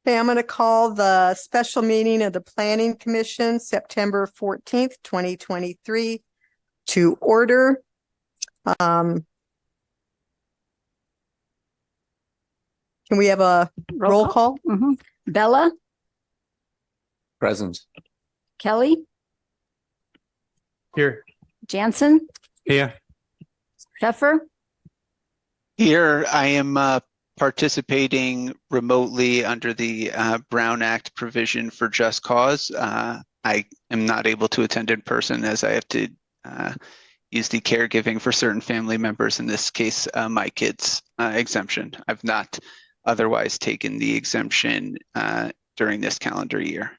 Okay, I'm going to call the special meeting of the Planning Commission, September 14th, 2023, to order. Can we have a roll call? Mm-hmm. Bella, Present. Kelly, Here. Jansen, Here. Pfeffer, Here, I am participating remotely under the Brown Act provision for Just Cause. I am not able to attend in person as I have to use the caregiving for certain family members, in this case, my kids' exemption. I've not otherwise taken the exemption during this calendar year.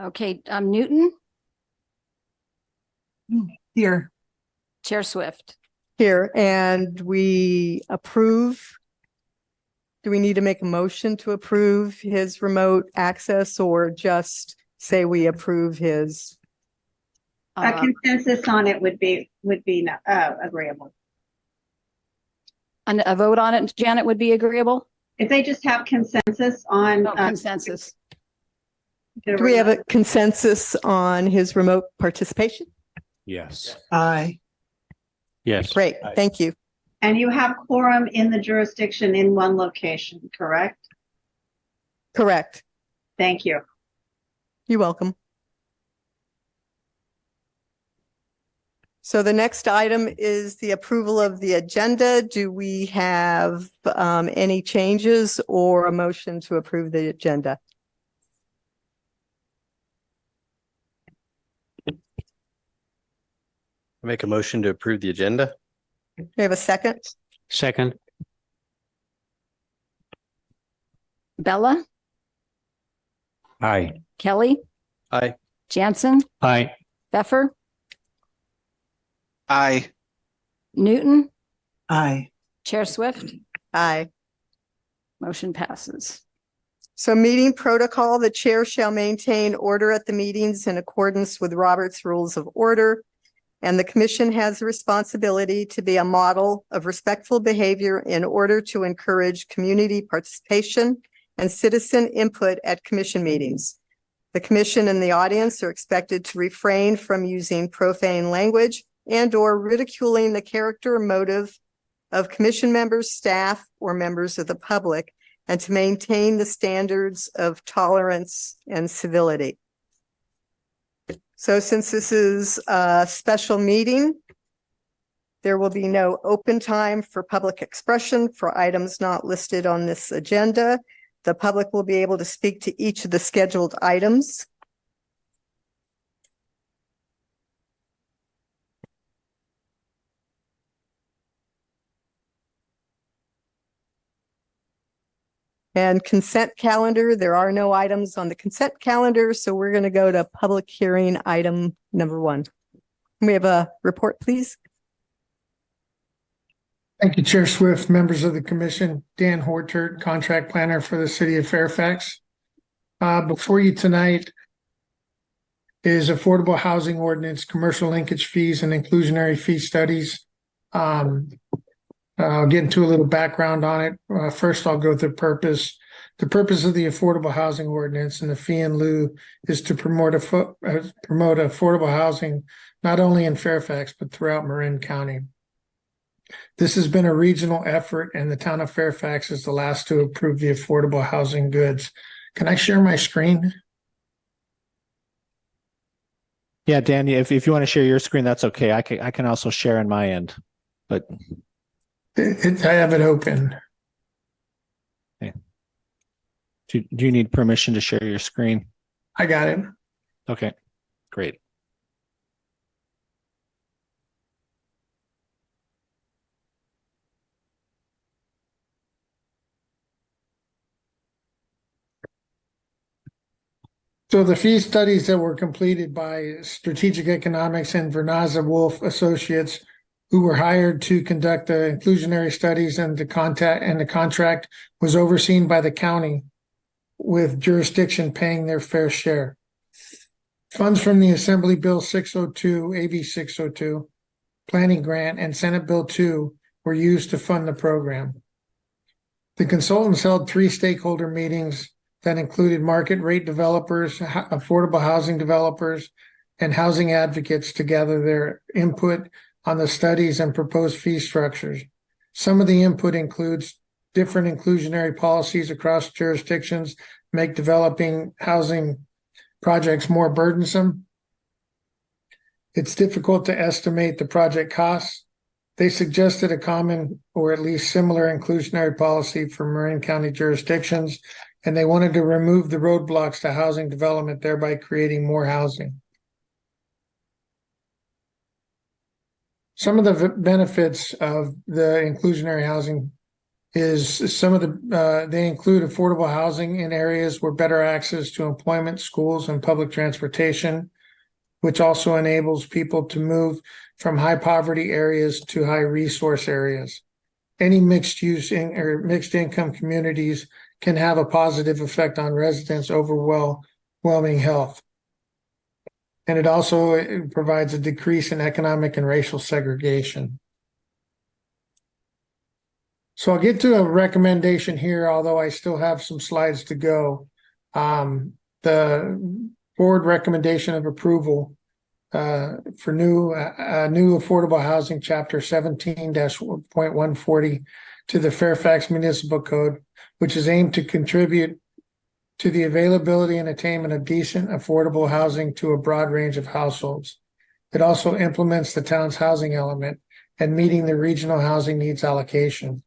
okay, Newton, Here. Chair Swift. Here, and we approve. Do we need to make a motion to approve his remote access or just say we approve his? A consensus on it would be agreeable. And a vote on it, Janet, would be agreeable? If they just have consensus on Consensus. Do we have a consensus on his remote participation? Yes. Aye. Yes. Great, thank you. and you have quorum in the jurisdiction in one location, correct? Correct. Thank you. You're welcome. So the next item is the approval of the agenda. Do we have any changes or a motion to approve the agenda? I make a motion to approve the agenda. Do we have a second? Second. Bella, Aye. Kelly, Aye. Jansen, Aye. Pfeffer, Aye. Newton, Aye. Chair Swift. Aye. Motion passes. So meeting protocol, the chair shall maintain order at the meetings in accordance with Robert's Rules of Order. And the commission has the responsibility to be a model of respectful behavior in order to encourage community participation and citizen input at commission meetings. The commission and the audience are expected to refrain from using profane language and/or ridiculing the character or motive of commission members, staff, or members of the public, and to maintain the standards of tolerance and civility. So since this is a special meeting, there will be no open time for public expression for items not listed on this agenda. The public will be able to speak to each of the scheduled items. And consent calendar, there are no items on the consent calendar, so we're going to go to public hearing item number 1. Can we have a report, please? Thank you, Chair Swift, members of the commission. Dan Hortert, contract planner for the city of Fairfax. Before you tonight is affordable housing ordinance, commercial linkage fees, and inclusionary fee studies. I'll get into a little background on it. First, I'll go to the purpose. The purpose of the affordable housing ordinance and the fee in lieu is to promote affordable housing, not only in Fairfax, but throughout Marin County. This has been a regional effort, and the town of Fairfax is the last to approve the affordable housing goods. Can I share my screen? Yeah, Dan, if you want to share your screen, that's okay. I can also share on my end, but I have it open. okay. Do you need permission to share your screen? I got it. Okay, great. So the fee studies that were completed by Strategic Economics and Vernaza Wolf Associates, who were hired to conduct the inclusionary studies, and the contract was overseen by the county, with jurisdiction paying their fair share. Funds from the Assembly Bill 602, AB 602, Planning Grant, and Senate Bill 2 were used to fund the program. The consultants held 3 stakeholder meetings that included market rate developers, affordable housing developers, and housing advocates to gather their input on the studies and proposed fee structures. Some of the input includes different inclusionary policies across jurisdictions, make developing housing projects more burdensome. It's difficult to estimate the project costs. They suggested a common or at least similar inclusionary policy for Marin County jurisdictions, and they wanted to remove the roadblocks to housing development, thereby creating more housing. Some of the benefits of the inclusionary housing is they include affordable housing in areas where better access to employment, schools, and public transportation, which also enables people to move from high poverty areas to high resource areas. Any mixed use or mixed income communities can have a positive effect on residents' overwhelming health. And it also provides a decrease in economic and racial segregation. So I'll get to a recommendation here, although I still have some slides to go. The board recommendation of approval for new affordable housing chapter 17-.140 to the Fairfax Municipal Code, which is aimed to contribute to the availability and attainment of decent, affordable housing to a broad range of households. It also implements the town's housing element and meeting the regional housing needs allocation.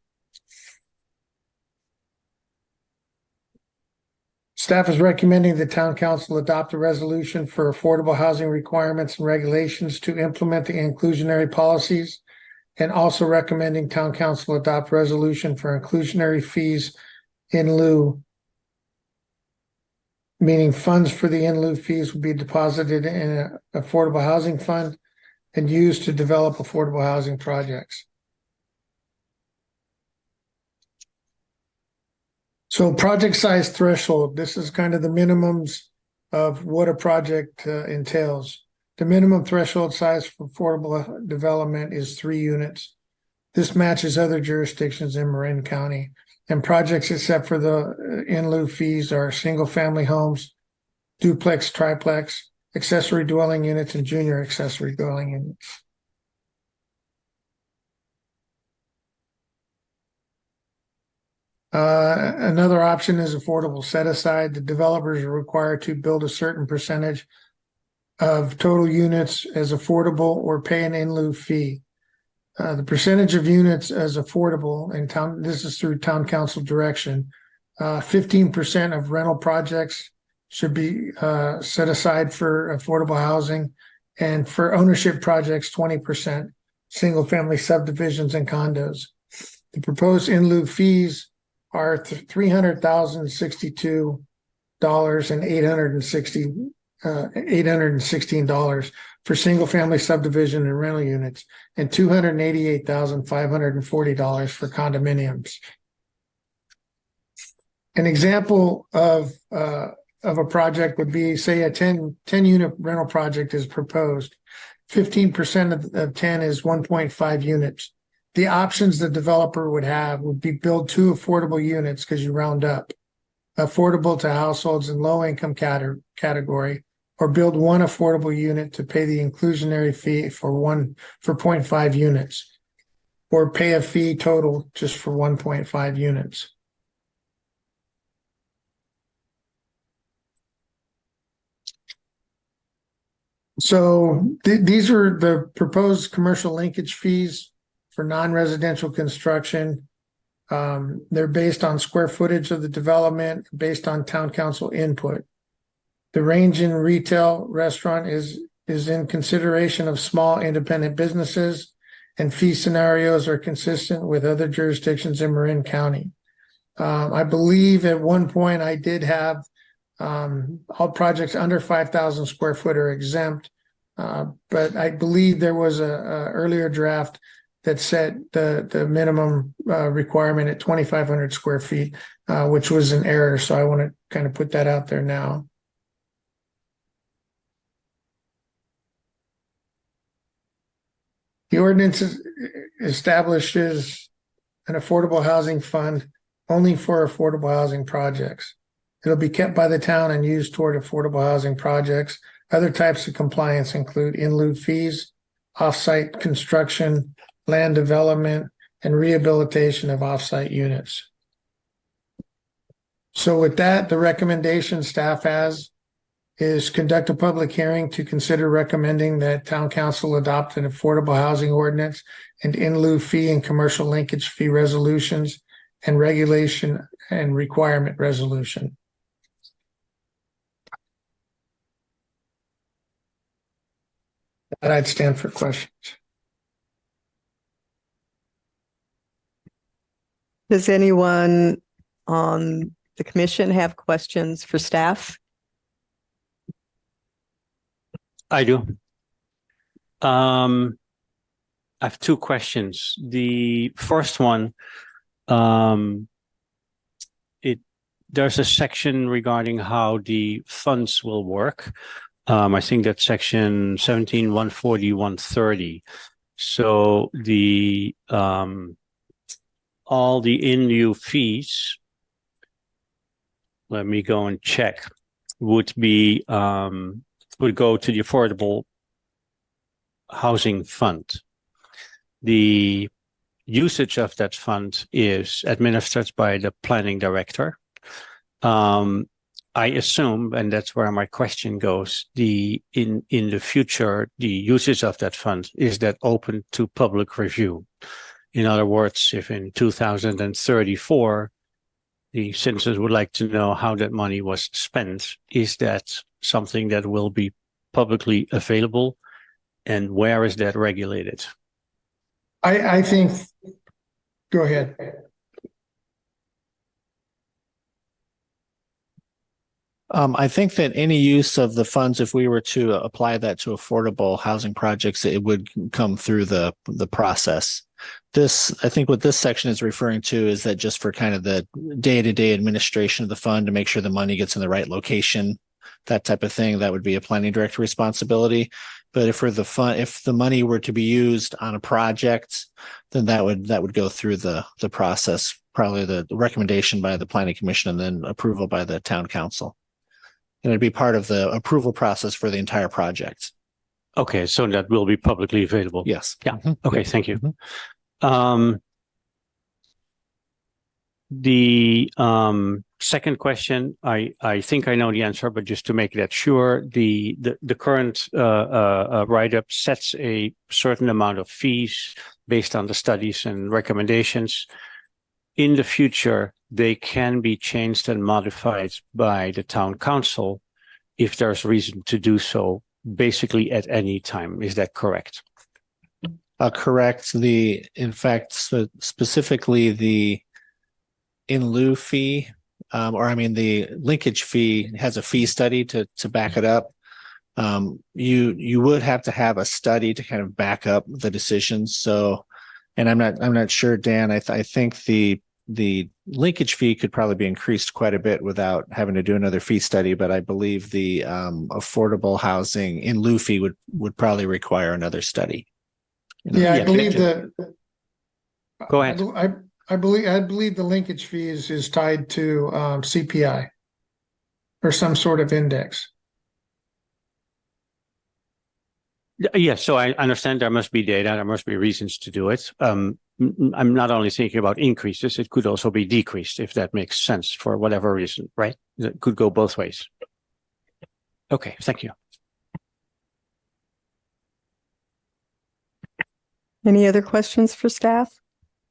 Staff is recommending the town council adopt a resolution for affordable housing requirements and regulations to implement the inclusionary policies, and also recommending town council adopt resolution for inclusionary fees in lieu, meaning funds for the in lieu fees will be deposited in an affordable housing fund and used to develop affordable housing projects. So project size threshold, this is kind of the minimums of what a project entails. The minimum threshold size for affordable development is 3 units. This matches other jurisdictions in Marin County. And projects except for the in lieu fees are single family homes, duplex, triplex, accessory dwelling units, and junior accessory dwelling units. Another option is affordable set aside. The developers are required to build a certain percentage of total units as affordable or pay an in lieu fee. The percentage of units as affordable in town, this is through town council direction. 15% of rental projects should be set aside for affordable housing, and for ownership projects, 20%, single family subdivisions and condos. The proposed in lieu fees are $300,062 and $816 for single family subdivision and rental units, and $288,540 for condominiums. An example of a project would be, say, a 10 unit rental project is proposed. 15% of 10 is 1.5 units. The options the developer would have would be build 2 affordable units, because you round up, affordable to households in low income category, or build 1 affordable unit to pay the inclusionary fee for 0.5 units, or pay a fee total just for 1.5 units. So these are the proposed commercial linkage fees for non-residential construction. They're based on square footage of the development, based on town council input. The range in retail restaurant is in consideration of small independent businesses, and fee scenarios are consistent with other jurisdictions in Marin County. I believe at one point I did have all projects under 5,000 square foot are exempt, but I believe there was a earlier draft that set the minimum requirement at 2,500 square feet, which was an error. So I want to kind of put that out there now. The ordinance establishes an affordable housing fund only for affordable housing projects. It'll be kept by the town and used toward affordable housing projects. Other types of compliance include in lieu fees, off-site construction, land development, and rehabilitation of off-site units. So with that, the recommendation staff has is conduct a public hearing to consider recommending that town council adopt an affordable housing ordinance and in lieu fee and commercial linkage fee resolutions and regulation and requirement resolution. And I'd stand for questions. Does anyone on the commission have questions for staff? I do. I have two questions. The first one, there's a section regarding how the funds will work. I think that's section 17, 140, 130. So the all the in lieu fees, let me go and check, would be would go to the Affordable Housing Fund. The usage of that fund is administered by the planning director. I assume, and that's where my question goes, in the future, the usage of that fund, is that open to public review? In other words, if in 2034, the citizens would like to know how that money was spent, is that something that will be publicly available? And where is that regulated? I think, go ahead. I think that any use of the funds, if we were to apply that to affordable housing projects, it would come through the process. I think what this section is referring to is that just for kind of the day-to-day administration of the fund to make sure the money gets in the right location, that type of thing, that would be a planning director responsibility. But if the money were to be used on a project, then that would go through the process, probably the recommendation by the planning commission and then approval by the town council. And it'd be part of the approval process for the entire project. Okay, so that will be publicly available. Yes. Yeah. Mhm. Okay, thank you. The second question, I think I know the answer, but just to make that sure, the current write-up sets a certain amount of fees based on the studies and recommendations. In the future, they can be changed and modified by the town council if there's reason to do so, basically at any time. Is that correct? Correct. Specifically the in lieu fee, the linkage fee has a fee study to back it up. You would have to have a study to kind of back up the decisions. So, and I'm not sure, Dan. I think the linkage fee could probably be increased quite a bit without having to do another fee study, but I believe the affordable housing in lieu fee would probably require another study. Yeah, I believe Go ahead. I believe the linkage fee is tied to CPI or some sort of index. Yes, so I understand there must be data, there must be reasons to do it. I'm not only thinking about increases, it could also be decreased if that makes sense for whatever reason, right? That could go both ways. Okay, thank you. Any other questions for staff?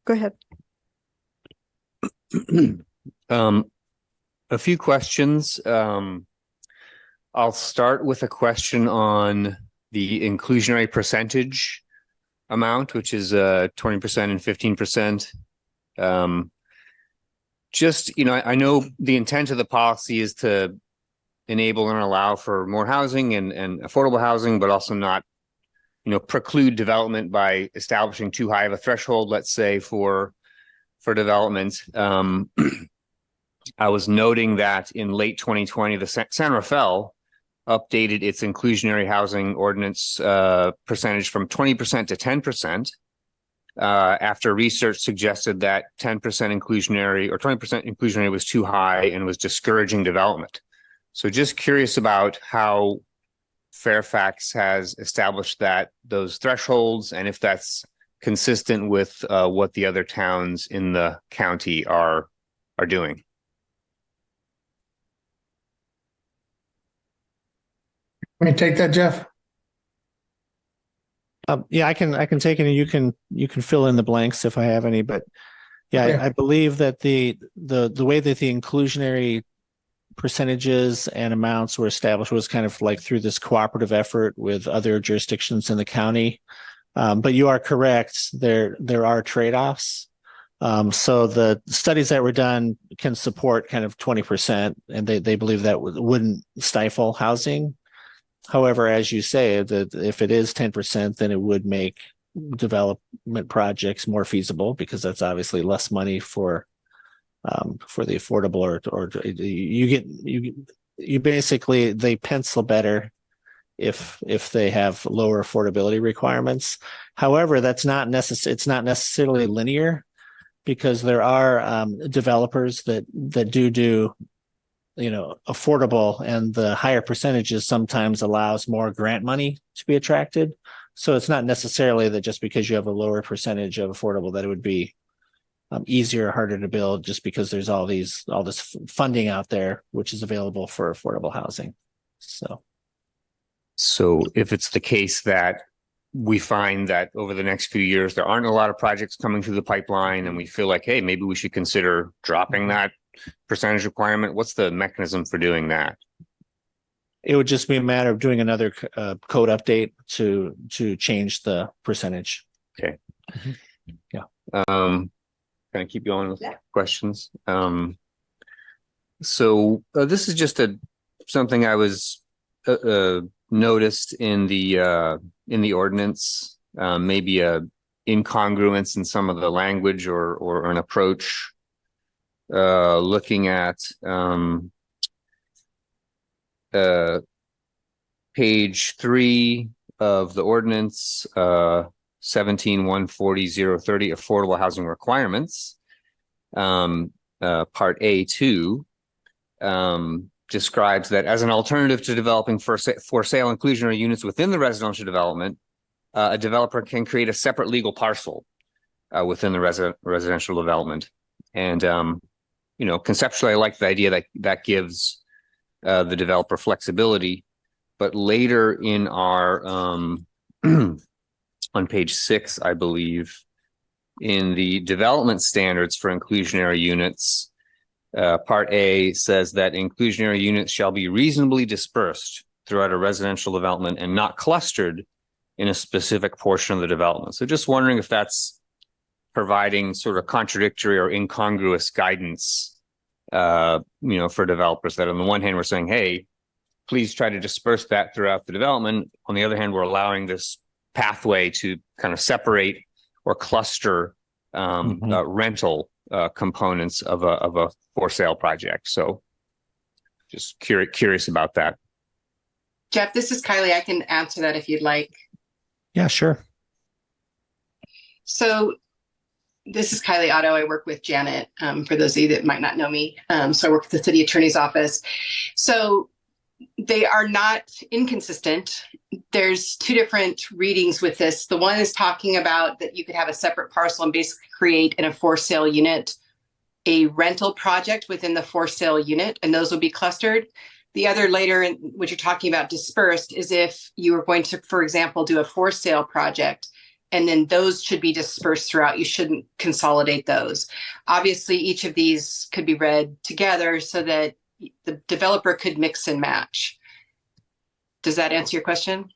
Go ahead. A few questions. I'll start with a question on the inclusionary percentage amount, which is 20% and 15%. I know the intent of the policy is to enable and allow for more housing and affordable housing, but also not, preclude development by establishing too high of a threshold, let's say, for development. I was noting that in late 2020, the San Rafael updated its inclusionary housing ordinance percentage from 20% to 10%. after research suggested that 10% inclusionary or 20% inclusionary was too high and was discouraging development. So just curious about how Fairfax has established those thresholds, and if that's consistent with what the other towns in the county are doing. Let me take that, Jeff. Yeah, I can take it, and you can fill in the blanks if I have any. But yeah, Okay. I believe that the way that the inclusionary percentages and amounts were established was kind of like through this cooperative effort with other jurisdictions in the county. But you are correct. There are trade-offs. So the studies that were done can support kind of 20%, and they believe that wouldn't stifle housing. However, as you say, that if it is 10%, then it would make development projects more feasible, because that's obviously less money for the affordable, or you basically, they pencil better if they have lower affordability requirements. However, it's not necessarily linear, because there are developers that do affordable, and the higher percentages sometimes allows more grant money to be attracted. So it's not necessarily that just because you have a lower percentage of affordable that it would be easier or harder to build, just because there's all this funding out there which is available for affordable housing. So if it's the case that we find that over the next few years there aren't a lot of projects coming through the pipeline, and we feel like, hey, maybe we should consider dropping that percentage requirement, what's the mechanism for doing that? It would just be a matter of doing another code update to change the percentage. Okay. Yeah. Can I keep going with questions? So this is just something I was noticed in the ordinance, maybe a incongruence in some of the language or an approach. Looking at page 3 of the ordinance, 17-140-030, affordable housing requirements, part A2, describes that as an alternative to developing for sale inclusionary units within the residential development, a developer can create a separate legal parcel within the residential development. And conceptually, I like the idea that gives the developer flexibility. But later in our on page 6, I believe, in the development standards for inclusionary units, part A says that inclusionary units shall be reasonably dispersed throughout a residential development and not clustered in a specific portion of the development. So just wondering if that's providing sort of contradictory or incongruous guidance, for developers, that on the one hand, we're saying, hey, please try to disperse that throughout the development. On the other hand, we're allowing this pathway to kind of separate or cluster rental components of a for sale project. So just curious about that. Jeff, this is Kylie. I can answer that if you'd like. Yeah, sure. So this is Kylie Otto. I work with Janet, for those of you that might not know me. So I work at the city attorney's office. So they are not inconsistent. There's two different readings with this. The one is talking about that you could have a separate parcel and basically create in a for sale unit a rental project within the for sale unit, and those will be clustered. The other later, in what you're talking about dispersed, is if you were going to, for example, do a for sale project, and then those should be dispersed throughout. You shouldn't consolidate those. Obviously, each of these could be read together so that the developer could mix and match. Does that answer your question?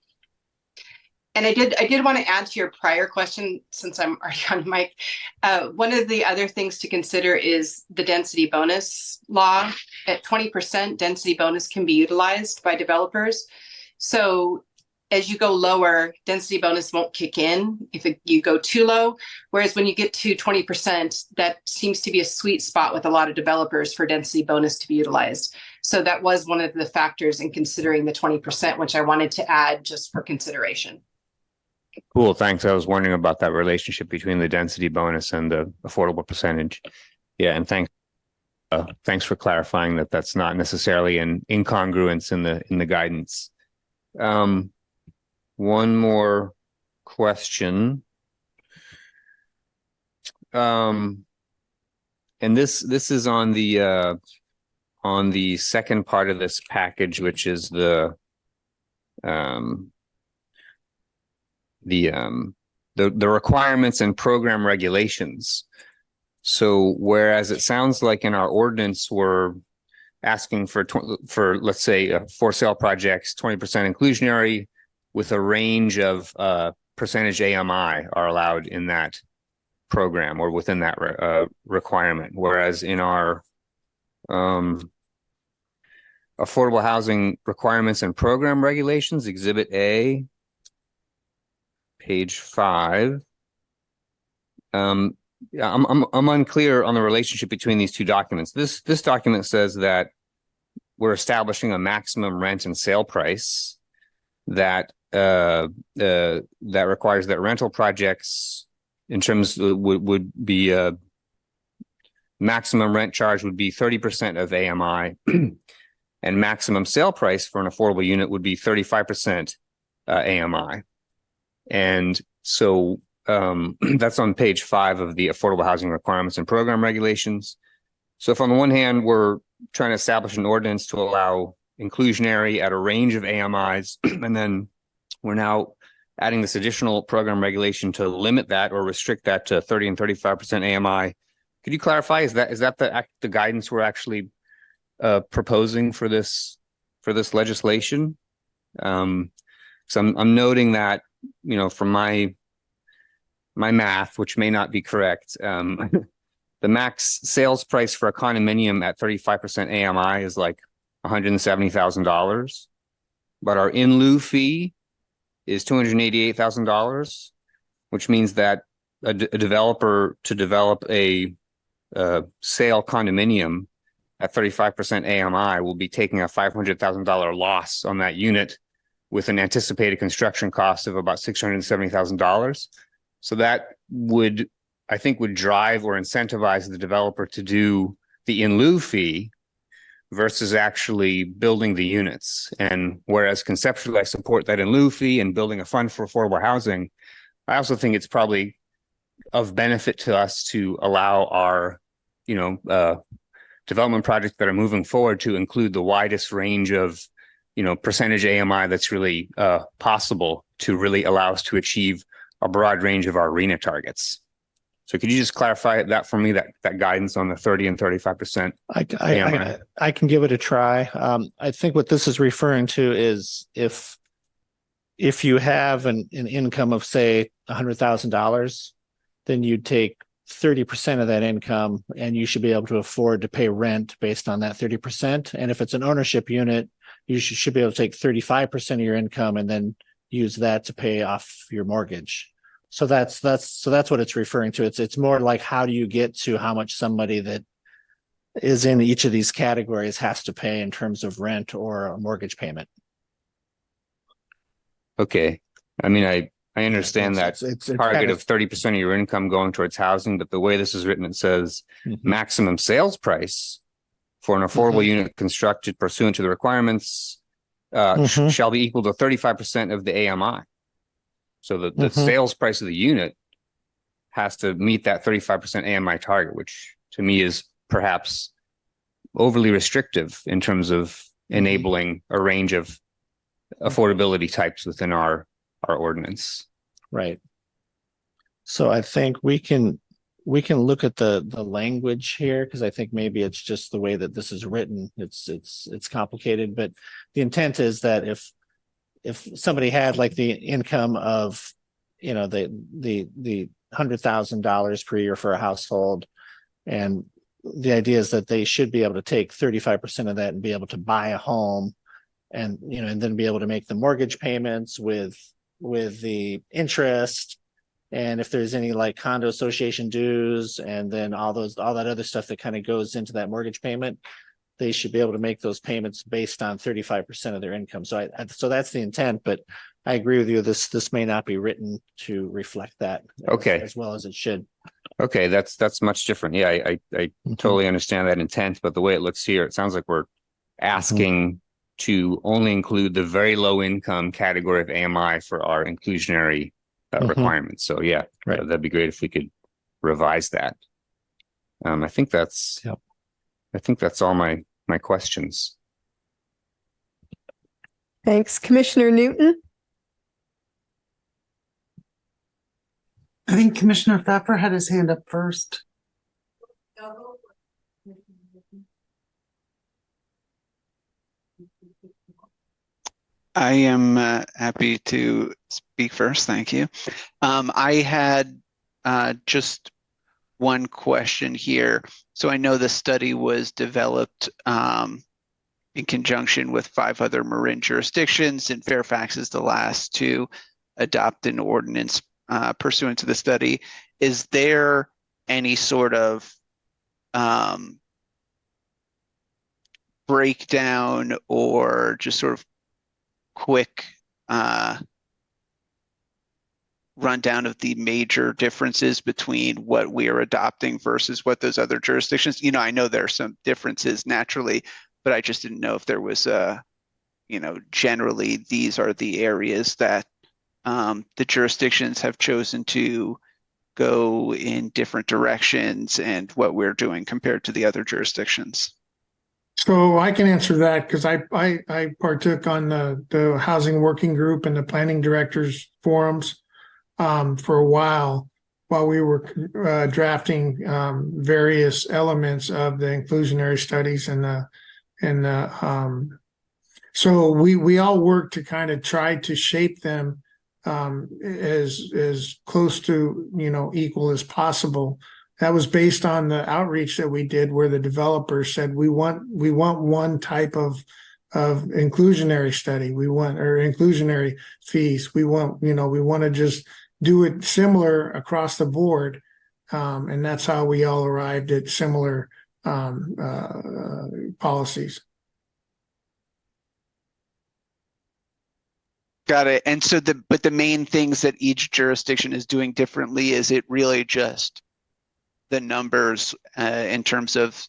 And I did want to add to your prior question, since I'm already on mic. One of the other things to consider is the density bonus law. At 20%, density bonus can be utilized by developers. So as you go lower, density bonus won't kick in if you go too low. Whereas when you get to 20%, that seems to be a sweet spot with a lot of developers for density bonus to be utilized. So that was one of the factors in considering the 20%, which I wanted to add just for consideration. Cool, thanks. I was wondering about that relationship between the density bonus and the affordable percentage. Yeah, and thanks for clarifying that that's not necessarily an incongruence in the guidance. One more question. And this is on the second part of this package, which is the requirements and program regulations. So whereas it sounds like in our ordinance we're asking for let's say for sale projects 20% inclusionary with a range of percentage AMI are allowed in that program or within that requirement, whereas in our affordable housing requirements and program regulations, Exhibit A, page 5. I'm unclear on the relationship between these two documents. This document says that we're establishing a maximum rent and sale price that requires that rental projects in terms would be maximum rent charge would be 30% of AMI and maximum sale price for an affordable unit would be 35% AMI. And so that's on page 5 of the Affordable Housing Requirements and Program Regulations. So if on the one hand, we're trying to establish an ordinance to allow inclusionary at a range of AMIs, and then we're now adding this additional program regulation to limit that or restrict that to 30 and 35% AMI. Could you clarify, is that the guidance we're actually proposing for this legislation? So I'm noting that, you know, from my math, which may not be correct, the max sales price for a condominium at 35% AMI is like $170,000, but our in lieu fee is $288,000, which means that a developer to develop a sale condominium at 35% AMI will be taking a $500,000 loss on that unit with an anticipated construction cost of about $670,000. So that would drive or incentivize the developer to do the in lieu fee versus actually building the units. And whereas conceptually I support that in lieu fee and building a fund for affordable housing, I also think it's probably of benefit to us to allow our, development projects that are moving forward to include the widest range of, percentage AMI that's really possible to really allow us to achieve a broad range of our RENA targets. So could you just clarify that for me, that guidance on the 30 and 35%? I can give it a try. I think what this is referring to is if you have an income of, say, $100,000, then you take 30% of that income and you should be able to afford to pay rent based on that 30%. And if it's an ownership unit, you should be able to take 35% of your income and then use that to pay off your mortgage. So that's what it's referring to. It's more like, how do you get to how much somebody that is in each of these categories has to pay in terms of rent or a mortgage payment. Okay. I mean, I understand it's target of 30% of your income going towards housing, but the way this is written, it says maximum sales price for an affordable unit constructed pursuant to the requirements shall be equal to 35% of the AMI. So the sales price of the unit has to meet that 35% AMI target, which to me is perhaps overly restrictive in terms of enabling a range of affordability types within our ordinance. Right. So I think we can look at the language here, because I think maybe it's just the way that this is written. It's complicated, but the intent is that if somebody had like the income of, the $100,000 per year for a household, and the idea is that they should be able to take 35% of that and be able to buy a home, and and then be able to make the mortgage payments with the interest, and if there's any like condo association dues, and then all that other stuff that kind of goes into that mortgage payment, they should be able to make those payments based on 35% of their income. So so that's the intent, but I agree with you. This may not be written to reflect that Okay. as well as it should. Okay, that's much different. Yeah, I totally understand that intent, but the way it looks here, it sounds like we're asking to only include the very low income category of AMI for our inclusionary requirements. So yeah, Right. that'd be great if we could revise that. I think that's all my questions. Thanks. Commissioner Newton? I think Commissioner Pfeffer had his hand up first. I am happy to speak first. Thank you. I had just one question here. So I know the study was developed in conjunction with 5 other Marin jurisdictions, and Fairfax is the last to adopt an ordinance pursuant to the study. Is there any sort of breakdown or just sort of quick rundown of the major differences between what we are adopting versus what those other jurisdictions? You know, I know there are some differences naturally, but I just didn't know if there was generally these are the areas that the jurisdictions have chosen to go in different directions and what we're doing compared to the other jurisdictions. So I can answer that because I partook on the housing working group and the planning directors forums for a while we were drafting various elements of the inclusionary studies so we all worked to kind of try to shape them as close to equal as possible. That was based on the outreach that we did, where the developers said we want one type of inclusionary study. We want or inclusionary fees. We want to just do it similar across the board, and that's how we all arrived at similar policies. Got it. And so but the main things that each jurisdiction is doing differently, is it really just the numbers in terms of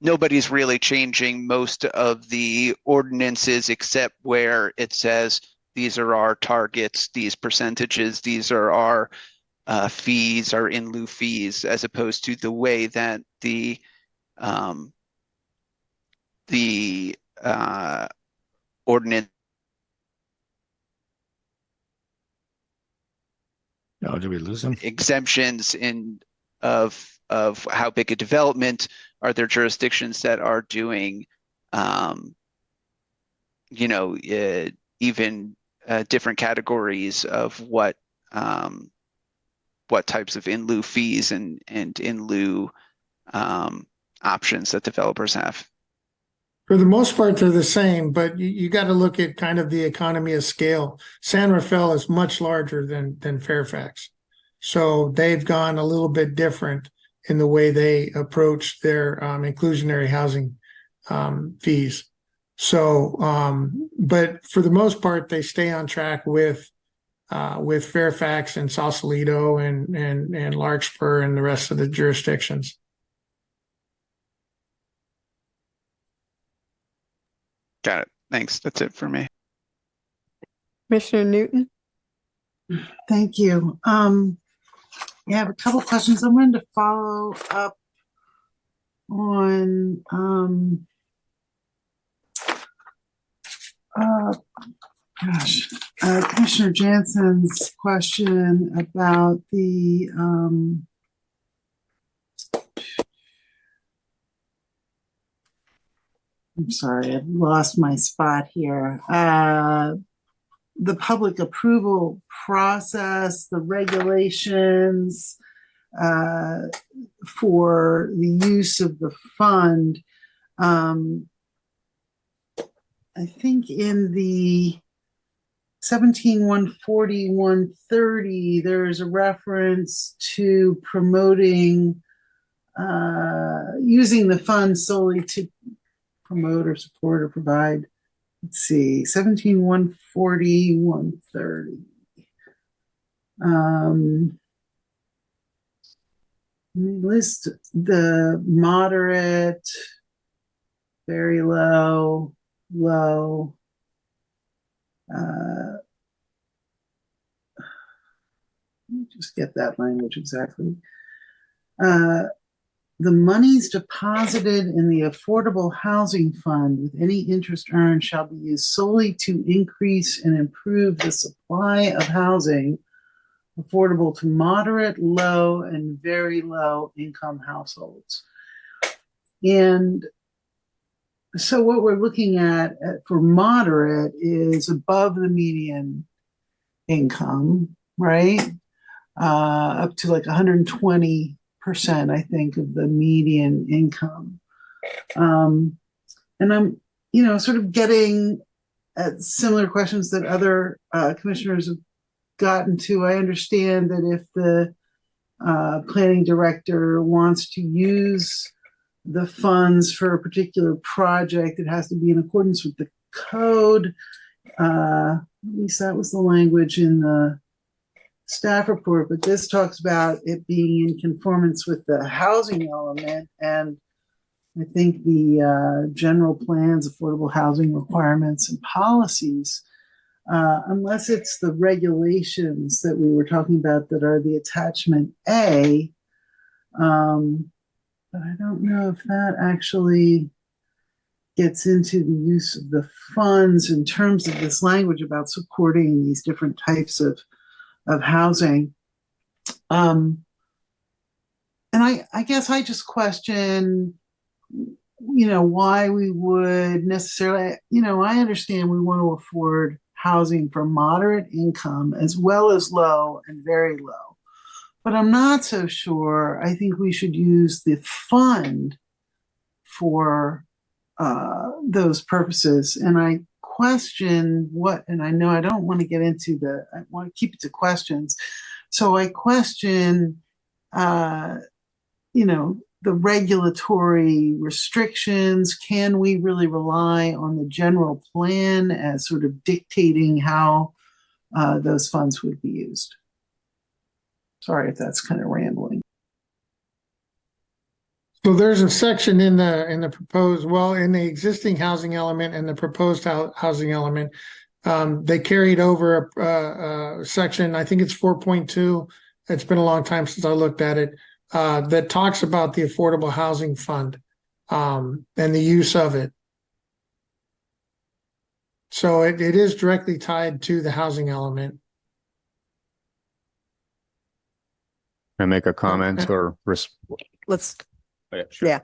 nobody's really changing most of the ordinances except where it says these are our targets, these percentages, these are our fees, our in lieu fees, as opposed to the way that the ordinance. Oh, did we lose him? Exemptions of how big a development. Are there jurisdictions that are doing even different categories of what types of in lieu fees and in lieu options that developers have? For the most part, they're the same, but you got to look at kind of the economy of scale. San Rafael is much larger than Fairfax. So they've gone a little bit different in the way they approach their inclusionary housing fees. So, but for the most part, they stay on track with Fairfax and Sausalito and Larkspur and the rest of the jurisdictions. Got it. Thanks. That's it for me. Commissioner Newton? Thank you. I have a couple questions. I wanted to follow up on Commissioner Jansen's question about the I'm sorry, I've lost my spot here. The public approval process, the regulations for the use of the fund. I think in the 17-140-130, there's a reference to promoting using the funds solely to promote or support or provide, let's see, 17,140, 130. List the moderate, very low, low. Let me just get that language exactly. The monies deposited in the Affordable Housing Fund with any interest earned shall be used solely to increase and improve the supply of housing affordable to moderate, low, and very low income households. And so what we're looking at for moderate is above the median income, right? Up to like 120%, I think, of the median income. And I'm, sort of getting at similar questions that other commissioners have gotten to. I understand that if the planning director wants to use the funds for a particular project, it has to be in accordance with the code. At least that was the language in the staff report, but this talks about it being in conformance with the housing element. And I think the general plans, affordable housing requirements and policies, unless it's the regulations that we were talking about that are the attachment A, but I don't know if that actually gets into the use of the funds in terms of this language about supporting these different types of housing. And I guess I just question, why we would necessarily, I understand we want to afford housing for moderate income as well as low and very low. But I'm not so sure. I think we should use the fund for those purposes. And I question and I know I don't want to get into I want to keep it to questions. So I question, the regulatory restrictions. Can we really rely on the general plan as sort of dictating how those funds would be used? Sorry if that's kind of rambling. So there's a section in the proposed, in the existing housing element and the proposed housing element. They carried over a section, I think it's 4.2. It's been a long time since I looked at it, that talks about the Affordable Housing Fund and the use of it. So it is directly tied to the housing element. Can I make a comment or Let's, Oh, yeah, sure. yeah.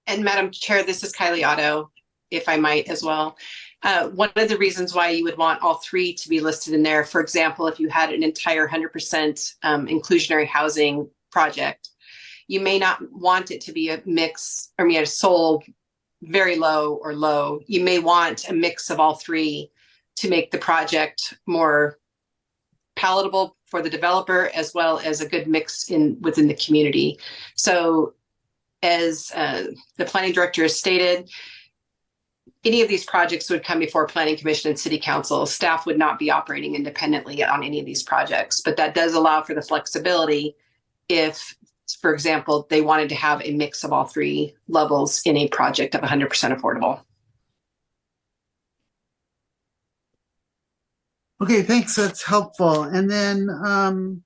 And Madam Chair, this is Kylie Otto, if I might as well. One of the reasons why you would want all three to be listed in there, for example, if you had an entire 100% inclusionary housing project, you may not want it to be a mix, a sole very low or low. You may want a mix of all three to make the project more palatable for the developer, as well as a good mix within the community. So as the planning director has stated, any of these projects would come before Planning Commission and City Council. Staff would not be operating independently on any of these projects, but that does allow for the flexibility if, for example, they wanted to have a mix of all three levels in a project of 100% affordable. Okay, thanks. That's helpful. And then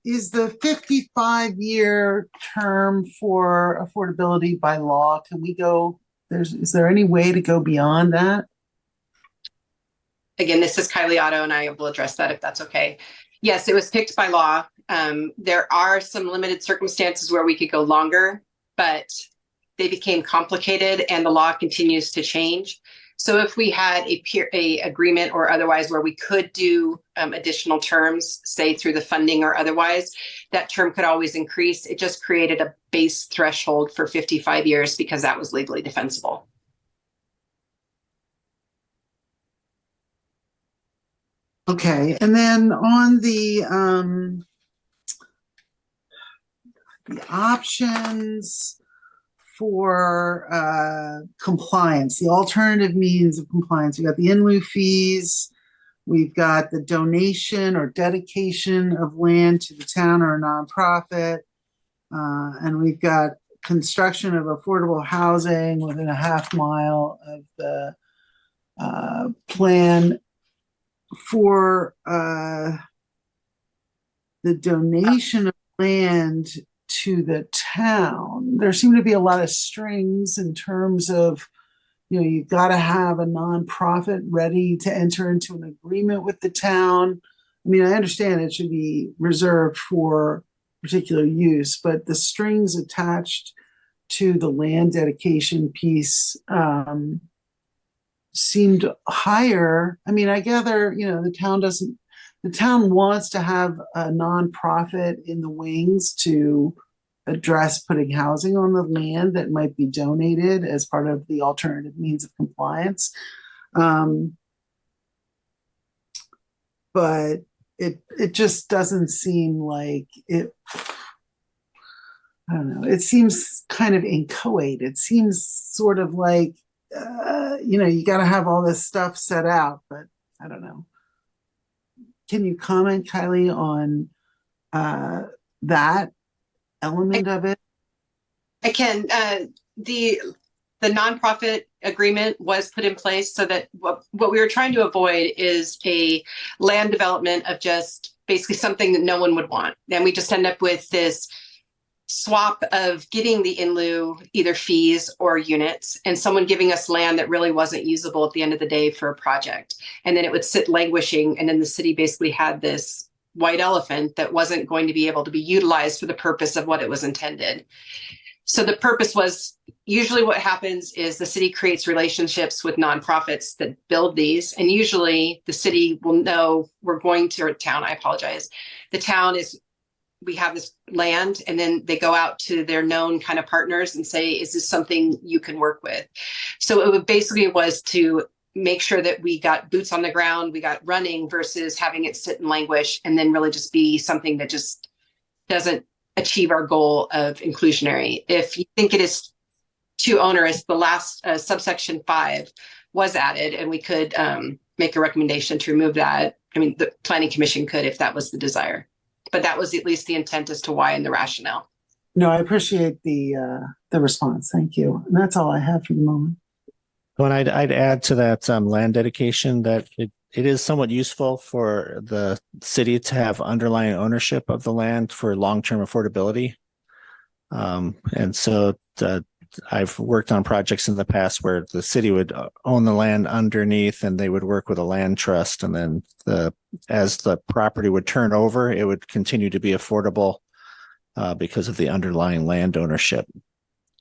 is the 55-year term for affordability by law? Can we go, is there any way to go beyond that? Again, this is Kylie Otto, and I will address that if that's okay. Yes, it was picked by law. There are some limited circumstances where we could go longer, but they became complicated and the law continues to change. So if we had a agreement or otherwise where we could do additional terms, say through the funding or otherwise, that term could always increase. It just created a base threshold for 55 years because that was legally defensible. Okay, and then on the options for compliance, the alternative means of compliance, we got the in lieu fees, we've got the donation or dedication of land to the town or a nonprofit, and we've got construction of affordable housing within a half mile of the plan. For the donation of land to the town, there seem to be a lot of strings in terms of, you've got to have a nonprofit ready to enter into an agreement with the town. I mean, I understand it should be reserved for particular use, but the strings attached to the land dedication piece seemed higher. I mean, I gather, the town wants to have a nonprofit in the wings to address putting housing on the land that might be donated as part of the alternative means of compliance. But it just doesn't seem like it. I don't know. It seems kind of inchoate. It seems sort of like, you got to have all this stuff set out, but I don't know. Can you comment, Kylie, on that element of it? I can. The nonprofit agreement was put in place so that what we were trying to avoid is a land development of just basically something that no one would want. Then we just end up with this swap of getting the in lieu either fees or units, and someone giving us land that really wasn't usable at the end of the day for a project. And then it would sit languishing, and then the city basically had this white elephant that wasn't going to be able to be utilized for the purpose of what it was intended. So the purpose was, usually what happens is the city creates relationships with nonprofits that build these. And usually the city will know we're going to, or town, I apologize. The town is, we have this land, and then they go out to their known kind of partners and say, is this something you can work with? So it basically was to make sure that we got boots on the ground, we got running versus having it sit and languish and then really just be something that just doesn't achieve our goal of inclusionary. If you think it is too onerous, the last subsection 5 was added, and we could make a recommendation to remove that. I mean, the planning commission could if that was the desire, but that was at least the intent as to why and the rationale. No, I appreciate the response. Thank you. And that's all I have for the moment. Well, and I'd add to that land dedication that it is somewhat useful for the city to have underlying ownership of the land for long-term affordability. And so I've worked on projects in the past where the city would own the land underneath, and they would work with a land trust. And then as the property would turn over, it would continue to be affordable because of the underlying land ownership.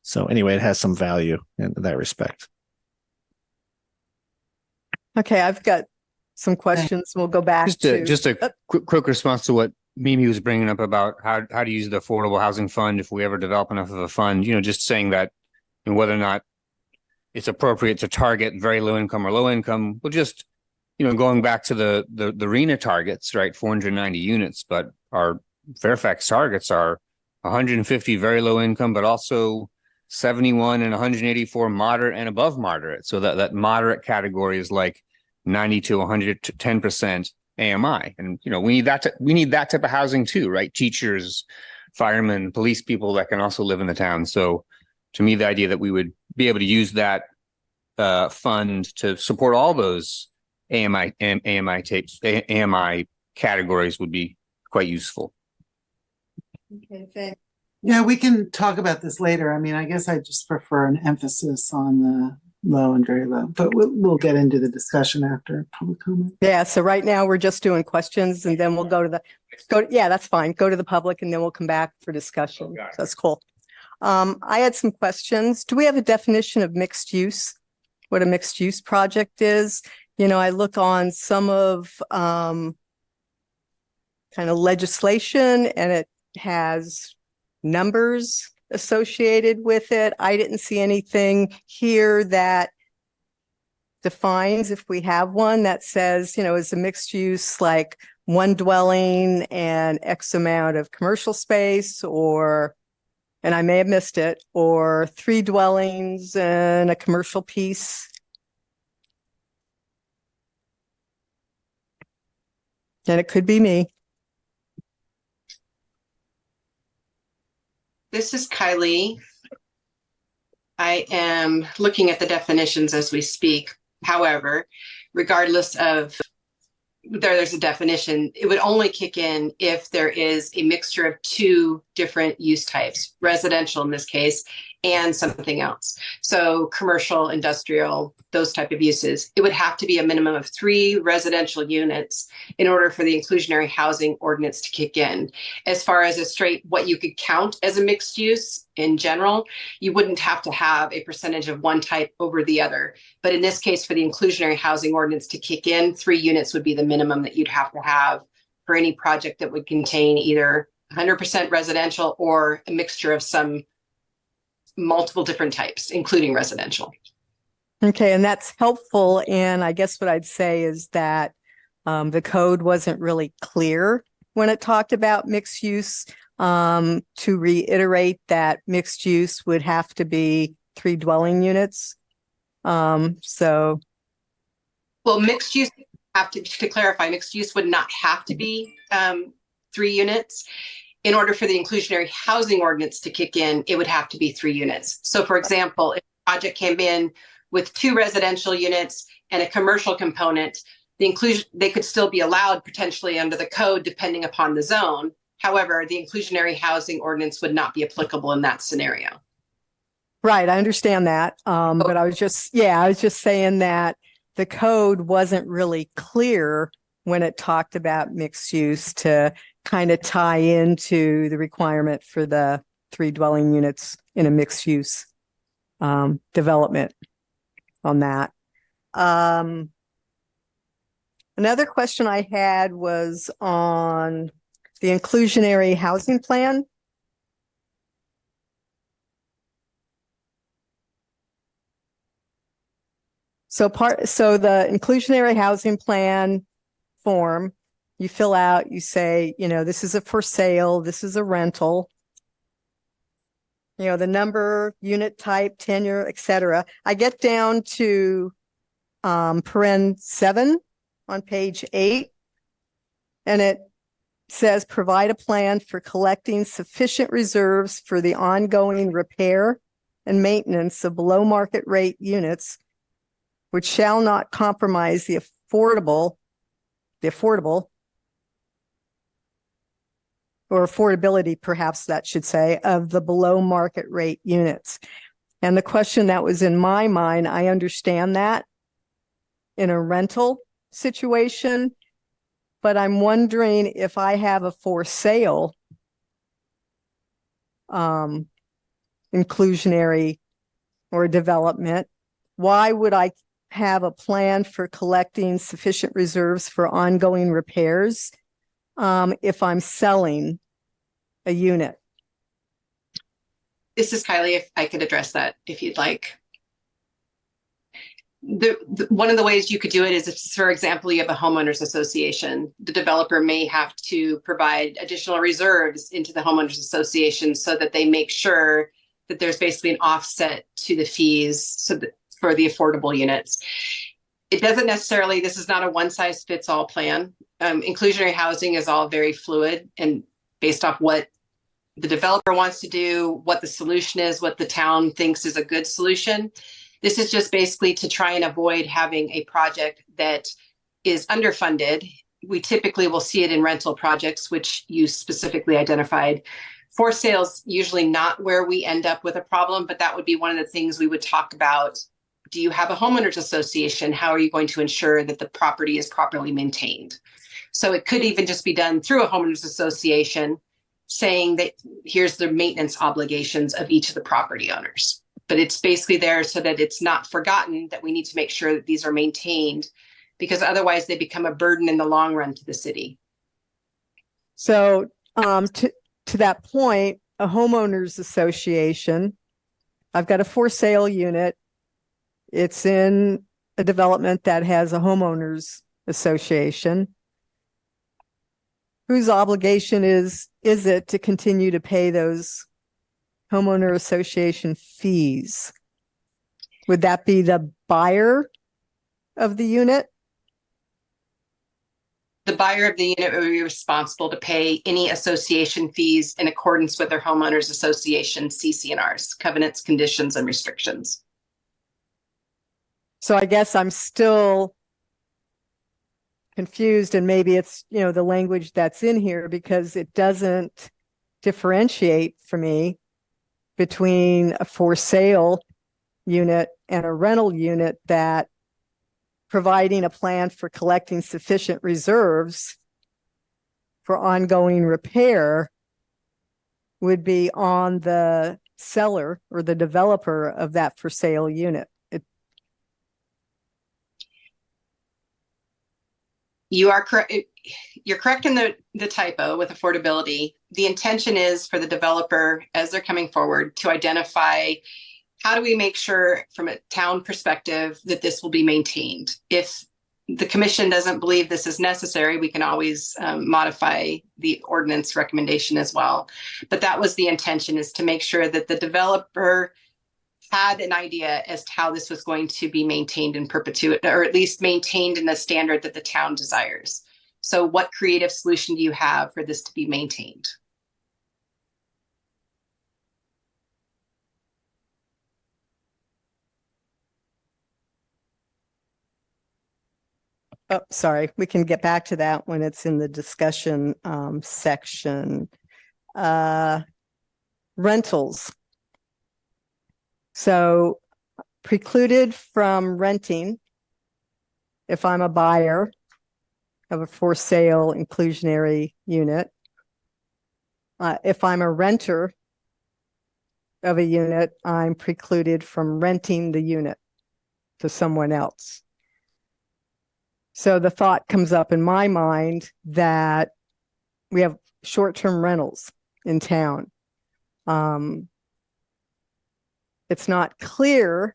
So anyway, it has some value in that respect. Okay, I've got some questions. We'll go back Just a quick response to what Mimi was bringing up about how to use the affordable housing fund if we ever develop enough of a fund. Just saying that, and whether or not it's appropriate to target very low income or low income. Well, just going back to the RENA targets, right? 490 units, but our Fairfax targets are 150 very low income, but also 71 and 184 moderate and above moderate. So that moderate category is like 90 to 110% AMI. And, we need that type of housing too, right? Teachers, firemen, police people that can also live in the town. So to me, the idea that we would be able to use that fund to support all those AMI categories would be quite useful. Okay, thanks. Yeah, we can talk about this later. I mean, I guess I just prefer an emphasis on the low and very low, but we'll get into the discussion after public comment. Yeah, so right now we're just doing questions, and then we'll go to yeah, that's fine. Go to the public, and then we'll come back for discussion. Okay. So that's cool. I had some questions. Do we have a definition of mixed use? What a mixed use project is? I look on some of kind of legislation, and it has numbers associated with it. I didn't see anything here that defines, if we have one that says, is a mixed use like one dwelling and X amount of commercial space, or, and I may have missed it, or 3 dwellings and a commercial piece. And it could be me. This is Kylie. I am looking at the definitions as we speak. However, regardless of whether there's a definition, it would only kick in if there is a mixture of 2 different use types, residential in this case, and something else. So commercial, industrial, those type of uses. It would have to be a minimum of 3 residential units in order for the inclusionary housing ordinance to kick in. As far as a straight, what you could count as a mixed use in general, you wouldn't have to have a percentage of one type over the other. But in this case, for the inclusionary housing ordinance to kick in, 3 units would be the minimum that you'd have to have for any project that would contain either 100% residential or a mixture of some multiple different types, including residential. Okay, and that's helpful. And I guess what I'd say is that the code wasn't really clear when it talked about mixed use. To reiterate that mixed use would have to be 3 dwelling units. Well, mixed use to clarify, mixed use would not have to be 3 units. In order for the inclusionary housing ordinance to kick in, it would have to be 3 units. So for example, if a project came in with 2 residential units and a commercial component, they could still be allowed potentially under the code depending upon the zone. However, the inclusionary housing ordinance would not be applicable in that scenario. Right, I understand that. But I was just saying that the code wasn't really clear when it talked about mixed use to kind of tie into the requirement for the 3 dwelling units in a mixed use development on that. Another question I had was on the inclusionary housing plan. So the inclusionary housing plan form, you fill out, you say, this is a for sale, this is a rental, the number, unit type, tenure, etc. I get down to paren 7 on page 8, and it says provide a plan for collecting sufficient reserves for the ongoing repair and maintenance of below market rate units, which shall not compromise the affordable or affordability, perhaps that should say, of the below market rate units. And the question that was in my mind, I understand that in a rental situation, but I'm wondering if I have a for sale inclusionary or development, why would I have a plan for collecting sufficient reserves for ongoing repairs if I'm selling a unit? This is Kylie, if I could address that, if you'd like. One of the ways you could do it is if, for example, you have a homeowners association, the developer may have to provide additional reserves into the homeowners association so that they make sure that there's basically an offset to the fees for the affordable units. It doesn't necessarily, this is not a one size fits all plan. Inclusionary housing is all very fluid and based off what the developer wants to do, what the solution is, what the town thinks is a good solution. This is just basically to try and avoid having a project that is underfunded. We typically will see it in rental projects, which you specifically identified. For sales, usually not where we end up with a problem, but that would be one of the things we would talk about. Do you have a homeowners association? How are you going to ensure that the property is properly maintained? So it could even just be done through a homeowners association, saying that here's the maintenance obligations of each of the property owners. But it's basically there so that it's not forgotten that we need to make sure that these are maintained, because otherwise they become a burden in the long run to the city. So to that point, a homeowners association, I've got a for sale unit. It's in a development that has a homeowners association, whose obligation is it to continue to pay those homeowner association fees? Would that be the buyer of the unit? The buyer of the unit would be responsible to pay any association fees in accordance with their homeowners association CC&Rs, covenants, conditions, and restrictions. So I guess I'm still confused, and maybe it's, the language that's in here, because it doesn't differentiate for me between a for sale unit and a rental unit, that providing a plan for collecting sufficient reserves for ongoing repair would be on the seller or the developer of that for sale unit. You are correct. You're correct in the typo with affordability. The intention is for the developer, as they're coming forward, to identify how do we make sure from a town perspective that this will be maintained. If the commission doesn't believe this is necessary, we can always modify the ordinance recommendation as well. But that was the intention, is to make sure that the developer had an idea as to how this was going to be maintained in perpetuity, or at least maintained in the standard that the town desires. So what creative solution do you have for this to be maintained? Oh, sorry, we can get back to that when it's in the discussion section. Rentals. So precluded from renting if I'm a buyer of a for sale inclusionary unit. If I'm a renter of a unit, I'm precluded from renting the unit to someone else. So the thought comes up in my mind that we have short-term rentals in town. It's not clear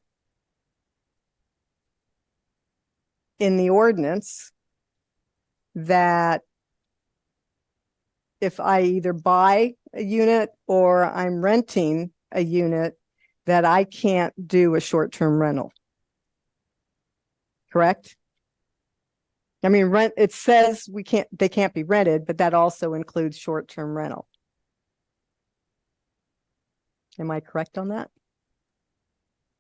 in the ordinance that if I either buy a unit or I'm renting a unit, that I can't do a short-term rental. Correct? I mean, it says they can't be rented, but that also includes short-term rental. Am I correct on that?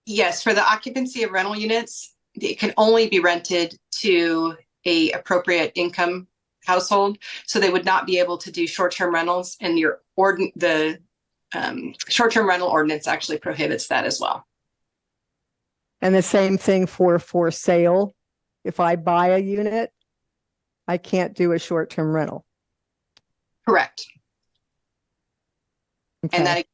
Yes, for the occupancy of rental units, it can only be rented to a appropriate income household. So they would not be able to do short-term rentals, and the short-term rental ordinance actually prohibits that as well. And the same thing for sale. If I buy a unit, I can't do a short-term rental. Correct. Okay. And that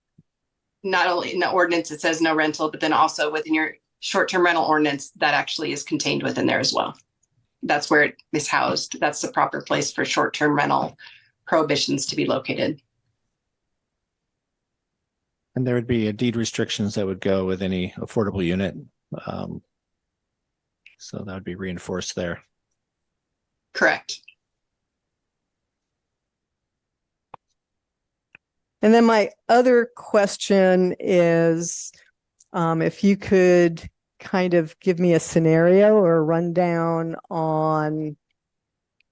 not only in the ordinance, it says no rental, but then also within your short-term rental ordinance, that actually is contained within there as well. That's where it is housed. That's the proper place for short-term rental prohibitions to be located. And there would be a deed restrictions that would go with any affordable unit. So that would be reinforced there. Correct. And then my other question is, if you could kind of give me a scenario or a rundown on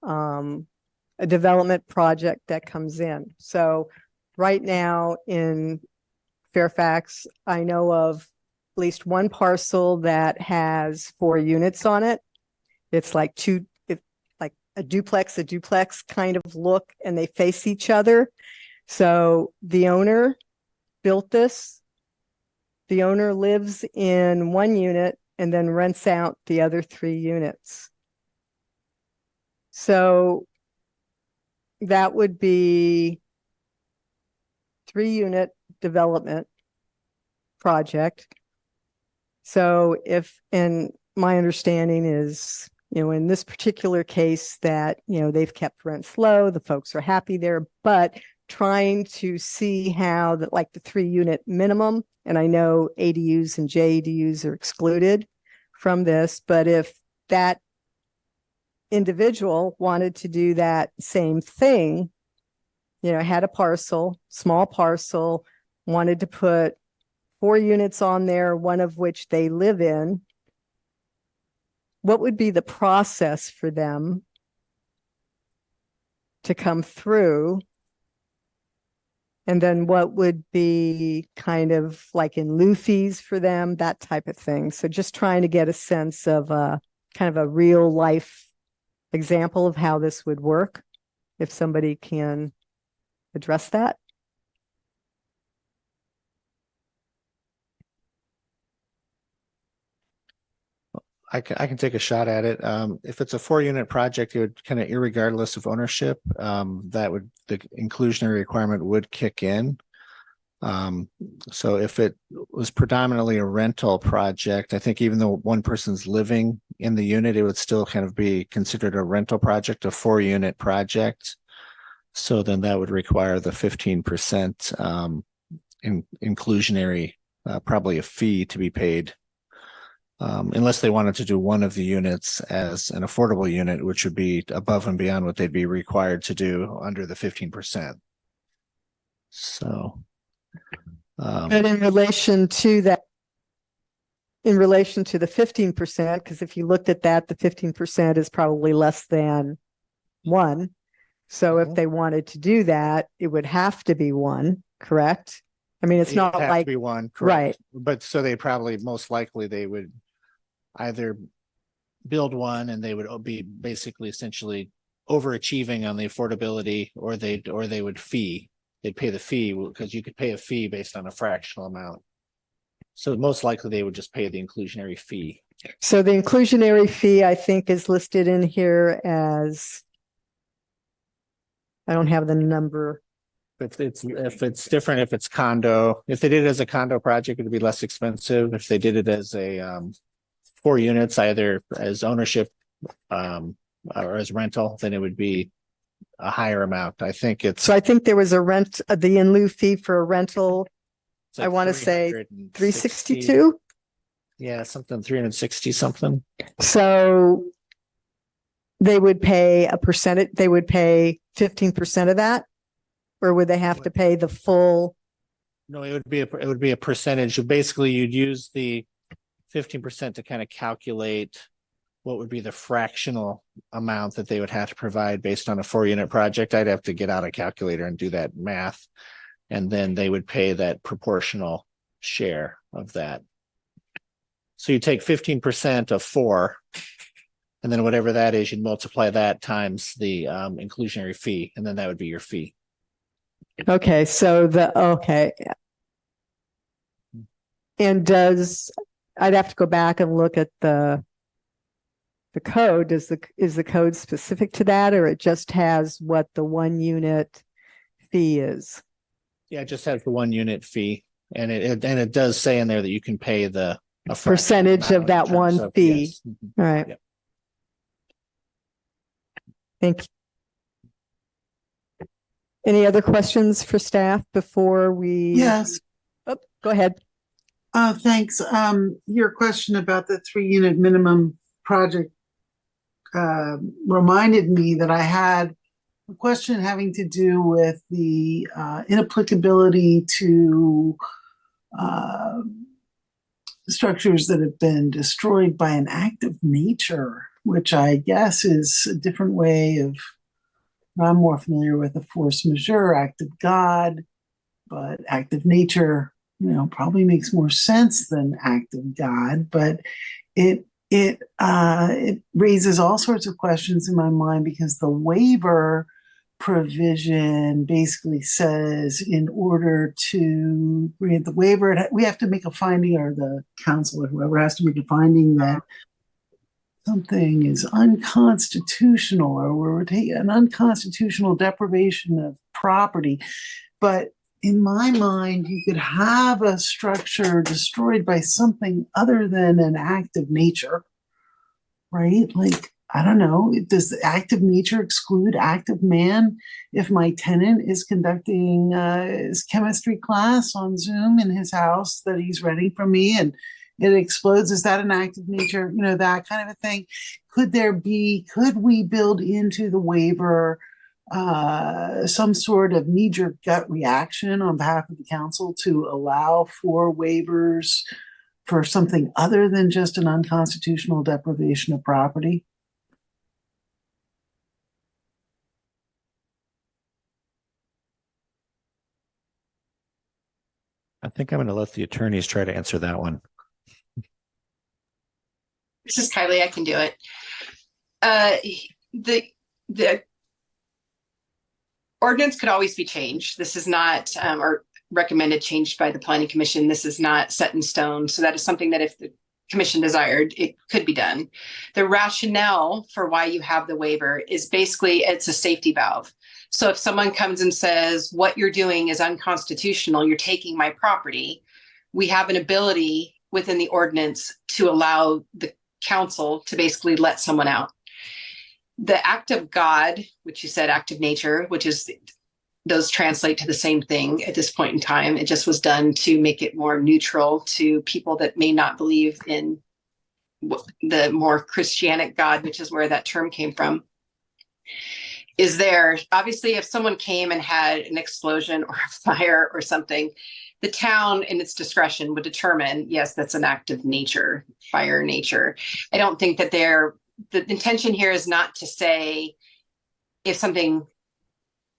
a development project that comes in. So right now in Fairfax, I know of at least one parcel that has 4 units on it. It's like a duplex kind of look, and they face each other. So the owner built this. The owner lives in one unit and then rents out the other 3 units. So that would be 3-unit development project. So and my understanding is, in this particular case that, they've kept rents low, the folks are happy there, but trying to see how that, like the 3-unit minimum, and I know ADUs and JADUs are excluded from this, but if that individual wanted to do that same thing, had a parcel, small parcel, wanted to put 4 units on there, one of which they live in, what would be the process for them to come through? And then what would be kind of like in lieu fees for them, that type of thing. So just trying to get a sense of kind of a real life example of how this would work, if somebody can address that. I can take a shot at it. If it's a 4-unit project, it would kind of irregardless of ownership, the inclusionary requirement would kick in. So if it was predominantly a rental project, I think even though one person's living in the unit, it would still kind of be considered a rental project, a 4-unit project. So then that would require the 15% inclusionary, probably a fee to be paid. Unless they wanted to do one of the units as an affordable unit, which would be above and beyond what they'd be required to do under the 15%. So, But in relation to that, in relation to the 15%, because if you looked at that, the 15% is probably less than 1. So if they wanted to do that, it would have to be 1, correct? I mean, it's it not would have like, to be 1, correct? right. But so they probably, most likely, they would either build one and they would be basically essentially overachieving on the affordability, or they would fee. They'd pay the fee, because you could pay a fee based on a fractional amount. So most likely they would just pay the inclusionary fee. So the inclusionary fee, I think, is listed in here as, I don't have the number. If it's different, if it's condo, if they did it as a condo project, it would be less expensive. If they did it as a 4 units, either as ownership or as rental, then it would be a higher amount. I think it's. So I think there was a the in lieu fee for a rental. Like I want to say 360. 362. Yeah, something 360 something. So they would pay a percentage. They would pay 15% of that, or would they have to pay the full? No, it would be a percentage. Basically, you'd use the 15% to kind of calculate what would be the fractional amount that they would have to provide based on a 4-unit project. I'd have to get out a calculator and do that math. And then they would pay that proportional share of that. So you take 15% of 4, and then whatever that is, you'd multiply that times the inclusionary fee, and then that would be your fee. Okay, so okay. And I'd have to go back and look at the code. Is the code specific to that, or it just has what the 1 unit fee is? Yeah, it just has the 1 unit fee, and it does say in there that you can pay a percentage of that one fee. Yes. All right. Yep. Thank you. Any other questions for staff before we? Yes. Oh, go ahead. Thanks. Your question about the 3-unit minimum project reminded me that I had a question having to do with the inapplicability to structures that have been destroyed by an act of nature, which I guess is a different way of, I'm more familiar with a force majeure, act of God, but act of nature, probably makes more sense than act of God, but it raises all sorts of questions in my mind, because the waiver provision basically says in order to grant the waiver, we have to make a finding, or the council or whoever has to make a finding that something is unconstitutional, or we're taking an unconstitutional deprivation of property. But in my mind, you could have a structure destroyed by something other than an act of nature, right? Like, I don't know, does the act of nature exclude act of man? If my tenant is conducting his chemistry class on Zoom in his house that he's renting from me, and it explodes. Is that an act of nature? You know, that kind of a thing. Could we build into the waiver some sort of knee-jerk gut reaction on behalf of the council to allow for waivers for something other than just an unconstitutional deprivation of property? I think I'm going to let the attorneys try to answer that one. This is Kylie. I can do it. The ordinance could always be changed. This is not, or recommended changed by the Planning Commission. This is not set in stone. So that is something that if the commission desired, it could be done. The rationale for why you have the waiver is basically it's a safety valve. So if someone comes and says, what you're doing is unconstitutional, you're taking my property, we have an ability within the ordinance to allow the council to basically let someone out. The act of God, which you said act of nature, which is those translate to the same thing at this point in time. It just was done to make it more neutral to people that may not believe in the more Christianic God, which is where that term came from. Is there, obviously, if someone came and had an explosion or a fire or something, the town in its discretion would determine, yes, that's an act of nature, fire nature. I don't think that the intention here is not to say if something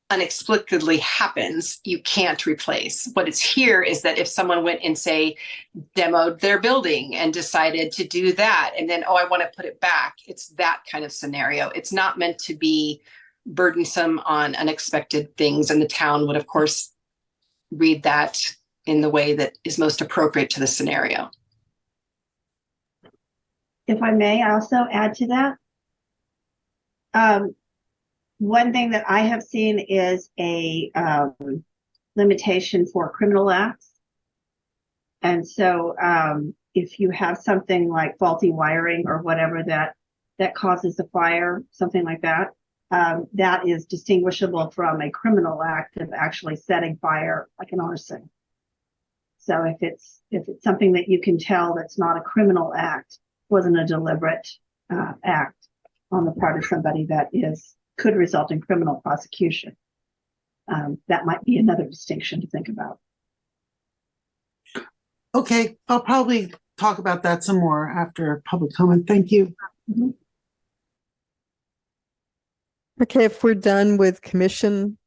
unexplicably happens, you can't replace. What it's here is that if someone went and say demoed their building and decided to do that, and then, oh, I want to put it back. It's that kind of scenario. It's not meant to be burdensome on unexpected things. And the town would, of course, read that in the way that is most appropriate to the scenario. If I may also add to that, one thing that I have seen is a limitation for criminal acts. And so if you have something like faulty wiring or whatever that causes a fire, something like that, that is distinguishable from a criminal act of actually setting fire, like an arson. So if it's something that you can tell that's not a criminal act, wasn't a deliberate act on the part of somebody that could result in criminal prosecution. That might be another distinction to think about. Okay, I'll probably talk about that some more after public comment. Thank you. Mm-hmm. Okay, if we're done with commission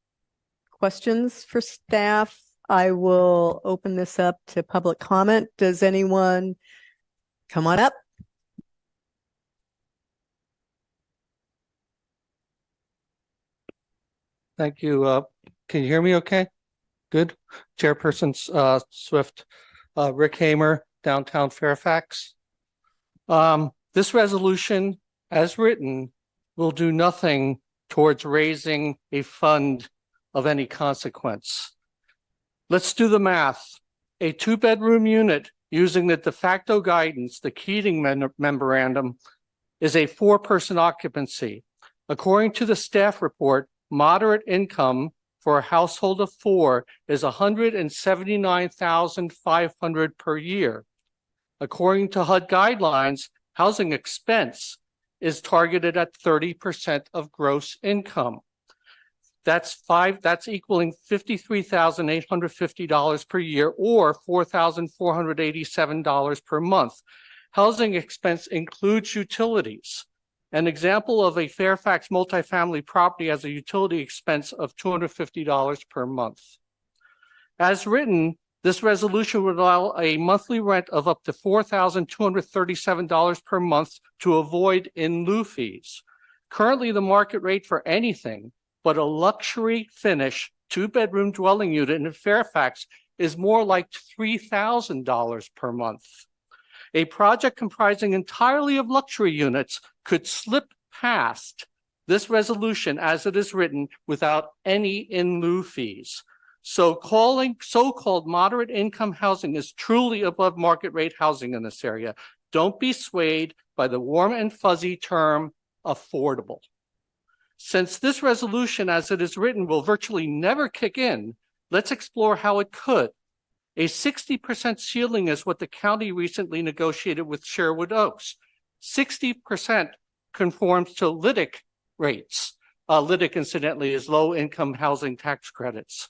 questions for staff, I will open this up to public comment. Does anyone come on up? Thank you. Can you hear me okay? Good. Chairperson Swift, Rick Hamer, downtown Fairfax. This resolution, as written, will do nothing towards raising a fund of any consequence. Let's do the math. A 2-bedroom unit using the de facto guidance, the Keating memorandum, is a 4-person occupancy. According to the staff report, moderate income for a household of 4 is $179,500 per year. According to HUD guidelines, housing expense is targeted at 30% of gross income. That's equaling $53,850 per year or $4,487 per month. Housing expense includes utilities. An example of a Fairfax multifamily property has a utility expense of $250 per month. As written, this resolution would allow a monthly rent of up to $4,237 per month to avoid in lieu fees. Currently, the market rate for anything but a luxury finish 2-bedroom dwelling unit in Fairfax is more like $3,000 per month. A project comprising entirely of luxury units could slip past this resolution as it is written without any in lieu fees. So so-called moderate income housing is truly above market rate housing in this area. Don't be swayed by the warm and fuzzy term affordable. Since this resolution as it is written will virtually never kick in, let's explore how it could. A 60% ceiling is what the county recently negotiated with Sherwood Oaks. 60% conforms to LIDIC rates. LIDIC, incidentally, is low-income housing tax credits.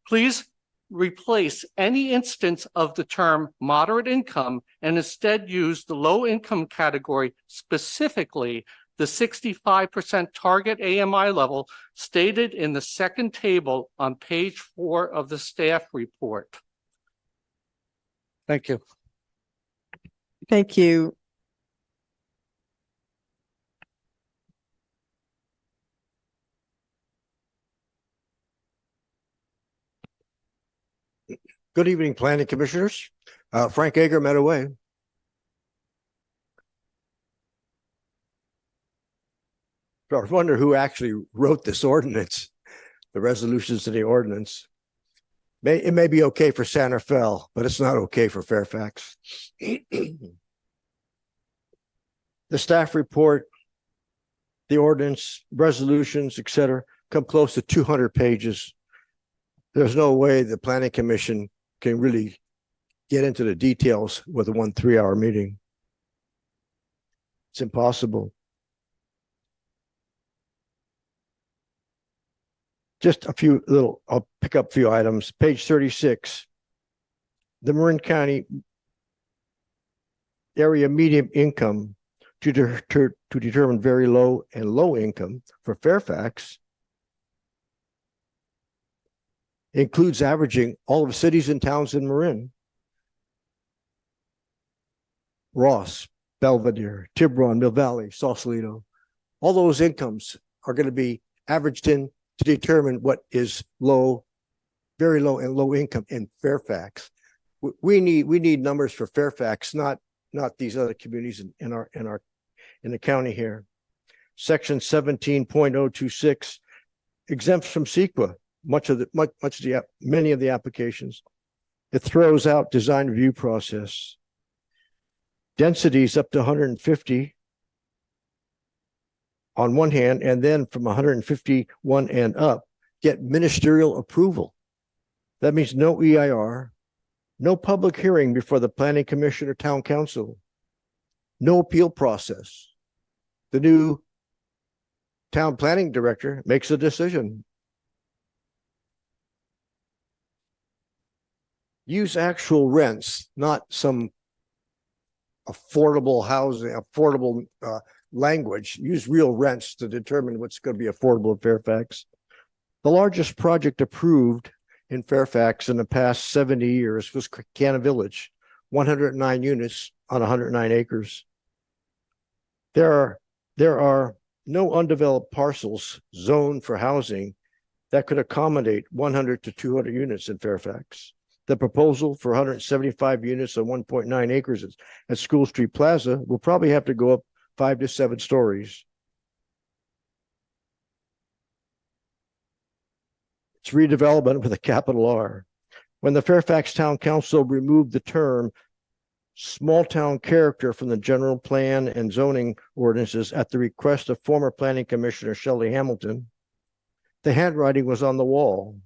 Please replace any instance of the term moderate income and instead use the low-income category, specifically the 65% target AMI level stated in the second table on page 4 of the staff report. Thank you. Thank you. Good evening, planning commissioners. Frank Ager, Meadow Way. So I was wondering who actually wrote this ordinance, the resolutions to the ordinance. It may be okay for Santa Fe, but it's not okay for Fairfax. The staff report, the ordinance, resolutions, etc., come close to 200 pages. There's no way the planning commission can really get into the details with a 1 3-hour meeting. It's impossible. Just a few little, I'll pick up a few items. Page 36, the Marin County area median income to determine very low and low income for Fairfax includes averaging all of the cities and towns in Marin. Ross, Belvedere, Tiburon, Mill Valley, Sausalito. All those incomes are going to be averaged in to determine what is low, very low and low income in Fairfax. We need numbers for Fairfax, not these other communities in the county here. Section 17.026 exempts from CEQA many of the applications. It throws out design review process. Densities up to 150 on one hand, and then from 151 and up, get ministerial approval. That means no EIR, no public hearing before the planning commission or town council, no appeal process. The new town planning director makes a decision. Use actual rents, not some affordable housing, affordable language. Use real rents to determine what's going to be affordable in Fairfax. The largest project approved in Fairfax in the past 70 years was Canna Village, 109 units on 109 acres. There are no undeveloped parcels zoned for housing that could accommodate 100 to 200 units in Fairfax. The proposal for 175 units on 1.9 acres at School Street Plaza will probably have to go up 5 to 7 stories. It's redevelopment with a capital R. When the Fairfax Town Council removed the term small town character from the general plan and zoning ordinances at the request of former planning commissioner Shelley Hamilton, the handwriting was on the wall.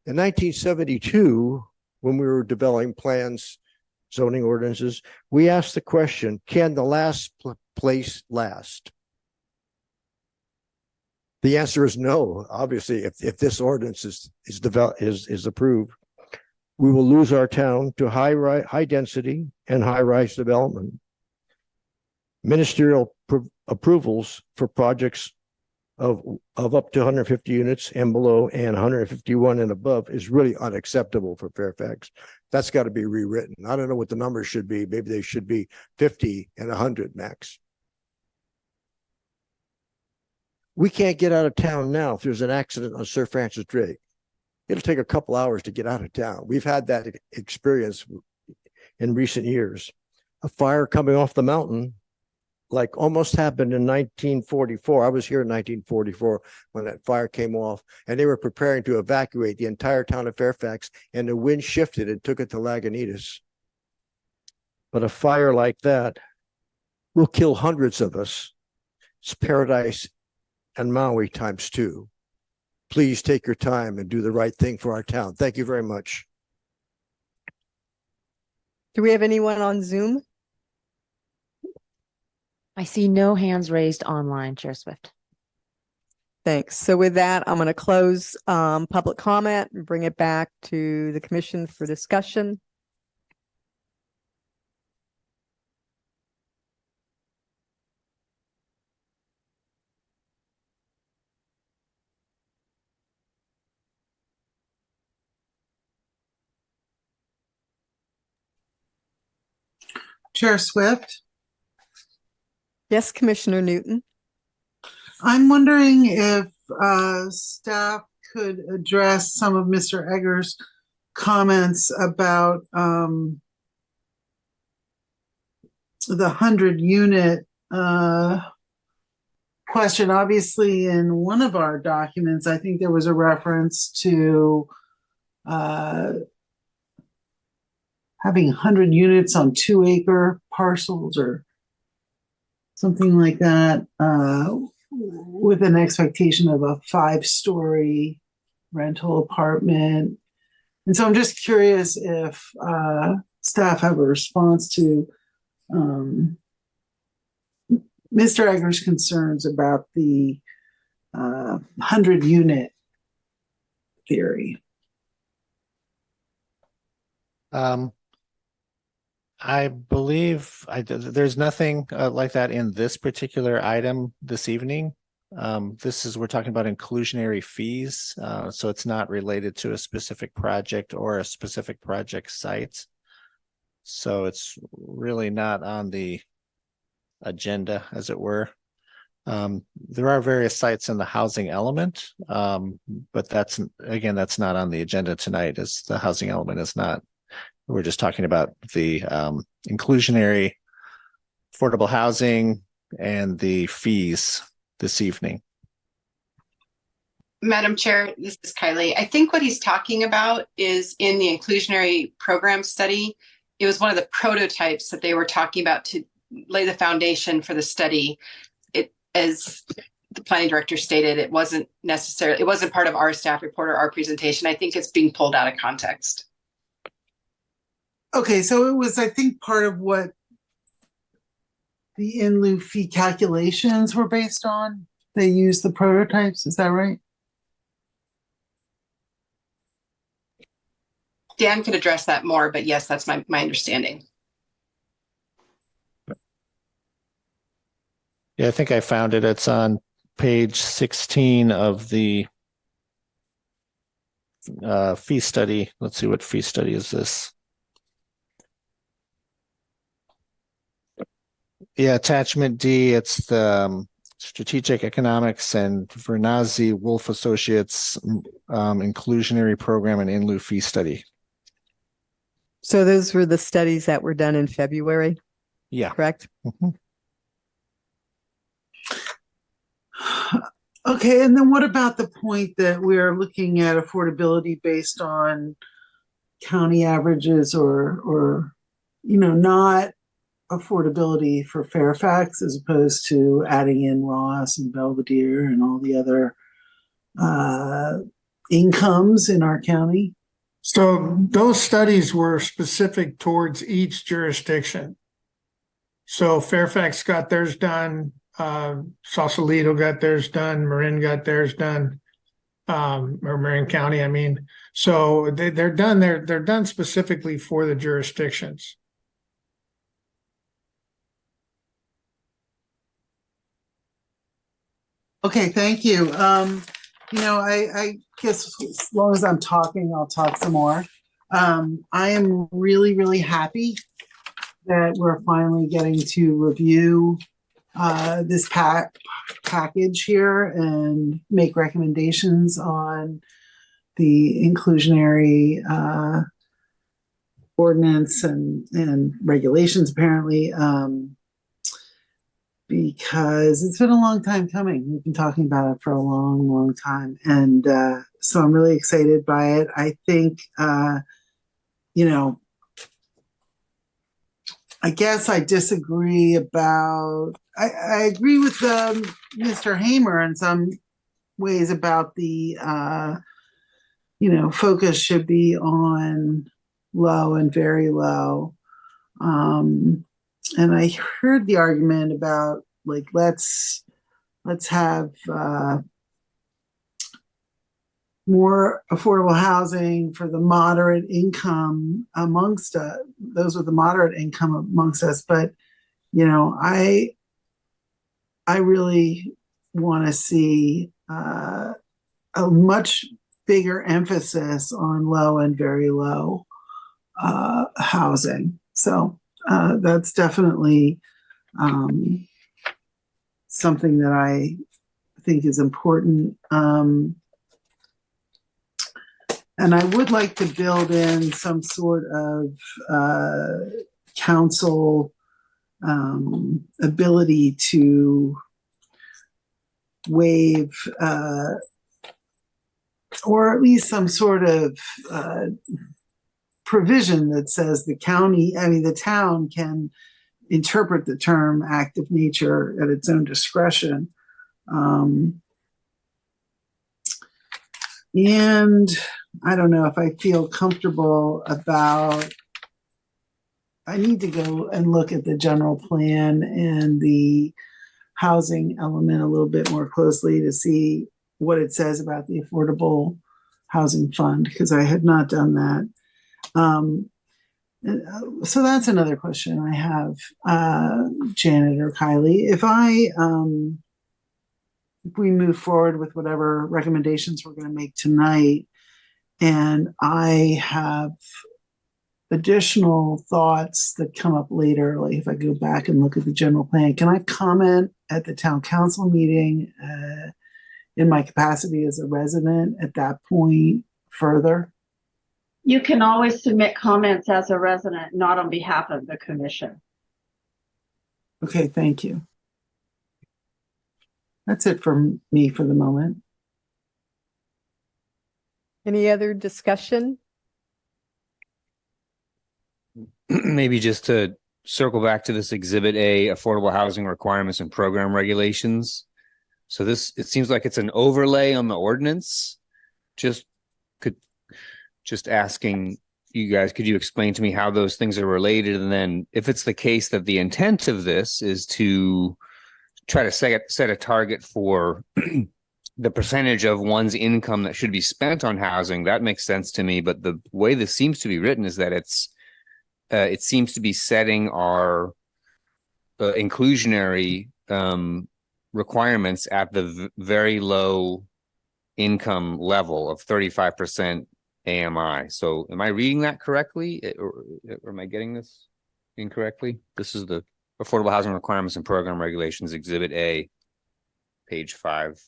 In 1972, when we were developing plans, zoning ordinances, we asked the question, can the last place last? The answer is no. Obviously, if this ordinance is approved, we will lose our town to high density and high rise development. Ministerial approvals for projects of up to 150 units and below and 151 and above is really unacceptable for Fairfax. That's got to be rewritten. I don't know what the numbers should be. Maybe they should be 50 and 100 max. We can't get out of town now if there's an accident on Sir Francis Drake. It'll take a couple hours to get out of town. We've had that experience in recent years. A fire coming off the mountain, like almost happened in 1944. I was here in 1944 when that fire came off, and they were preparing to evacuate the entire town of Fairfax, and the wind shifted and took it to Lagunitas. But a fire like that will kill hundreds of us. It's Paradise and Maui times 2. Please take your time and do the right thing for our town. Thank you very much. Do we have anyone on Zoom? I see no hands raised online, Chair Swift. Thanks. So with that, I'm going to close public comment and bring it back to the commission for discussion. Chair Swift, Yes, Commissioner Newton. I'm wondering if staff could address some of Mr. Egger's comments about the 100-unit question. Obviously, in one of our documents, I think there was a reference to having 100 units on 2-acre parcels or something like that, with an expectation of a 5-story rental apartment. And so I'm just curious if staff have a response to Mr. Egger's concerns about the 100-unit theory. I believe there's nothing like that in this particular item this evening. We're talking about inclusionary fees, so it's not related to a specific project or a specific project site. So it's really not on the agenda, as it were. There are various sites in the housing element, but that's not on the agenda tonight, as the housing element is not. We're just talking about the inclusionary affordable housing and the fees this evening. Madam Chair, this is Kylie. I think what he's talking about is in the inclusionary program study. It was one of the prototypes that they were talking about to lay the foundation for the study. It, as the planning director stated, it wasn't part of our staff report or our presentation. I think it's being pulled out of context. Okay, so it was, I think, part of what the in lieu fee calculations were based on. They used the prototypes, is that right? Dan could address that more, but yes, that's my understanding. Yeah, I think I found it. It's on page 16 of the fee study. Let's see, what fee study is this? Yeah, attachment D, it's the Strategic Economics and Vernazzi Wolf Associates inclusionary program and in lieu fee study. So those were the studies that were done in February, Yeah. correct? Mm-hmm. Okay, and then what about the point that we're looking at affordability based on county averages or not affordability for Fairfax as opposed to adding in Ross and Belvedere and all the other incomes in our county? So those studies were specific towards each jurisdiction. So Fairfax got theirs done, Sausalito got theirs done, Marin got theirs done, or Marin County, I mean. So they're done specifically for the jurisdictions. Okay, thank you. I guess as long as I'm talking, I'll talk some more. I am really, really happy that we're finally getting to review this package here and make recommendations on the inclusionary ordinance and regulations, apparently. Because it's been a long time coming. We've been talking about it for a long, long time. And so I'm really excited by it. I think, I guess I disagree about, I agree with Mr. Hamer in some ways about the, focus should be on low and very low. And I heard the argument about like, let's have, more affordable housing for the moderate income amongst those with the moderate income amongst us. But, you know, I really want to see a much bigger emphasis on low and very low housing. So that's definitely something that I think is important. And I would like to build in some sort of council ability to waive or at least some sort of provision that says the town can interpret the term act of nature at its own discretion. And I don't know if I feel comfortable about, I need to go and look at the general plan and the housing element a little bit more closely to see what it says about the affordable housing fund, because I had not done that. So that's another question I have, Janet or Kylie. If we move forward with whatever recommendations we're going to make tonight, and I have additional thoughts that come up later, like if I go back and look at the general plan, can I comment at the town council meeting in my capacity as a resident at that point further? You can always submit comments as a resident, not on behalf of the commission. Okay, thank you. That's it for me for the moment. Any other discussion? Maybe just to circle back to this Exhibit A, affordable housing requirements and program regulations. So this, it seems like it's an overlay on the ordinance. Just asking you guys, could you explain to me how those things are related? And then if it's the case that the intent of this is to try to set a target for the percentage of one's income that should be spent on housing, that makes sense to me. But the way this seems to be written is that it seems to be setting our inclusionary requirements at the very low income level of 35% AMI. So am I reading that correctly, or am I getting this incorrectly? This is the Affordable Housing Requirements and Program Regulations, Exhibit A, page 5.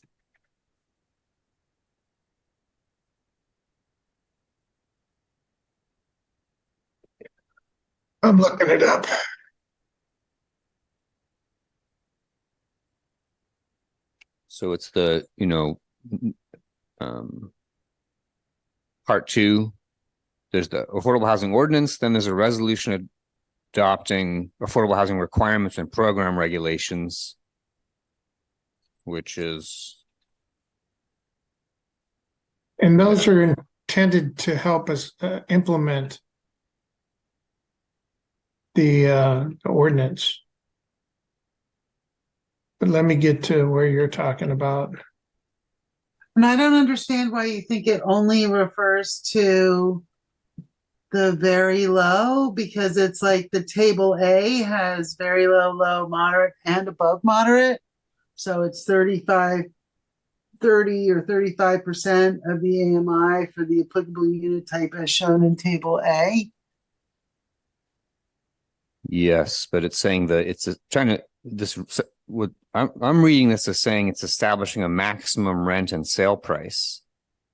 I'm looking it up. So it's the, part 2, there's the Affordable Housing Ordinance, then there's a resolution adopting Affordable Housing Requirements and Program Regulations, which is... And those are intended to help us implement the ordinance. But let me get to where you're talking about. And I don't understand why you think it only refers to the very low, because it's like the table A has very low, low, moderate, and above moderate. So it's 30 or 35% of the AMI for the applicable unit type as shown in table A. Yes, but it's saying that it's I'm reading this as saying it's establishing a maximum rent and sale price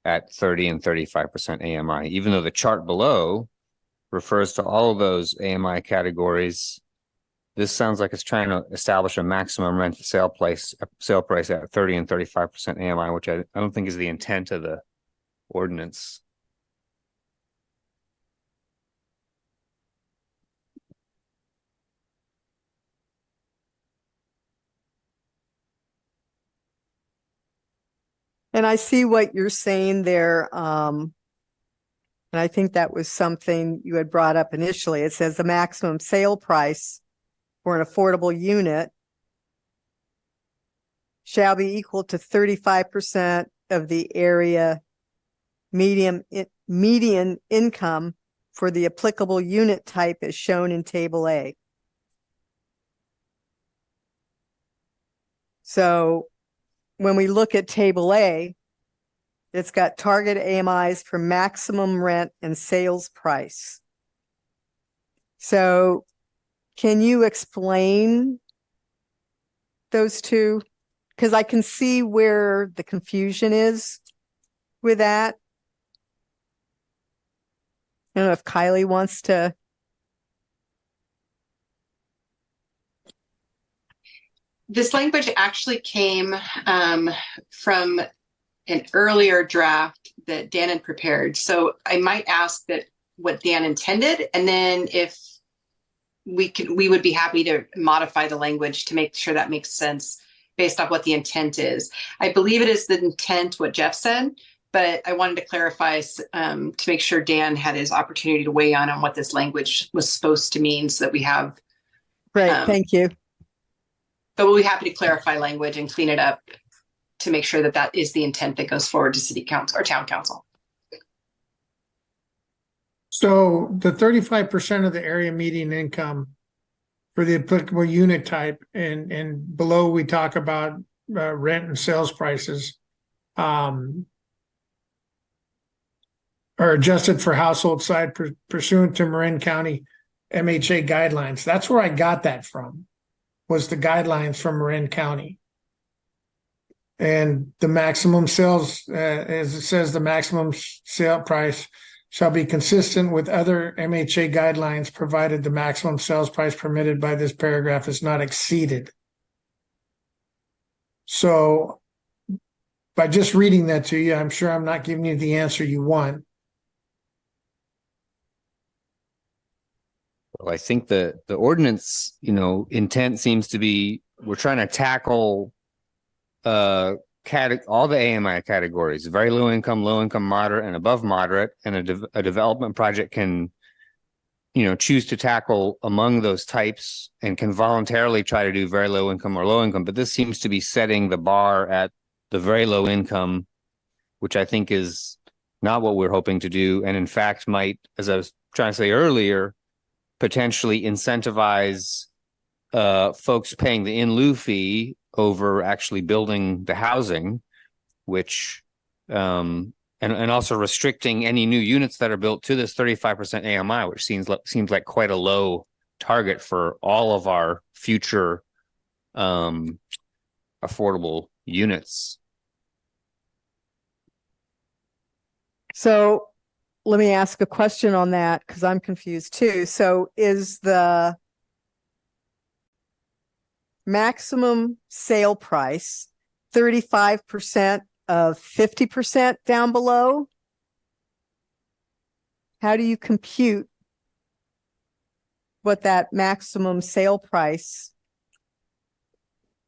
at 30 and 35% AMI, even though the chart below refers to all of those AMI categories. This sounds like it's trying to establish a maximum rent sale price at 30 and 35% AMI, which I don't think is the intent of the ordinance. And I see what you're saying there, And I think that was something you had brought up initially. It says the maximum sale price for an affordable unit shall be equal to 35% of the area median income for the applicable unit type as shown in Table A. So when we look at Table A, it's got target AMIs for maximum rent and sales price. So can you explain those two? Because I can see where the confusion is with that. I don't know if Kylie wants to. This language actually came from an earlier draft that Dan had prepared. So I might ask that what Dan intended, and then if we would be happy to modify the language to make sure that makes sense based off what the intent is. I believe it is the intent, what Jeff said, but I wanted to clarify to make sure Dan had his opportunity to weigh on what this language was supposed to mean so that we have. Great, thank you. But we'll be happy to clarify language and clean it up to make sure that that is the intent that goes forward to city council or town council. So the 35% of the area median income for the applicable unit type, and below we talk about rent and sales prices, are adjusted for household size pursuant to Marin County MHA guidelines. That's where I got that from, was the guidelines from Marin County. And the maximum sales, as it says, the maximum sale price shall be consistent with other MHA guidelines, provided the maximum sales price permitted by this paragraph is not exceeded. So by just reading that to you, I'm sure I'm not giving you the answer you want. Well, I think the ordinance, intent seems to be, we're trying to tackle all the AMI categories: very low income, moderate, and above moderate. And a development project can, choose to tackle among those types and can voluntarily try to do very low income or low income. But this seems to be setting the bar at the very low income, which I think is not what we're hoping to do. And in fact, might, as I was trying to say earlier, potentially incentivize folks paying the in lieu fee over actually building the housing, which and also restricting any new units that are built to this 35% AMI, which seems like quite a low target for all of our future affordable units. So let me ask a question on that because I'm confused too. So is the maximum sale price 35% of 50% down below? How do you compute what that maximum sale price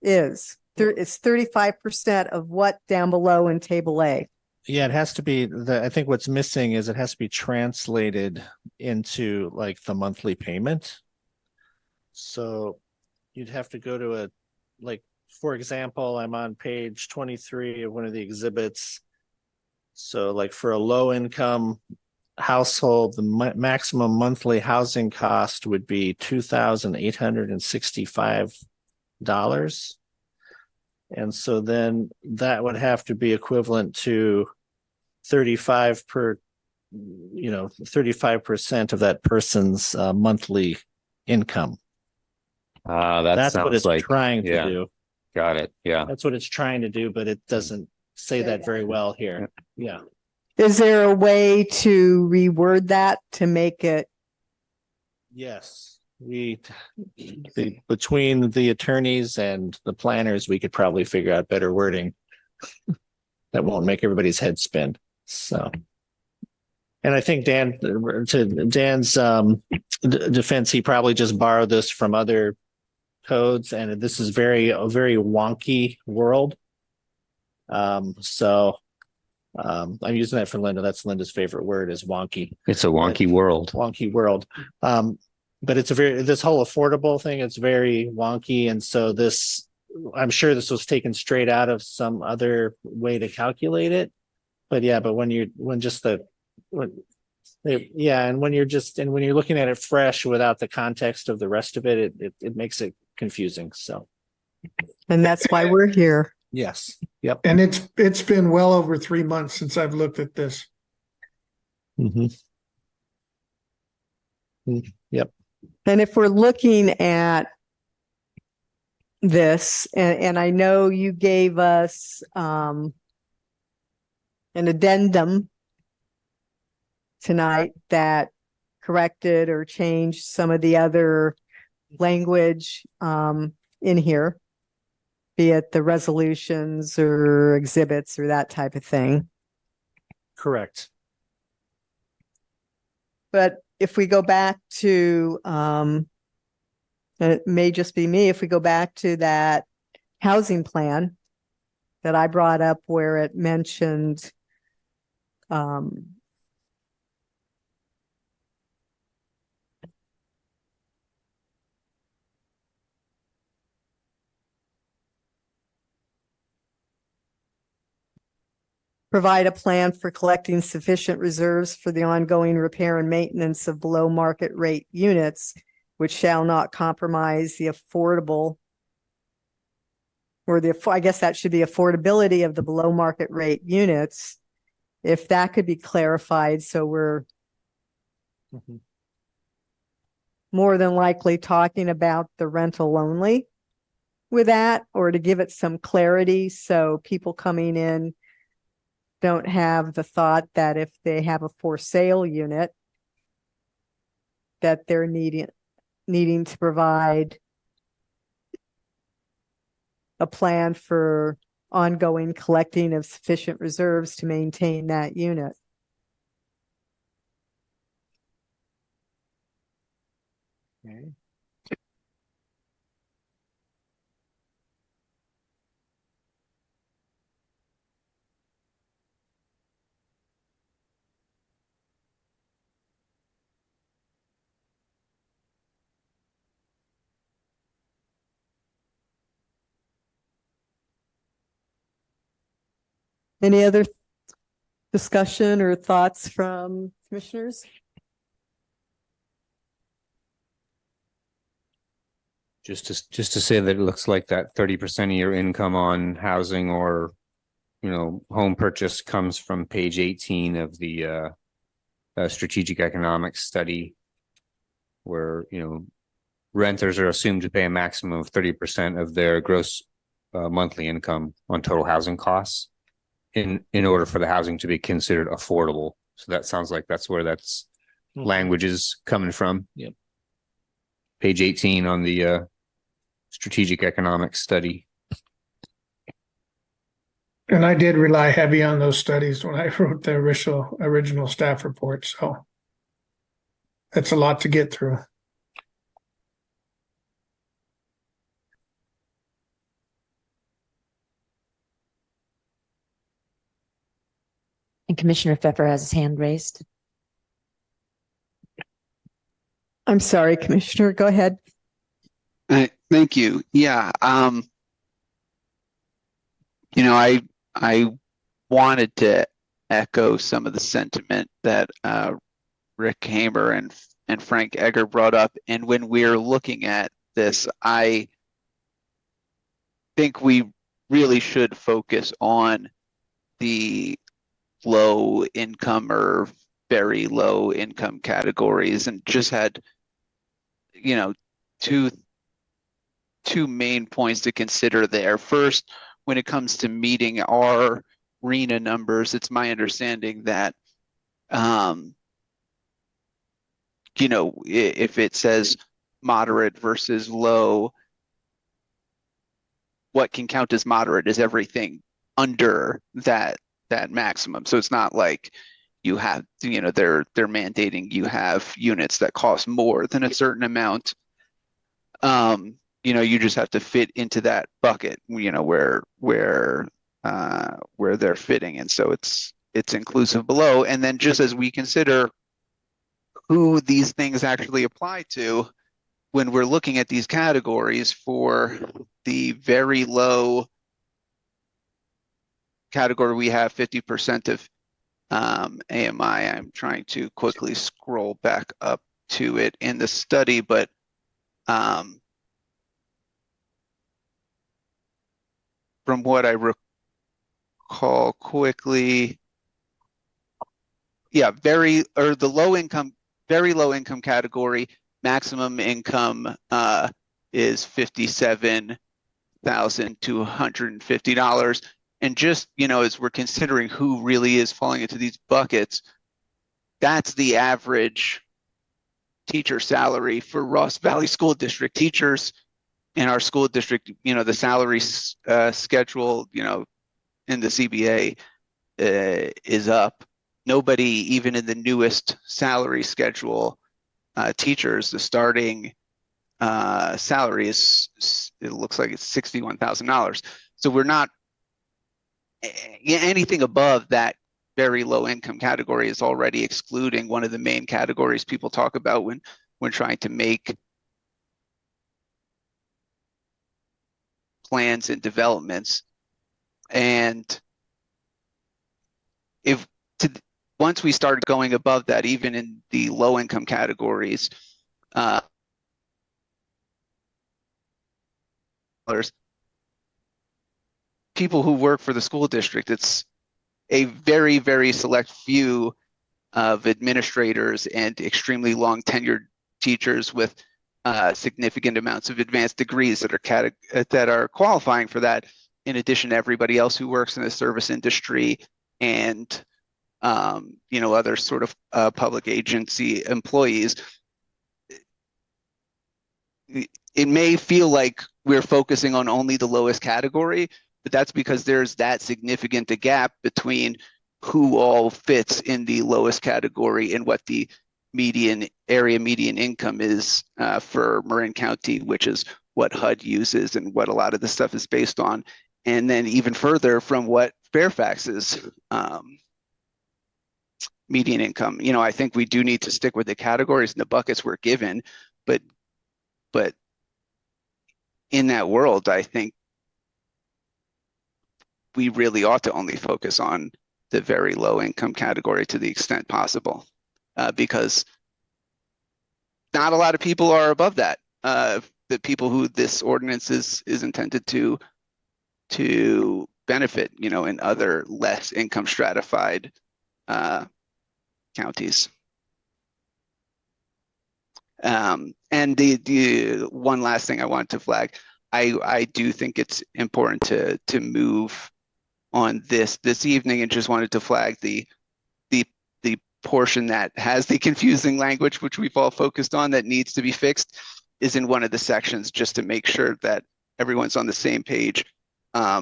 is? It's 35% of what down below in Table A? Yeah, it has to be I think what's missing is it has to be translated into like the monthly payment. So you'd have to go to for example, I'm on page 23 of one of the exhibits. So like for a low income household, the maximum monthly housing cost would be $2,865. And so then that would have to be equivalent to 35% of that person's monthly income. That's what it's trying to do. Got it. Yeah. That's what it's trying to do, but it doesn't say that very well here. Yeah. Is there a way to reword that to make it? Yes. Between the attorneys and the planners, we could probably figure out better wording that won't make everybody's head spin. So, and I think to Dan's defense, he probably just borrowed this from other codes, and this is a very wonky world. So I'm using that for Linda. That's Linda's favorite word is wonky. It's a wonky world. Wonky world. But it's this whole affordable thing, it's very wonky. And so I'm sure this was taken straight out of some other way to calculate it. But yeah, but when you're looking at it fresh without the context of the rest of it, it makes it confusing. So And that's why we're here. yes. Yep. And it's been well over 3 months since I've looked at this. Yep. And if we're looking at this, and I know you gave us an addendum tonight that corrected or changed some of the other language in here, be it the resolutions or exhibits or that type of thing. Correct. But if we go back to, and it may just be me, if we go back to that housing plan that I brought up where it mentioned provide a plan for collecting sufficient reserves for the ongoing repair and maintenance of below market rate units, which shall not compromise the affordable or I guess that should be affordability of the below market rate units. If that could be clarified, so we're more than likely talking about the rental only with that, or to give it some clarity so people coming in don't have the thought that if they have a for sale unit that they're needing to provide a plan for ongoing collecting of sufficient reserves to maintain that unit. Okay. Any other discussion or thoughts from commissioners? Just to say that it looks like that 30% of your income on housing or, home purchase comes from page 18 of the strategic economics study, where, renters are assumed to pay a maximum of 30% of their gross monthly income on total housing costs in order for the housing to be considered affordable. So that sounds like that's where that's language is coming from. Yep. Page 18 on the strategic economics study. And I did rely heavy on those studies when I wrote the original staff report. So that's a lot to get through. And Commissioner Pfeffer has his hand raised. I'm sorry, Commissioner, go ahead. Thank you. Yeah. I wanted to echo some of the sentiment that Rick Hamer and Frank Egger brought up. And when we're looking at this, I think we really should focus on the low income or very low income categories, and just had, two main points to consider there. First, when it comes to meeting our RENA numbers, it's my understanding that, if it says moderate versus low, what can count as moderate is everything under that maximum. So it's not like you have, they're mandating you have units that cost more than a certain amount. You just have to fit into that bucket, where they're fitting. And so it's it's inclusive below. And then just as we consider who these things actually apply to, when we're looking at these categories for the very low category, we have 50% of AMI. I'm trying to quickly scroll back up to it in the study, but from what I recall quickly, yeah, very low income category, maximum income is $57,250. And just, as we're considering who really is falling into these buckets, that's the average teacher salary for Ross Valley School District teachers in our school district. The salary schedule, in the CBA is up. Nobody, even in the newest salary schedule, teachers, the starting salary it looks like it's $61,000. So we're not anything above that very low income category is already excluding one of the main categories people talk about when trying to make plans and developments. And once we start going above that, even in the low income categories, people who work for the school district, it's a very, very select few of administrators and extremely long tenured teachers with significant amounts of advanced degrees that are qualifying for that, in addition to everybody else who works in the service industry and other sort of public agency employees. It may feel like we're focusing on only the lowest category, but that's because there's that significant a gap between who all fits in the lowest category and what the median income is for Marin County, which is what HUD uses and what a lot of this stuff is based on. And then even further from what Fairfax's median income. I think we do need to stick with the categories and the buckets we're given, but in that world, I think we really ought to only focus on the very low income category to the extent possible, because not a lot of people are above that. The people who this ordinance is intended to benefit, in other less income stratified counties. And the one last thing I want to flag, I do think it's important to move on this evening, and just wanted to flag the portion that has the confusing language, which we've all focused on, that needs to be fixed, is in one of the sections, just to make sure that everyone's on the same page.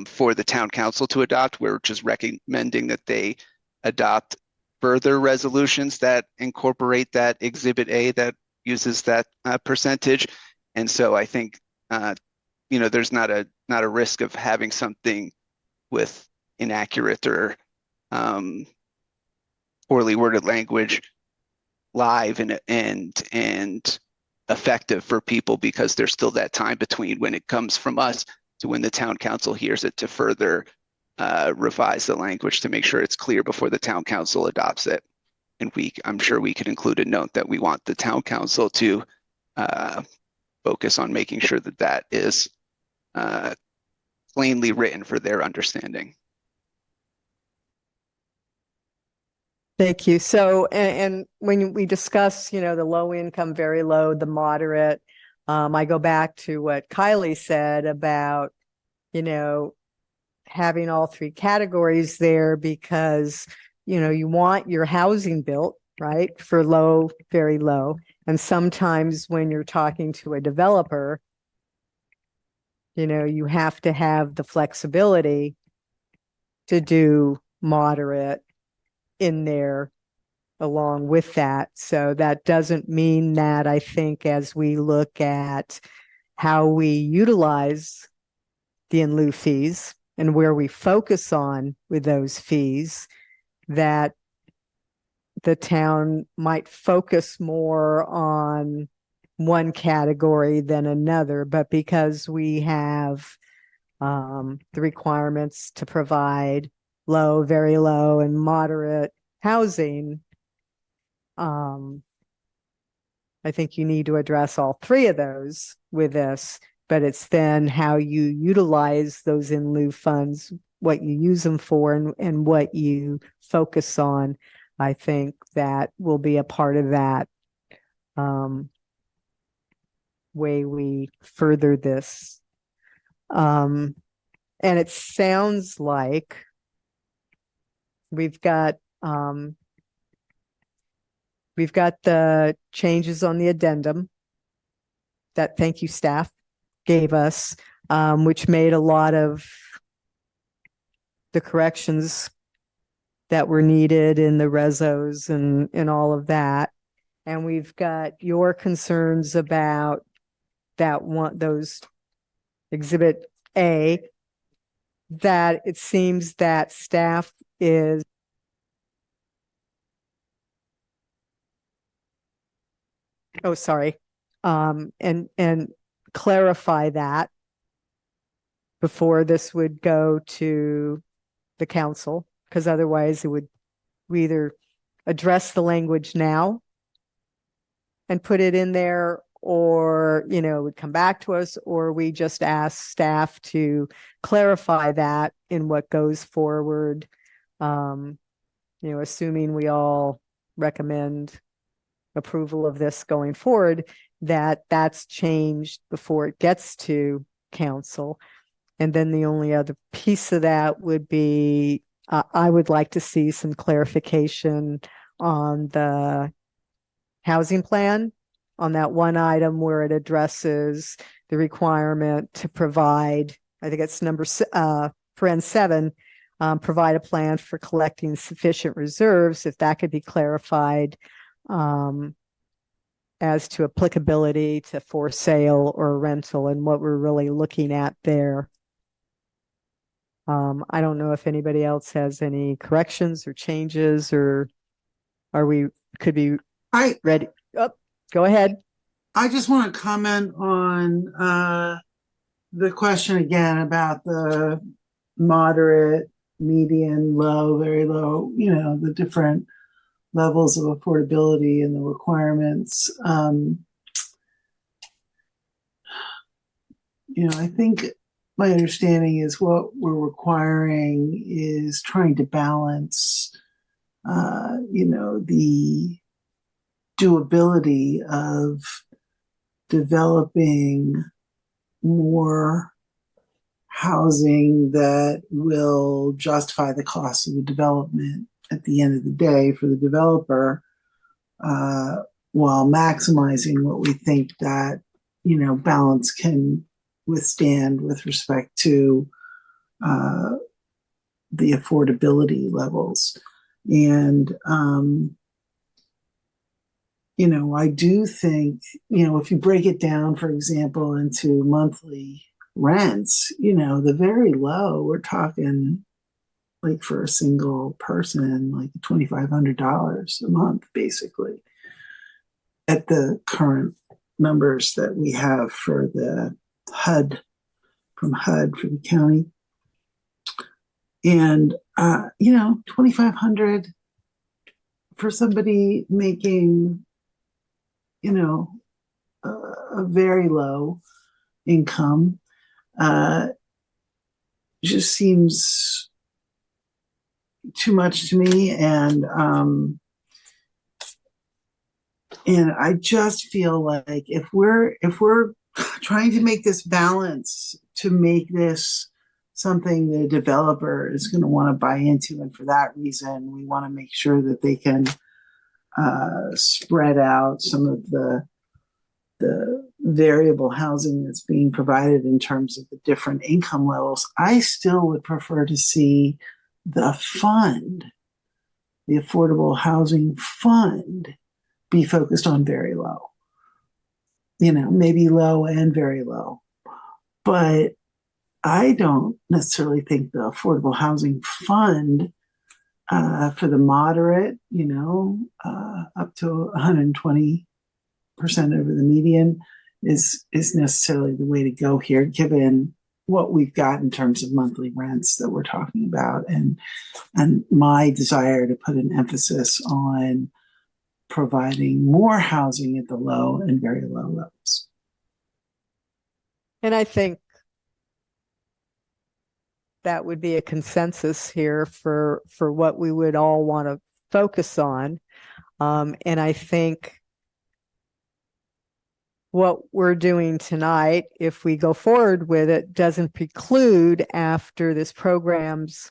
For the town council to adopt, we're just recommending that they adopt further resolutions that incorporate that Exhibit A that uses that percentage. And so I think there's not a risk of having something with inaccurate or poorly worded language live and effective for people, because there's still that time between when it comes from us to when the town council hears it to further revise the language to make sure it's clear before the town council adopts it. And I'm sure we could include a note that we want the town council to focus on making sure that is plainly written for their understanding. Thank you. So, and when we discuss, the low income, very low, the moderate, I go back to what Kylie said about, having all three categories there, because, you want your housing built, right, for low, very low. And sometimes when you're talking to a developer, you have to have the flexibility to do moderate in there along with that. So that doesn't mean that, I think, as we look at how we utilize the in lieu fees and where we focus on with those fees, that the town might focus more on one category than another, but because we have the requirements to provide low, very low, and moderate housing, I think you need to address all three of those with this, but it's then how you utilize those in lieu funds, what you use them for, and what you focus on. I think that will be a part of that way we further this. And it sounds like we've got the changes on the addendum that thank you staff gave us, which made a lot of the corrections that were needed in the resos and all of that. And we've got your concerns about those exhibit A, that it seems that staff is and clarify that before this would go to the council, because otherwise we either address the language now and put it in there, or, would come back to us, or we just ask staff to clarify that in what goes forward, assuming we all recommend approval of this going forward, that's changed before it gets to council. And then the only other piece of that would be, I would like to see some clarification on the housing plan, on that one item where it addresses the requirement to provide, I think it's number 7, provide a plan for collecting sufficient reserves, if that could be clarified as to applicability to for sale or rental and what we're really looking at there. I don't know if anybody else has any corrections or changes, or could be ready. Oh, go ahead. I just want to comment on the question again about the moderate, median, low, very low, the different levels of affordability and the requirements. I think my understanding is what we're requiring is trying to balance, the doability of developing more housing that will justify the cost of the development at the end of the day for the developer, while maximizing what we think that, balance can withstand with respect to the affordability levels. And, I do think, if you break it down, for example, into monthly rents, the very low, we're talking like for a single person, like $2,500 a month, basically, at the current numbers that we have for the HUD, from HUD for the county. And, $2,500 for somebody making, a very low income, just seems too much to me. And I just feel like if we're trying to make this balance, to make this something the developer is going to want to buy into, and for that reason, we want to make sure that they can spread out some of the variable housing that's being provided in terms of the different income levels. I still would prefer to see the fund, the affordable housing fund, be focused on very low, maybe low and very low. But I don't necessarily think the affordable housing fund for the moderate, up to 120% over the median is necessarily the way to go here, given what we've got in terms of monthly rents that we're talking about, and my desire to put an emphasis on providing more housing at the low and very low levels. And I think that would be a consensus here for what we would all want to focus on. And I think what we're doing tonight, if we go forward with it, doesn't preclude, after this program's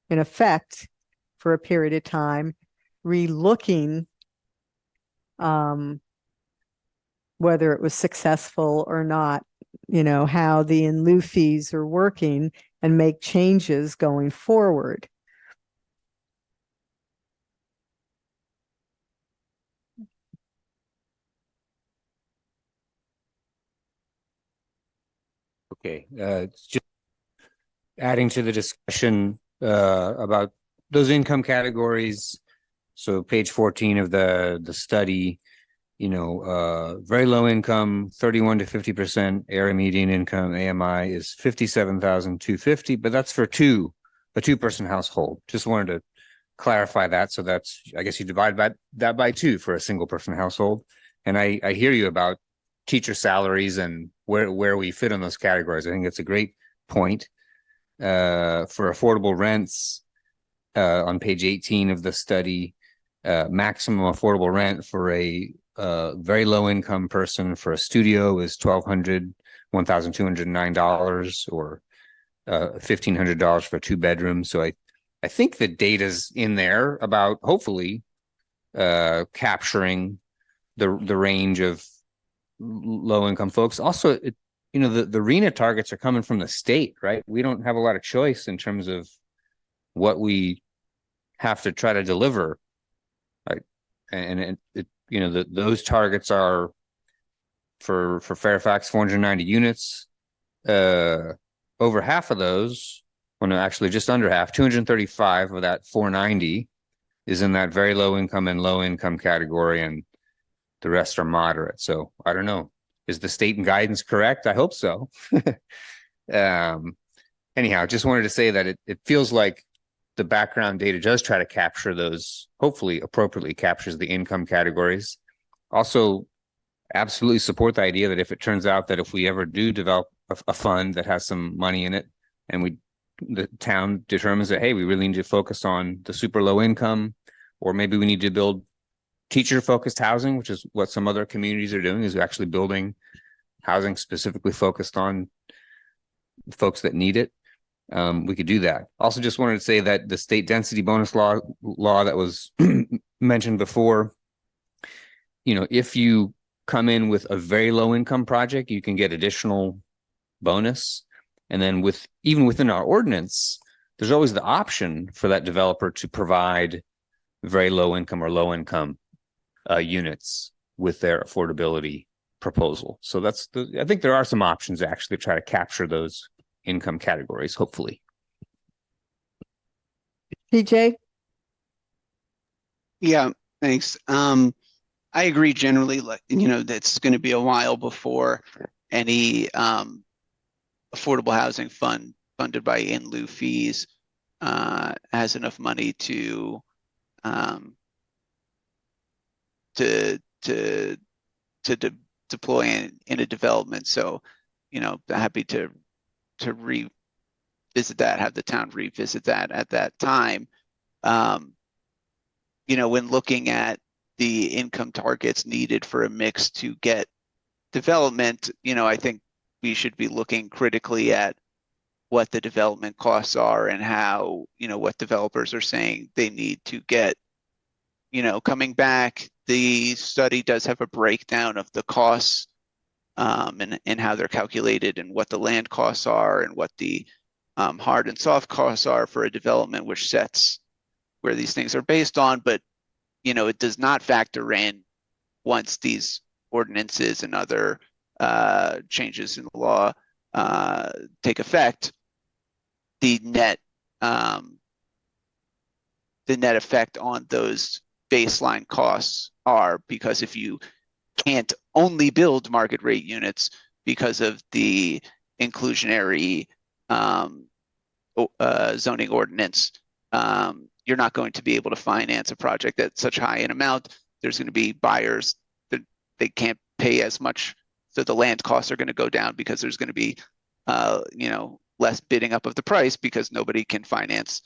in effect for a period of time, relooking whether it was successful or not, how the in lieu fees are working, and make changes going forward. Okay, just adding to the discussion about those income categories. So page 14 of the study, very low income, 31 to 50% area median income, AMI is 57,250, but that's for a two-person household. Just wanted to clarify that. So that's, I guess you divide that by two for a single person household. And I hear you about teacher salaries and where we fit on those categories. I think it's a great point. For affordable rents, on page 18 of the study, maximum affordable rent for a very low income person for a studio is $1,209, or $1,500 for a 2-bedroom. So I think the data's in there about hopefully capturing the range of low income folks. Also, the RENA targets are coming from the state, right? We don't have a lot of choice in terms of what we have to try to deliver, right? And those targets are for Fairfax 490 units. Over half of those, well, no, actually just under half, 235 of that 490 is in that very low income and low income category, and the rest are moderate. So I don't know. Is the state and guidance correct? I hope so. Anyhow, just wanted to say that it feels like the background data does try to capture those, hopefully appropriately captures the income categories. Also, absolutely support the idea that if it turns out that if we ever do develop a fund that has some money in it, and the town determines that, hey, we really need to focus on the super low income, or maybe we need to build teacher focused housing, which is what some other communities are doing, is actually building housing specifically focused on folks that need it. We could do that. Also, just wanted to say that the state density bonus law that was mentioned before, if you come in with a very low income project, you can get additional bonus. And then even within our ordinance, there's always the option for that developer to provide very low income or low income units with their affordability proposal. So I think there are some options actually to try to capture those income categories, hopefully. PJ? Yeah, thanks. I agree generally, that's going to be a while before any affordable housing fund funded by in lieu fees has enough money to deploy in a development. So, happy to revisit that, have the town revisit that at that time. When looking at the income targets needed for a mix to get development, I think we should be looking critically at what the development costs are and how, what developers are saying they need to get. Coming back, the study does have a breakdown of the costs and how they're calculated, and what the land costs are, and what the hard and soft costs are for a development, which sets where these things are based on. But it does not factor in, once these ordinances and other changes in the law take effect, the net the net effect on those baseline costs are, because if you can't only build market rate units because of the inclusionary zoning ordinance, you're not going to be able to finance a project at such high an amount. There's going to be buyers that they can't pay as much, so the land costs are going to go down because there's going to be less bidding up of the price because nobody can finance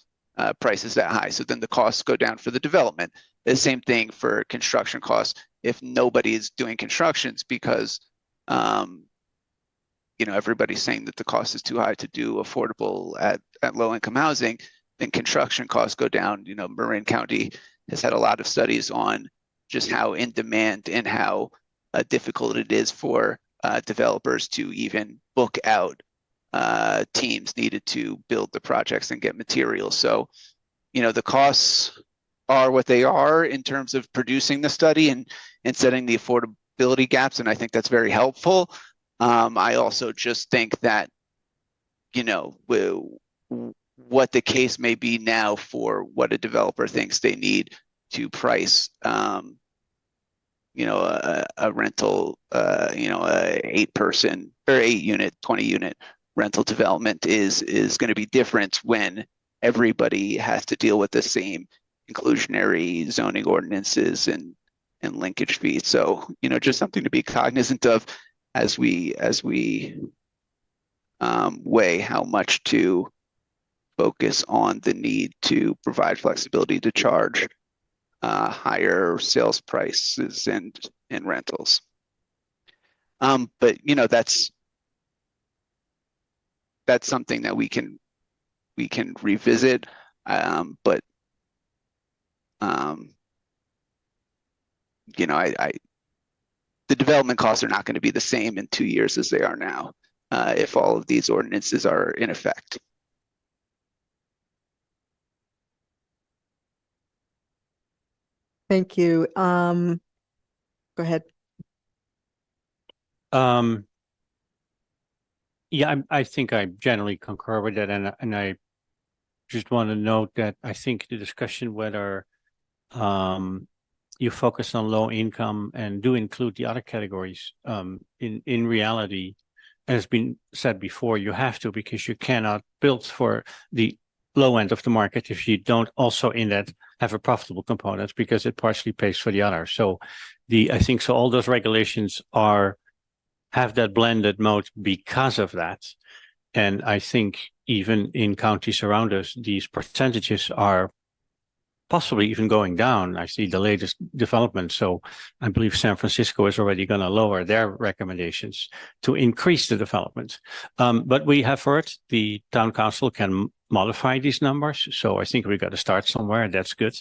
prices that high. So then the costs go down for the development. The same thing for construction costs. If nobody is doing constructions because everybody's saying that the cost is too high to do affordable at low income housing, then construction costs go down. Marin County has had a lot of studies on just how in demand and how difficult it is for developers to even book out teams needed to build the projects and get materials. So, the costs are what they are in terms of producing the study and setting the affordability gaps, and I think that's very helpful. I also just think that, what the case may be now for what a developer thinks they need to price, a rental, a 8-person or 8-unit, 20-unit rental development is going to be different when everybody has to deal with the same inclusionary zoning ordinances and linkage fees. So, just something to be cognizant of as we weigh how much to focus on the need to provide flexibility to charge higher sales prices and rentals. But that's something that we can revisit. But the development costs are not going to be the same in 2 years as they are now if all of these ordinances are in effect. Thank you. Go ahead. Yeah, I think I generally concur with that, and I just want to note that I think the discussion whether you focus on low income and do include the other categories, in reality, as has been said before, you have to, because you cannot build for the low end of the market if you don't also in that have a profitable component, because it partially pays for the other. So I think so all those regulations have that blended mode because of that. And I think even in counties around us, these percentages are possibly even going down. I see the latest development. So I believe San Francisco is already going to lower their recommendations to increase the development. But we have heard the town council can modify these numbers. So I think we got to start somewhere, and that's good.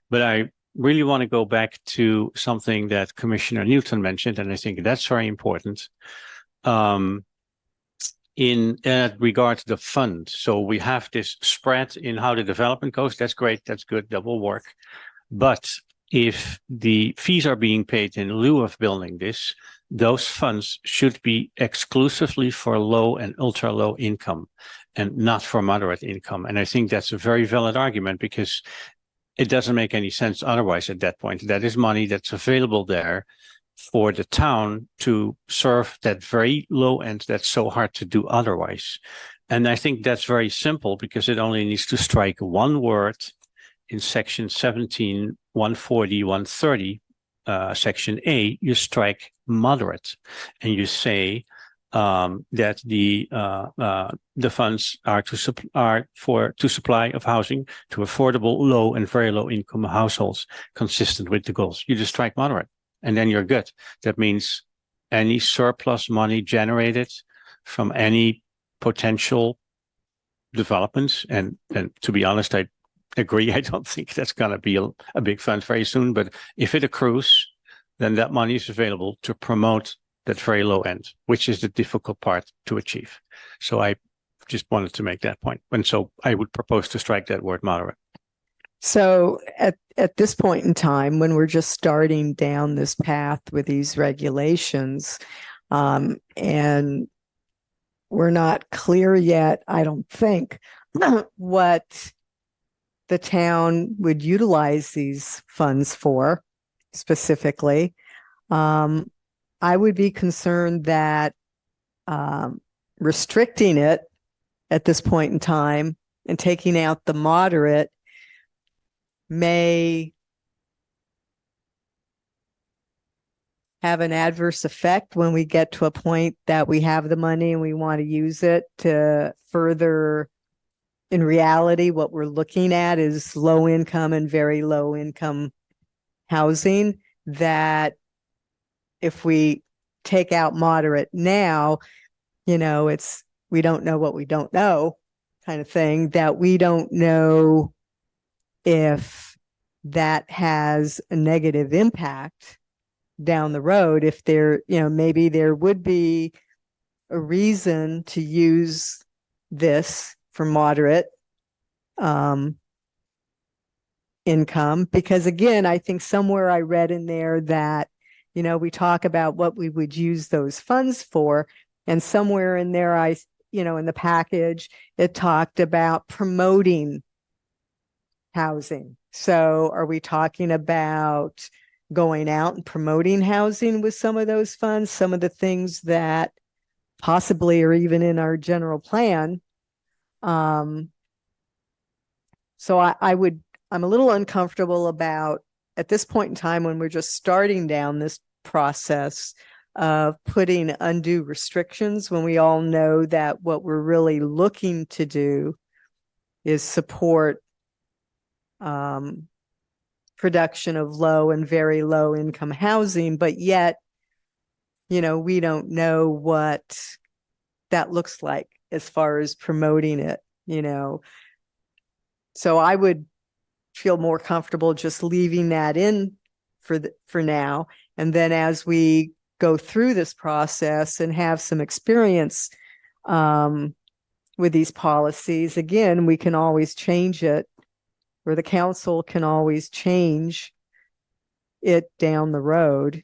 But I really want to go back to something that Commissioner Newton mentioned, and I think that's very important. In regard to the fund. So we have this spread in how the development goes. That's great. That's good. That will work. But if the fees are being paid in lieu of building this, those funds should be exclusively for low and ultra low income and not for moderate income. And I think that's a very valid argument, because it doesn't make any sense otherwise at that point. That is money that's available there for the town to serve that very low end that's so hard to do otherwise. And I think that's very simple, because it only needs to strike one word in section 17, 140, 130, section A. You strike moderate, and you say that the funds are to supply of housing to affordable low and very low income households consistent with the goals. You just strike moderate, and then you're good. That means any surplus money generated from any potential developments, and to be honest, I agree, I don't think that's going to be a big fund very soon, but if it accrues, then that money is available to promote that very low end, which is the difficult part to achieve. So I just wanted to make that point. And so I would propose to strike that word moderate. So at this point in time, when we're just starting down this path with these regulations, and we're not clear yet, I don't think, what the town would utilize these funds for specifically. I would be concerned that restricting it at this point in time and taking out the moderate may have an adverse effect when we get to a point that we have the money and we want to use it to further. In reality, what we're looking at is low income and very low income housing, that if we take out moderate now, it's, we don't know what we don't know kind of thing, that we don't know if that has a negative impact down the road. If there, maybe there would be a reason to use this for moderate income, because again, I think somewhere I read in there that, we talk about what we would use those funds for, and somewhere in there, in the package, it talked about promoting housing. So are we talking about going out and promoting housing with some of those funds, some of the things that possibly are even in our general plan? So I'm a little uncomfortable about, at this point in time, when we're just starting down this process of putting undue restrictions, when we all know that what we're really looking to do is support production of low and very low income housing, but yet, we don't know what that looks like as far as promoting it, So I would feel more comfortable just leaving that in for now. And then as we go through this process and have some experience with these policies, again, we can always change it, or the council can always change it down the road.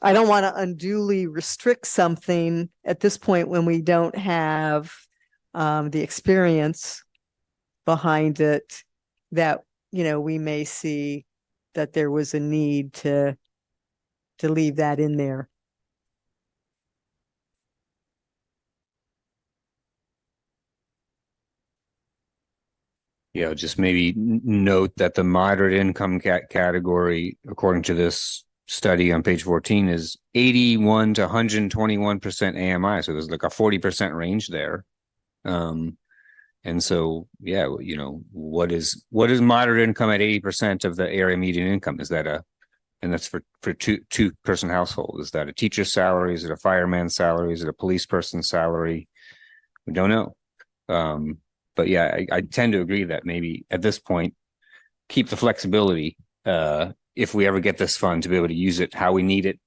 I don't want to unduly restrict something at this point when we don't have the experience behind it, that, we may see that there was a need to leave that in there. Yeah, just maybe note that the moderate income category, according to this study on page 14, is 81 to 121% AMI. So there's like a 40% range there. And so, yeah, what is moderate income at 80% of the area median income? Is that and that's for two person household. Is that a teacher's salary? Is it a fireman's salary? Is it a police person's salary? We don't know. But yeah, I tend to agree that maybe at this point, keep the flexibility if we ever get this fund to be able to use it how we need it.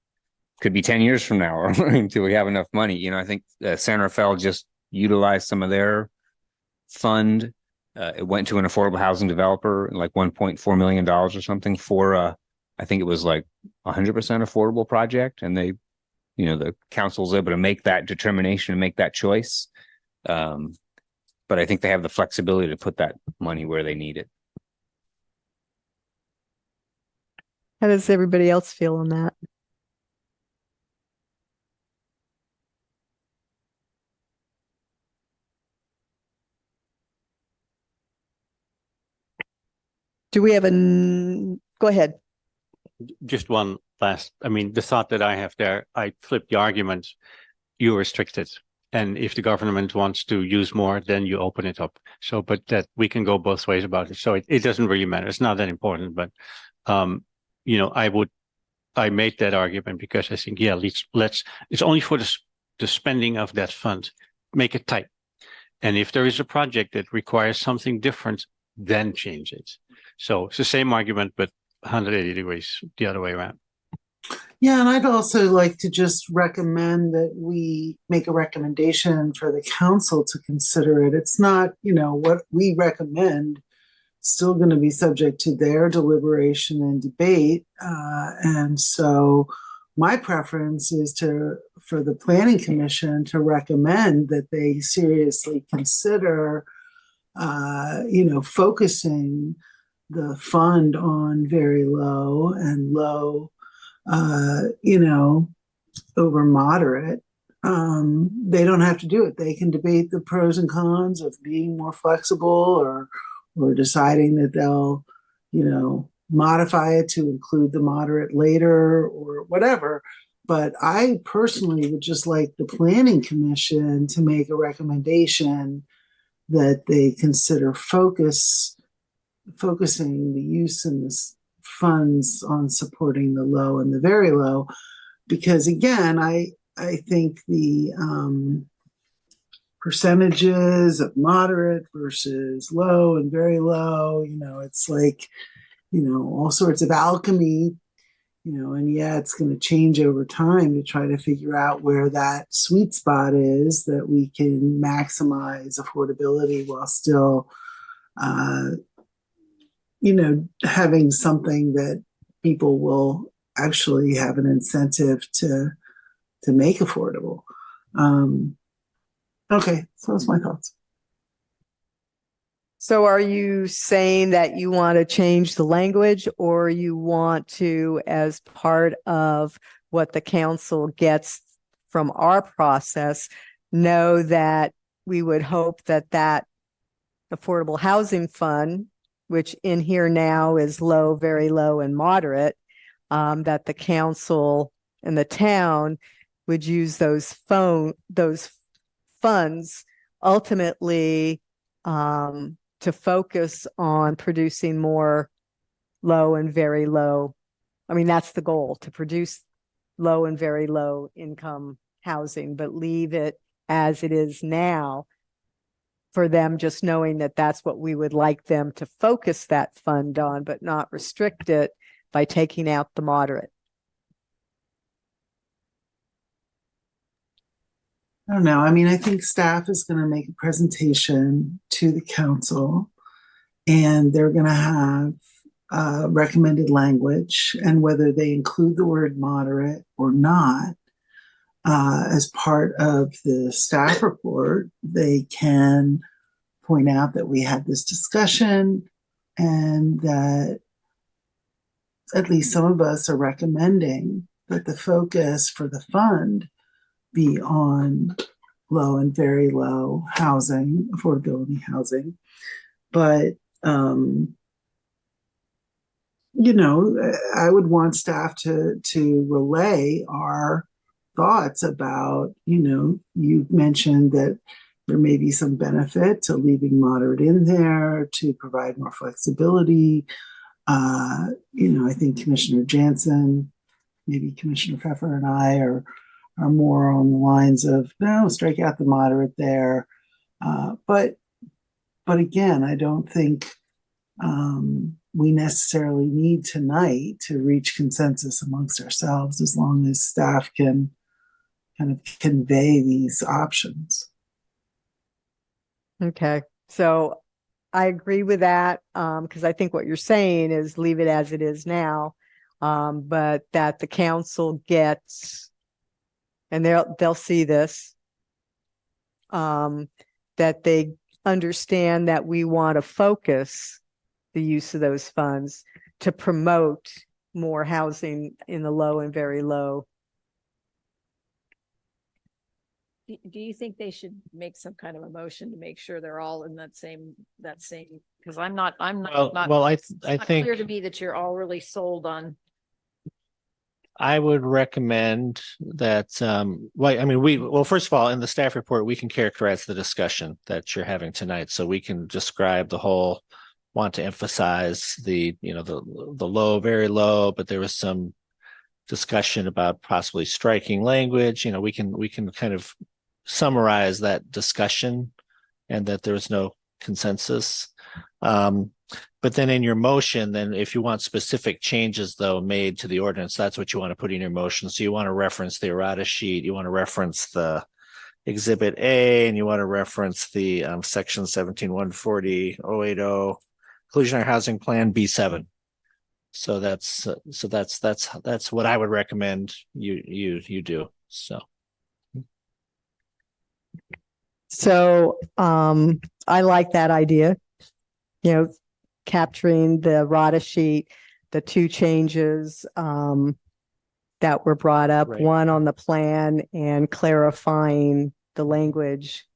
Could be 10 years from now or until we have enough money. I think Santa Fe just utilized some of their fund. It went to an affordable housing developer, like $1.4 million or something for, I think it was like 100% affordable project. And they, the council's able to make that determination and make that choice. But I think they have the flexibility to put that money where they need it. How does everybody else feel on that? Do we have go ahead. Just one last, the thought that I have there, I flip the argument, you restrict it. And if the government wants to use more, then you open it up. So, but that we can go both ways about it. So it doesn't really matter. It's not that important, but, I made that argument because I think, yeah, let's, it's only for the spending of that fund, make it tight. And if there is a project that requires something different, then change it. So it's the same argument, but 180 degrees the other way around. Yeah, and I'd also like to just recommend that we make a recommendation for the council to consider it. It's not, what we recommend, still going to be subject to their deliberation and debate. And so my preference is for the Planning Commission to recommend that they seriously consider focusing the fund on very low and low, over moderate, they don't have to do it. They can debate the pros and cons of being more flexible or deciding that they'll, modify it to include the moderate later or whatever. But I personally would just like the Planning Commission to make a recommendation that they consider focusing the use in this funds on supporting the low and the very low, because again, I think the percentages of moderate versus low and very low, it's like, all sorts of alchemy, and yeah, it's going to change over time to try to figure out where that sweet spot is that we can maximize affordability while still, having something that people will actually have an incentive to make affordable. Okay, so that's my thoughts. So are you saying that you want to change the language, or you want to, as part of what the council gets from our process, know that we would hope that that affordable housing fund, which in here now is low, very low, and moderate, that the council and the town would use those funds ultimately to focus on producing more low and very low. I mean, that's the goal, to produce low and very low income housing, but leave it as it is now, for them just knowing that that's what we would like them to focus that fund on, but not restrict it by taking out the moderate. I don't know. I mean, I think staff is going to make a presentation to the council, and they're going to have recommended language, and whether they include the word moderate or not as part of the staff report, they can point out that we had this discussion and that at least some of us are recommending that the focus for the fund be on low and very low housing, affordability housing. But, I would want staff to relay our thoughts about, you've mentioned that there may be some benefit to leaving moderate in there to provide more flexibility. I think Commissioner Jansen, maybe Commissioner Pfeffer, and I are more on the lines of, no, strike out the moderate there. But again, I don't think we necessarily need tonight to reach consensus amongst ourselves, as long as staff can kind of convey these options. Okay, so I agree with that, because I think what you're saying is leave it as it is now, but that the council gets, and they'll see this, that they understand that we want to focus the use of those funds to promote more housing in the low and very low. Do you think they should make some kind of a motion to make sure they're all in that same, because I'm not Well, I not think clear to me that you're all really sold on. I would recommend that, first of all, in the staff report, we can characterize the discussion that you're having tonight. So we can describe the whole, want to emphasize the low, very low, but there was some discussion about possibly striking language. We can kind of summarize that discussion and that there was no consensus. But then in your motion, then if you want specific changes though made to the ordinance, that's what you want to put in your motion. So you want to reference the errata sheet, you want to reference the Exhibit A, and you want to reference the section 17-140-080 inclusionary housing plan B7. So that's what I would recommend you do. So I like that idea. You know, capturing the RADA sheet, the two changes that were brought up, Right. one on the plan and clarifying the language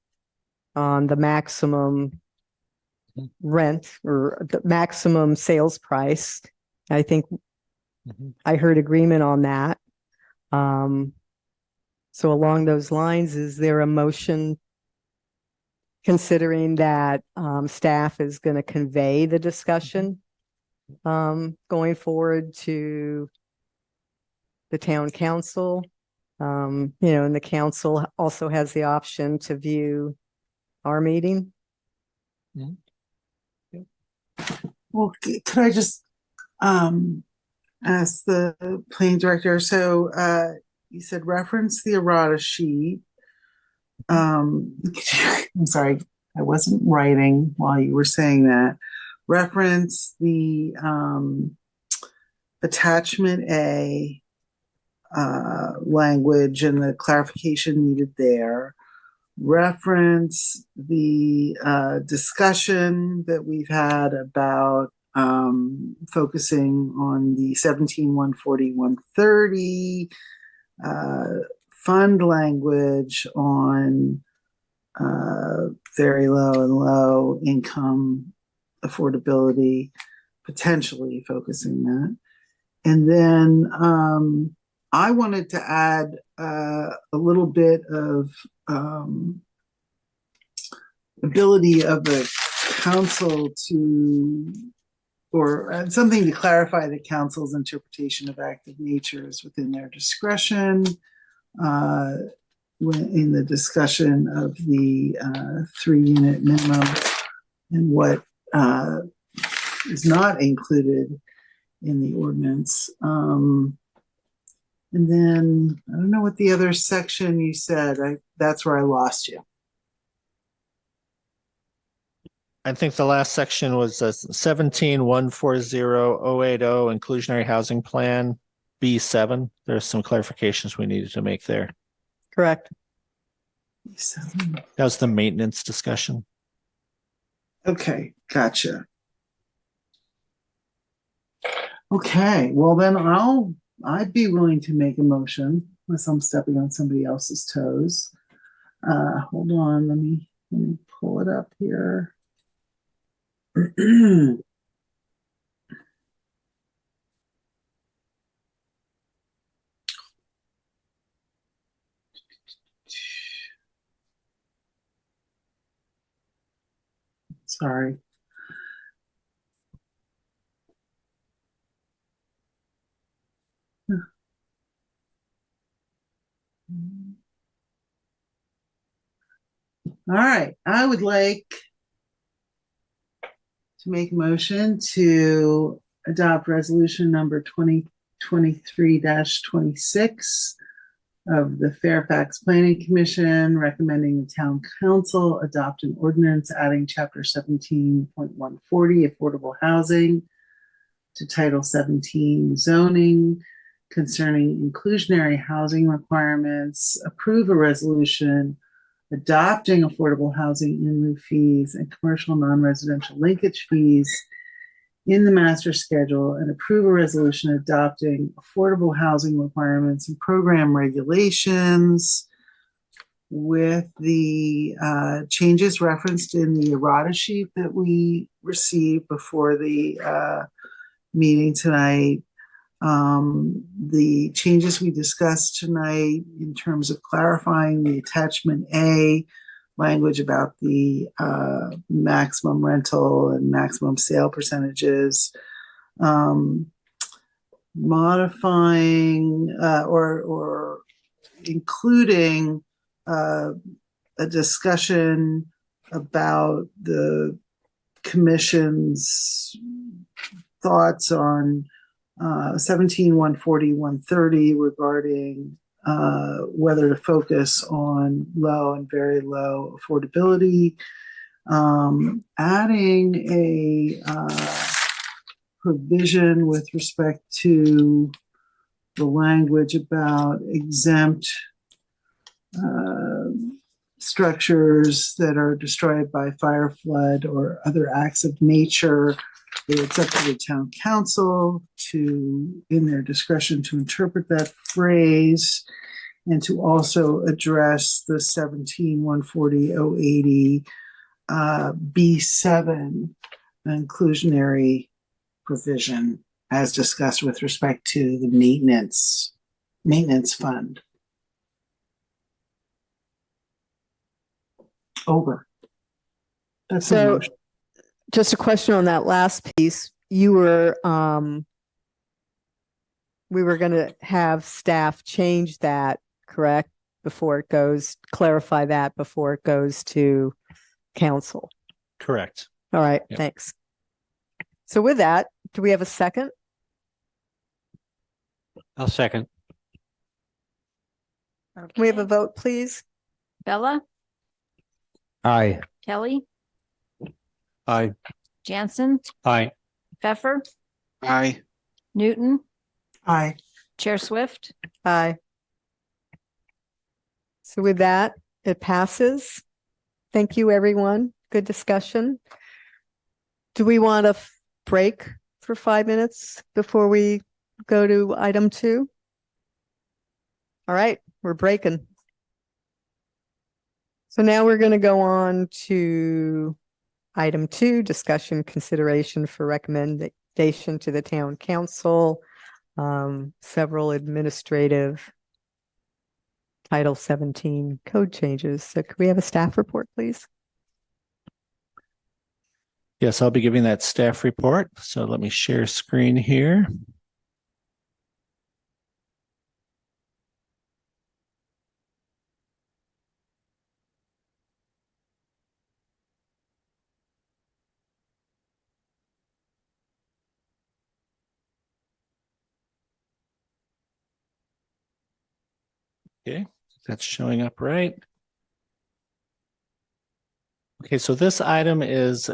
on the maximum rent or the maximum sales price. I think I heard agreement on that. So along those lines, is there a motion considering that staff is going to convey the discussion going forward to the town council? You know, and the council also has the option to view our meeting. Well, could I just ask the planning director? So you said reference the errata sheet. I'm sorry, I wasn't writing while you were saying that. Reference the attachment A language and the clarification needed there. Reference the discussion that we've had about focusing on the 17-140-130 fund language on very low and low income affordability, potentially focusing that. And then I wanted to add a little bit of ability of the council to, or something to clarify the council's interpretation of active nature is within their discretion. In the discussion of the 3-unit minimum and what is not included in the ordinance. And then I don't know what the other section you said. That's where I lost you. I think the last section was 17-140-080 inclusionary housing plan B7. There's some clarifications we needed to make there. Correct. That was the maintenance discussion. Okay, gotcha. Okay, well then I'd be willing to make a motion unless I'm stepping on somebody else's toes. Hold on, let me pull it up here. Sorry. All right, I would like to make a motion to adopt resolution number 2023-26 of the Fairfax Planning Commission recommending the town council adopt an ordinance adding chapter 17.140 affordable housing to title 17 zoning concerning inclusionary housing requirements, approve a resolution adopting affordable housing in lieu fees and commercial non-residential linkage fees in the master schedule, and approve a resolution adopting affordable housing requirements and program regulations with the changes referenced in the errata sheet that we received before the meeting tonight. The changes we discussed tonight in terms of clarifying the attachment A language about the maximum rental and maximum sale percentages, modifying or including a discussion about the commission's thoughts on 17-140-130 regarding whether to focus on low and very low affordability, adding a provision with respect to the language about exempt structures that are destroyed by fire, flood, or other acts of nature. It's up to the town council to, in their discretion, to interpret that phrase and to also address the 17-140-080 B7 inclusionary provision as discussed with respect to the maintenance fund. Over. That's the So motion. just a question on that last piece. You were, we were going to have staff change that, correct? Before it goes, clarify that before it goes to council. Correct. All right, Yep. thanks. So with that, do we have a second? I'll second. Can we have a vote, please? Bella, Aye. Kelly, Aye. Jansen, Aye. Pfeffer, Aye. Newton, Aye. Chair Swift. Aye. So with that, it passes. Thank you, everyone. Good discussion. Do we want a break for 5 minutes before we go to item 2? All right, we're breaking. So now we're going to go on to item 2, discussion consideration for recommendation to the town council, several administrative Title 17 code changes. So could we have a staff report, please? Yes, I'll be giving that staff report. So let me share screen here. Okay, that's showing up right. Okay, so this item is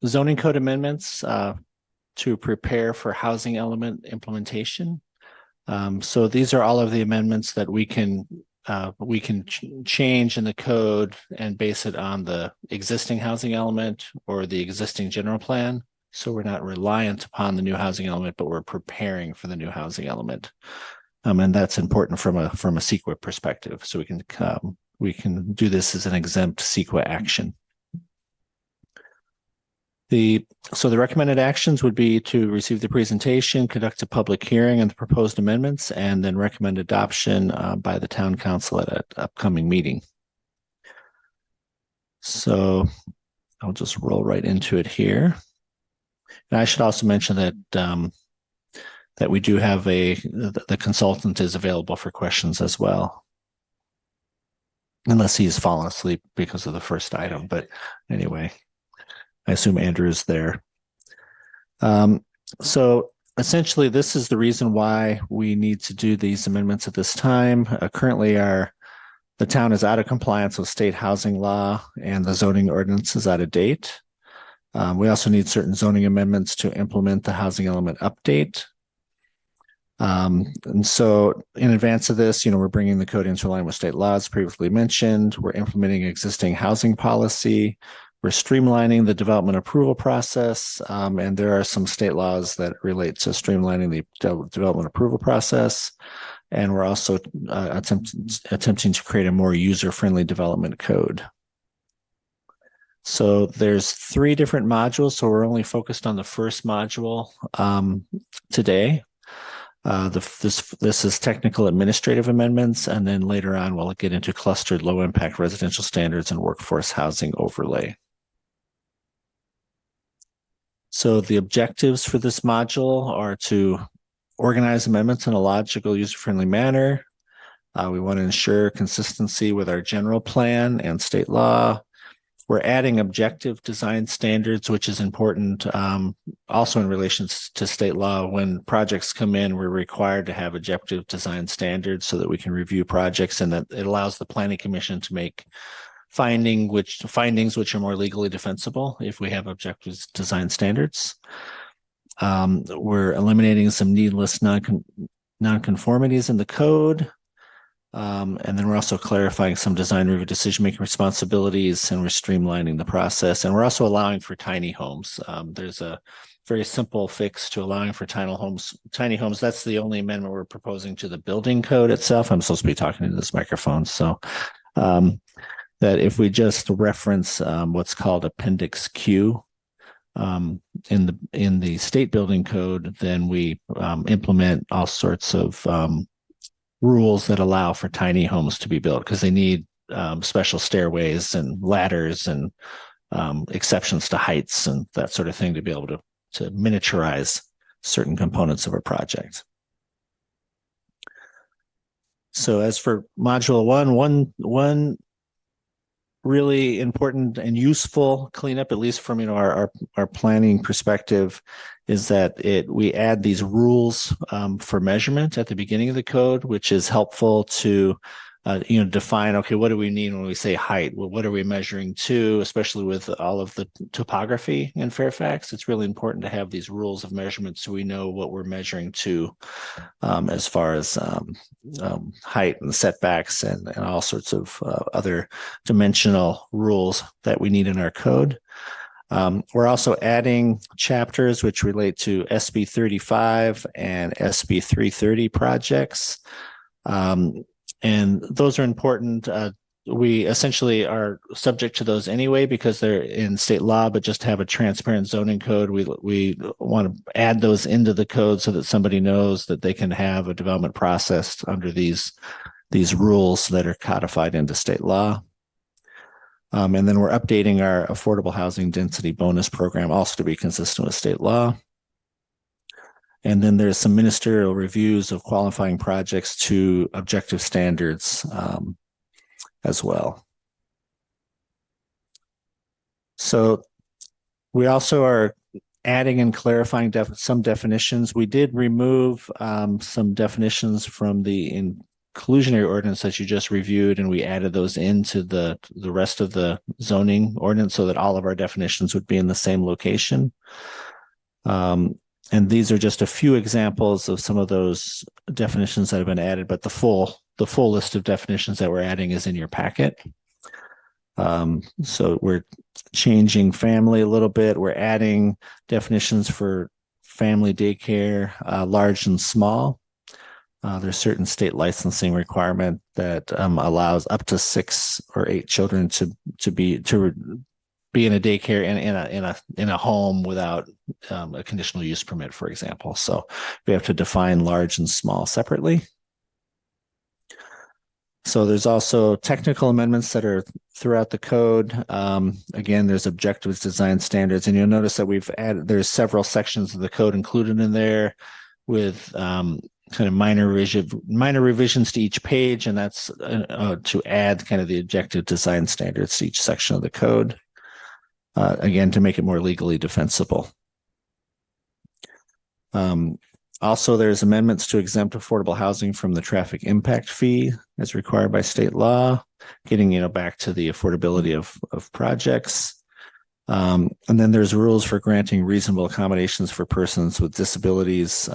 zoning code amendments to prepare for housing element implementation. So these are all of the amendments that we can change in the code and base it on the existing housing element or the existing general plan. So we're not reliant upon the new housing element, but we're preparing for the new housing element. And that's important from a CEQA perspective. So we can do this as an exempt CEQA action. So the recommended actions would be to receive the presentation, conduct a public hearing on the proposed amendments, and then recommend adoption by the town council at an upcoming meeting. So I'll just roll right into it here. And I should also mention that that we do have the consultant is available for questions as well, unless he's fallen asleep because of the first item. But anyway, I assume Andrew is there. So essentially, this is the reason why we need to do these amendments at this time. Currently, the town is out of compliance with state housing law, and the zoning ordinance is out of date. We also need certain zoning amendments to implement the housing element update. And so in advance of this, we're bringing the code into line with state laws previously mentioned. We're implementing existing housing policy. We're streamlining the development approval process. And there are some state laws that relate to streamlining the development approval process. And we're also attempting to create a more user-friendly development code. So there's 3 different modules. So we're only focused on the first module today. This is technical administrative amendments, and then later on we'll get into clustered low impact residential standards and workforce housing overlay. So the objectives for this module are to organize amendments in a logical, user-friendly manner. We want to ensure consistency with our general plan and state law. We're adding objective design standards, which is important also in relation to state law. When projects come in, we're required to have objective design standards so that we can review projects, and that it allows the Planning Commission to make findings which are more legally defensible if we have objective design standards. We're eliminating some needless nonconformities in the code. And then we're also clarifying some design review decision-making responsibilities, and we're streamlining the process. And we're also allowing for tiny homes. There's a very simple fix to allowing for tiny homes. Tiny homes. That's the only amendment we're proposing to the building code itself. I'm supposed to be talking into this microphone, so that if we just reference what's called Appendix Q in the state building code, then we implement all sorts of rules that allow for tiny homes to be built, because they need special stairways and ladders and exceptions to heights and that sort of thing to be able to miniaturize certain components of a project. So as for module one really important and useful cleanup, at least from our planning perspective, is that we add these rules for measurement at the beginning of the code, which is helpful to define, okay, what do we mean when we say height? Well, what are we measuring to, especially with all of the topography in Fairfax? It's really important to have these rules of measurement so we know what we're measuring to as far as height and setbacks and all sorts of other dimensional rules that we need in our code. We're also adding chapters which relate to SB 35 and SB 330 projects. And those are important. We essentially are subject to those anyway because they're in state law, but just to have a transparent zoning code, we want to add those into the code so that somebody knows that they can have a development process under these rules that are codified into state law. And then we're updating our affordable housing density bonus program also to be consistent with state law. And then there's some ministerial reviews of qualifying projects to objective standards as well. So we also are adding and clarifying some definitions. We did remove some definitions from the inclusionary ordinance that you just reviewed, and we added those into the rest of the zoning ordinance so that all of our definitions would be in the same location. And these are just a few examples of some of those definitions that have been added, but the full list of definitions that we're adding is in your packet. So we're changing family a little bit. We're adding definitions for family daycare, large and small. There's certain state licensing requirement that allows up to 6 or 8 children to be in a daycare in a home without a conditional use permit, for example. So we have to define large and small separately. So there's also technical amendments that are throughout the code. Again, there's objectives, design standards, and you'll notice that there's several sections of the code included in there with kind of minor revisions to each page, and that's to add kind of the objective design standards to each section of the code. Again, to make it more legally defensible. Also, there's amendments to exempt affordable housing from the traffic impact fee as required by state law, getting back to the affordability of projects. And then there's rules for granting reasonable accommodations for persons with disabilities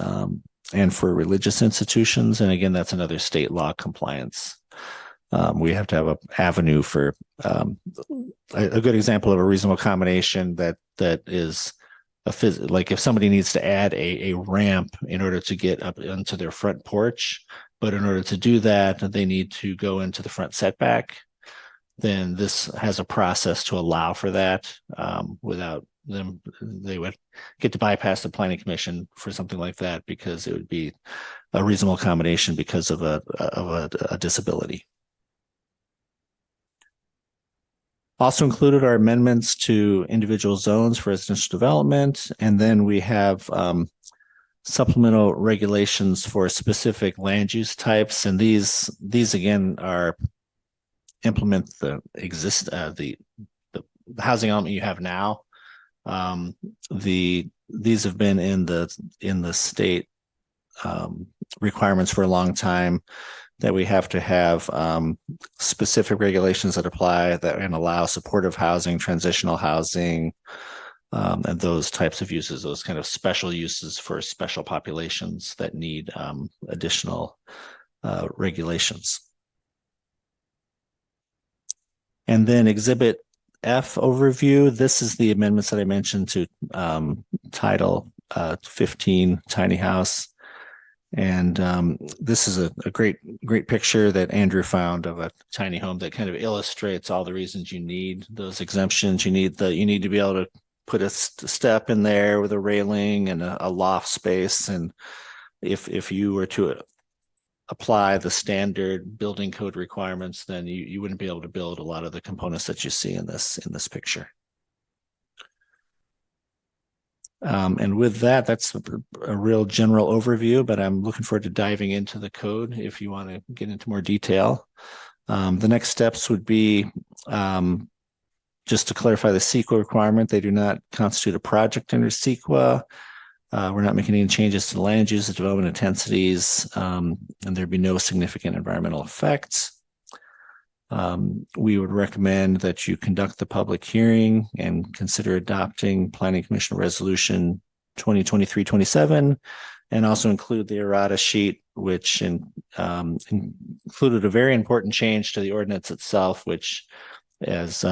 and for religious institutions. And again, that's another state law compliance. We have to have an avenue for a good example of a reasonable accommodation that is like if somebody needs to add a ramp in order to get up onto their front porch, but in order to do that, they need to go into the front setback, then this has a process to allow for that without them. They would get to bypass the planning commission for something like that because it would be a reasonable accommodation because of a disability. Also included are amendments to individual zones for residential development. And then we have supplemental regulations for specific land use types. And these again implement the housing element you have now. These have been in the state requirements for a long time, that we have to have specific regulations that apply that and allow supportive housing, transitional housing, and those types of uses, those kind of special uses for special populations that need additional regulations. And then Exhibit F overview. This is the amendments that I mentioned to Title 15 Tiny House. And this is a great picture that Andrew found of a tiny home that kind of illustrates all the reasons you need those exemptions. You need to be able to put a step in there with a railing and a loft space. And if you were to apply the standard building code requirements, then you wouldn't be able to build a lot of the components that you see in this picture. And with that, that's a real general overview, but I'm looking forward to diving into the code if you want to get into more detail. The next steps would be just to clarify the CEQA requirement. They do not constitute a project under CEQA. We're not making any changes to the land use, the development intensities, and there'd be no significant environmental effects. We would recommend that you conduct the public hearing and consider adopting Planning Commission Resolution 2023-27, and also include the errata sheet, which included a very important change to the ordinance itself, which, as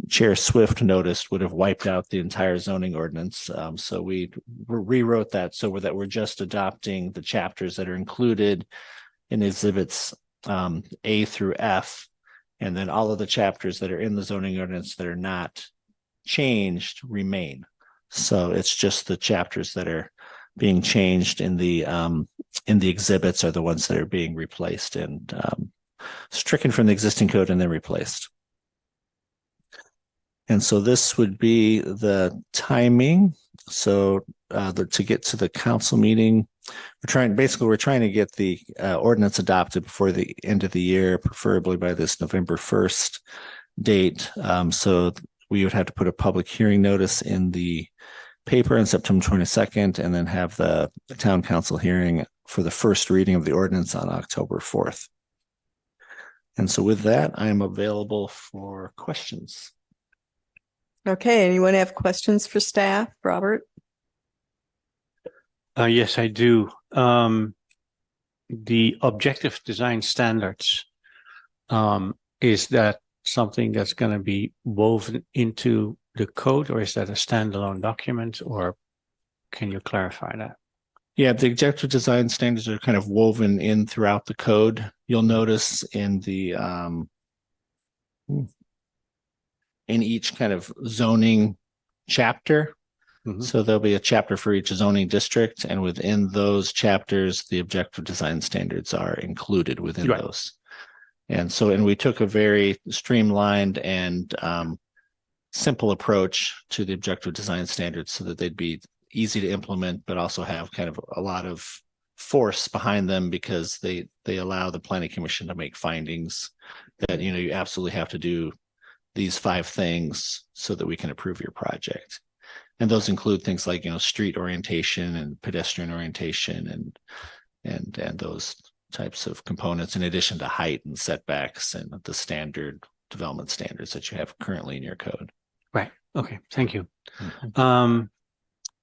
Chair Swift noticed, would have wiped out the entire zoning ordinance. So we rewrote that so that we're just adopting the chapters that are included in exhibits A through F, and then all of the chapters that are in the zoning ordinance that are not changed remain. So it's just the chapters that are being changed in the exhibits are the ones that are being replaced and stricken from the existing code and then replaced. And so this would be the timing. So to get to the council meeting, we're trying to get the ordinance adopted before the end of the year, preferably by this November 1st date. So we would have to put a public hearing notice in the paper on September 22nd, and then have the town council hearing for the first reading of the ordinance on October 4th. And so with that, I am available for questions. Okay, anyone have questions for staff? Robert? Yes, I do. The objective design standards, is that something that's going to be woven into the code, or is that a standalone document, or can you clarify that? Yeah, the objective design standards are kind of woven in throughout the code. You'll notice in the in each kind of zoning chapter. Mm-hmm. So there'll be a chapter for each zoning district, and within those chapters, the objective design standards are included within those. And we took a very streamlined and simple approach to the objective design standards so that they'd be easy to implement, but also have kind of a lot of force behind them, because they allow the planning commission to make findings that, you absolutely have to do these 5 things so that we can approve your project. And those include things like, street orientation and pedestrian orientation and those types of components, in addition to height and setbacks and the standard development standards that you have currently in your code. Right. Okay. Thank you. Mm-hmm.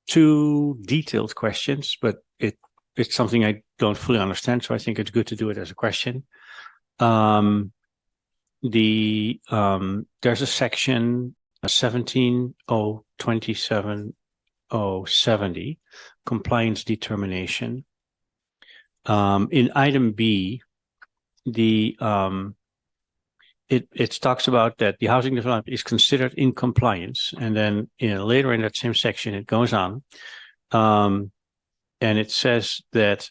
2 detailed questions, but it's something I don't fully understand, so I think it's good to do it as a question. There's a section 17.027.070 compliance determination. In item B, it talks about that the housing development is considered in compliance, and then later in that same section it goes on, and it says that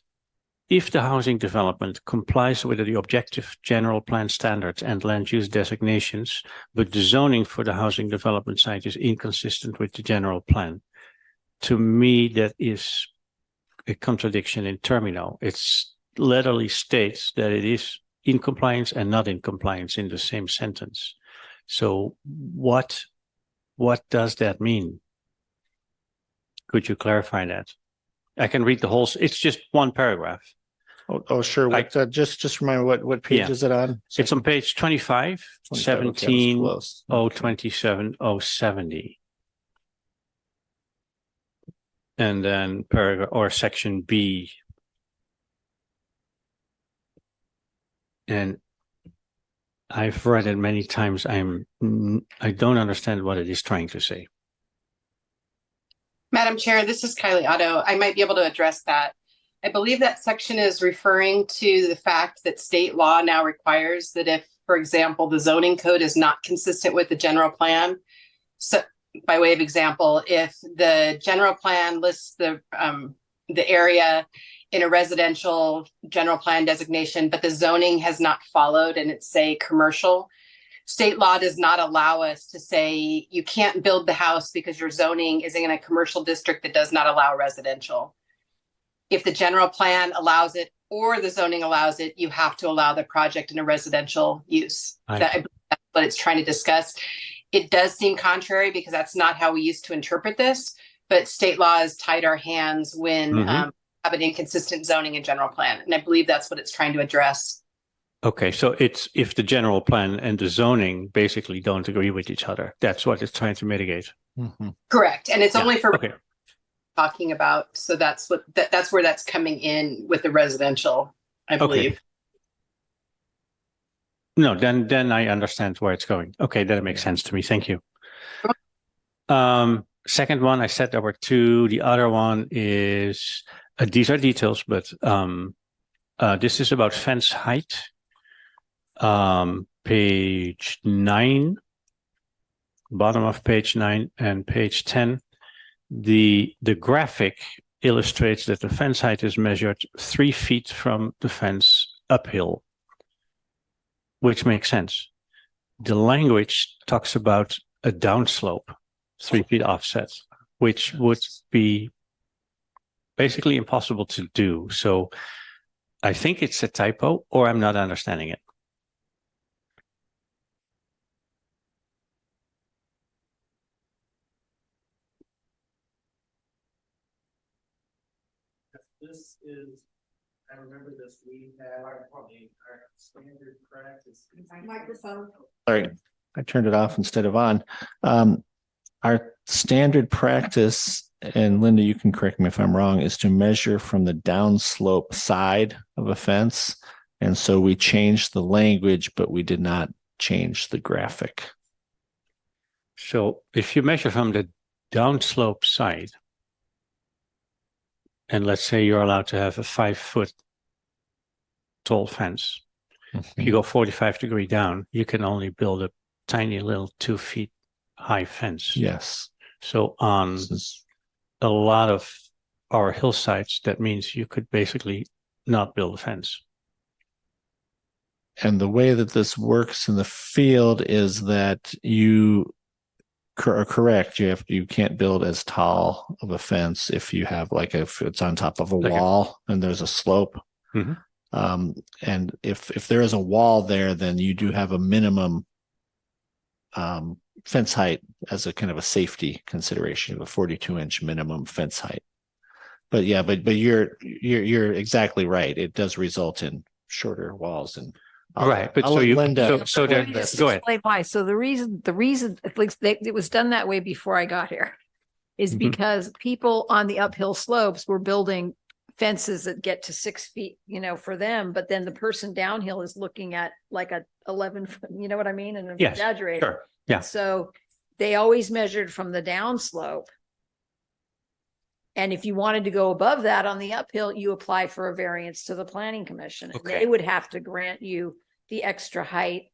if the housing development complies with the objective general plan standards and land use designations, but the zoning for the housing development site is inconsistent with the general plan. To me, that is a contradiction in termino. It's literally states that it is in compliance and not in compliance in the same sentence. So what does that mean? Could you clarify that? I can read the whole, it's just one paragraph. Oh, sure. Just remind me what page is it on? It's on page 25, 17.027.070. And then paragraph or section B. And I've read it many times. I don't understand what it is trying to say. Madam Chair, this is Kylie Otto. I might be able to address that. I believe that section is referring to the fact that state law now requires that if, for example, the zoning code is not consistent with the general plan. So by way of example, if the general plan lists the area in a residential general plan designation, but the zoning has not followed and it's say commercial, state law does not allow us to say you can't build the house because your zoning is in a commercial district that does not allow residential. If the general plan allows it or the zoning allows it, you have to allow the project in a residential use. That's what it's trying to discuss. It does seem contrary because that's not how we used to interpret this, but state law has tied our hands when have an inconsistent zoning and general plan. And I believe that's what it's trying to address. Okay, so it's if the general plan and the zoning basically don't agree with each other. That's what it's trying to mitigate. Correct. And it's only for okay. Talking about. So that's what that's where that's coming in with the residential, I believe. Okay. No, then I understand where it's going. Okay, that makes sense to me. Thank you. Second one, I said there were two. The other one is these are details, but this is about fence height. Page 9, bottom of page 9 and page 10. The graphic illustrates that the fence height is measured 3 feet from the fence uphill, which makes sense. The language talks about a downslope, 3 feet offset, which would be basically impossible to do. So I think it's a typo, or I'm not understanding it. This is, I remember this, we had our standard practice. Microphone. Sorry, I turned it off instead of on. Our standard practice, and Linda, you can correct me if I'm wrong, is to measure from the downslope side of a fence. And so we changed the language, but we did not change the graphic. So if you measure from the downslope side, and let's say you're allowed to have a 5 foot tall fence. If you go 45 degree down, you can only build a tiny little 2 feet high fence. Yes. So on a lot of our hillsides, that means you could basically not build a fence. And the way that this works in the field is that you are correct. You can't build as tall of a fence if you have if it's on top of a wall and there's a slope. And if there is a wall there, then you do have a minimum fence height as a kind of a safety consideration of a 42-inch minimum fence height. But yeah, but you're exactly right. It does result in shorter walls and right. But Linda, so there, go ahead. Explain why. So the reason at least it was done that way before I got here is because people on the uphill slopes were building fences that get to 6 feet, for them. But then the person downhill is looking at like a 11 foot, you know what I mean? And I'm Yes, exaggerating. sure. Yeah. So they always measured from the downslope. And if you wanted to go above that on the uphill, you apply for a variance to the planning commission. Okay. They would have to grant you the extra height.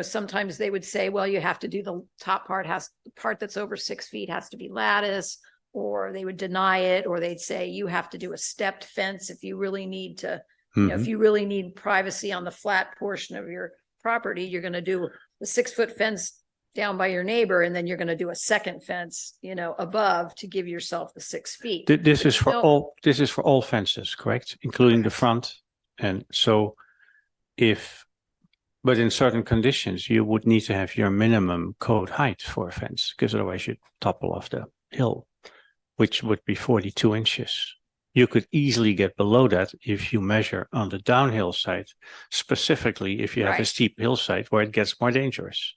Sometimes they would say, well, you have to do the top part the part that's over 6 feet has to be lattice, or they would deny it, or they'd say you have to do a stepped fence if you really need to, if you really need privacy on the flat portion of your property, you're going to do the 6 foot fence down by your neighbor, and then you're going to do a second fence, above to give yourself the 6 feet. This is for all. This is for all fences, correct, including the front. And so, but in certain conditions, you would need to have your minimum code height for a fence, because otherwise you'd topple off the hill, which would be 42 inches. You could easily get below that if you measure on the downhill side, specifically if you have a steep hillside where it gets more dangerous.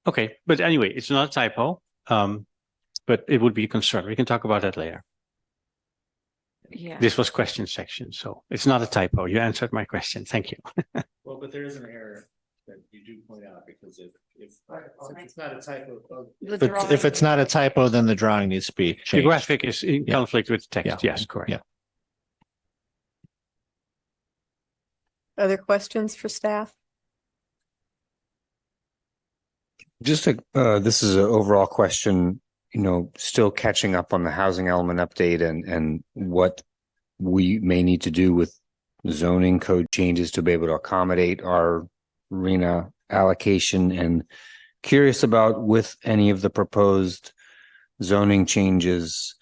Okay, but anyway, it's not a typo, but it would be a concern. We can talk about that later. Yeah. This was question section, so it's not a typo. You answered my question. Thank you. Well, but there is an error. that you do point out, because if it's not a typo, The if it's not a typo, then the drawing needs to be The changed. graphic is in Yeah. conflict with the text. Yeah. Yes, correct. Yeah. Other questions for staff? Just this is an overall question, still catching up on the housing element update and what we may need to do with zoning code changes to be able to accommodate our RENA allocation, and curious about with any of the proposed zoning changes,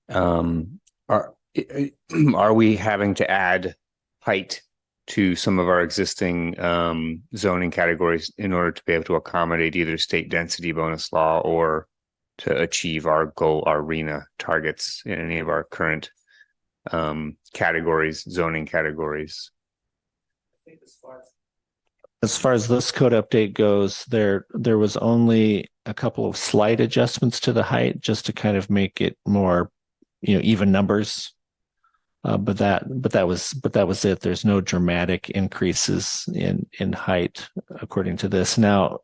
are we having to add height to some of our existing zoning categories in order to be able to accommodate either state density bonus law or to achieve our goal, our RENA targets in any of our current categories, zoning categories? As far as this code update goes, there was only a couple of slight adjustments to the height just to kind of make it more, even numbers. But that was it. There's no dramatic increases in height according to this. Now,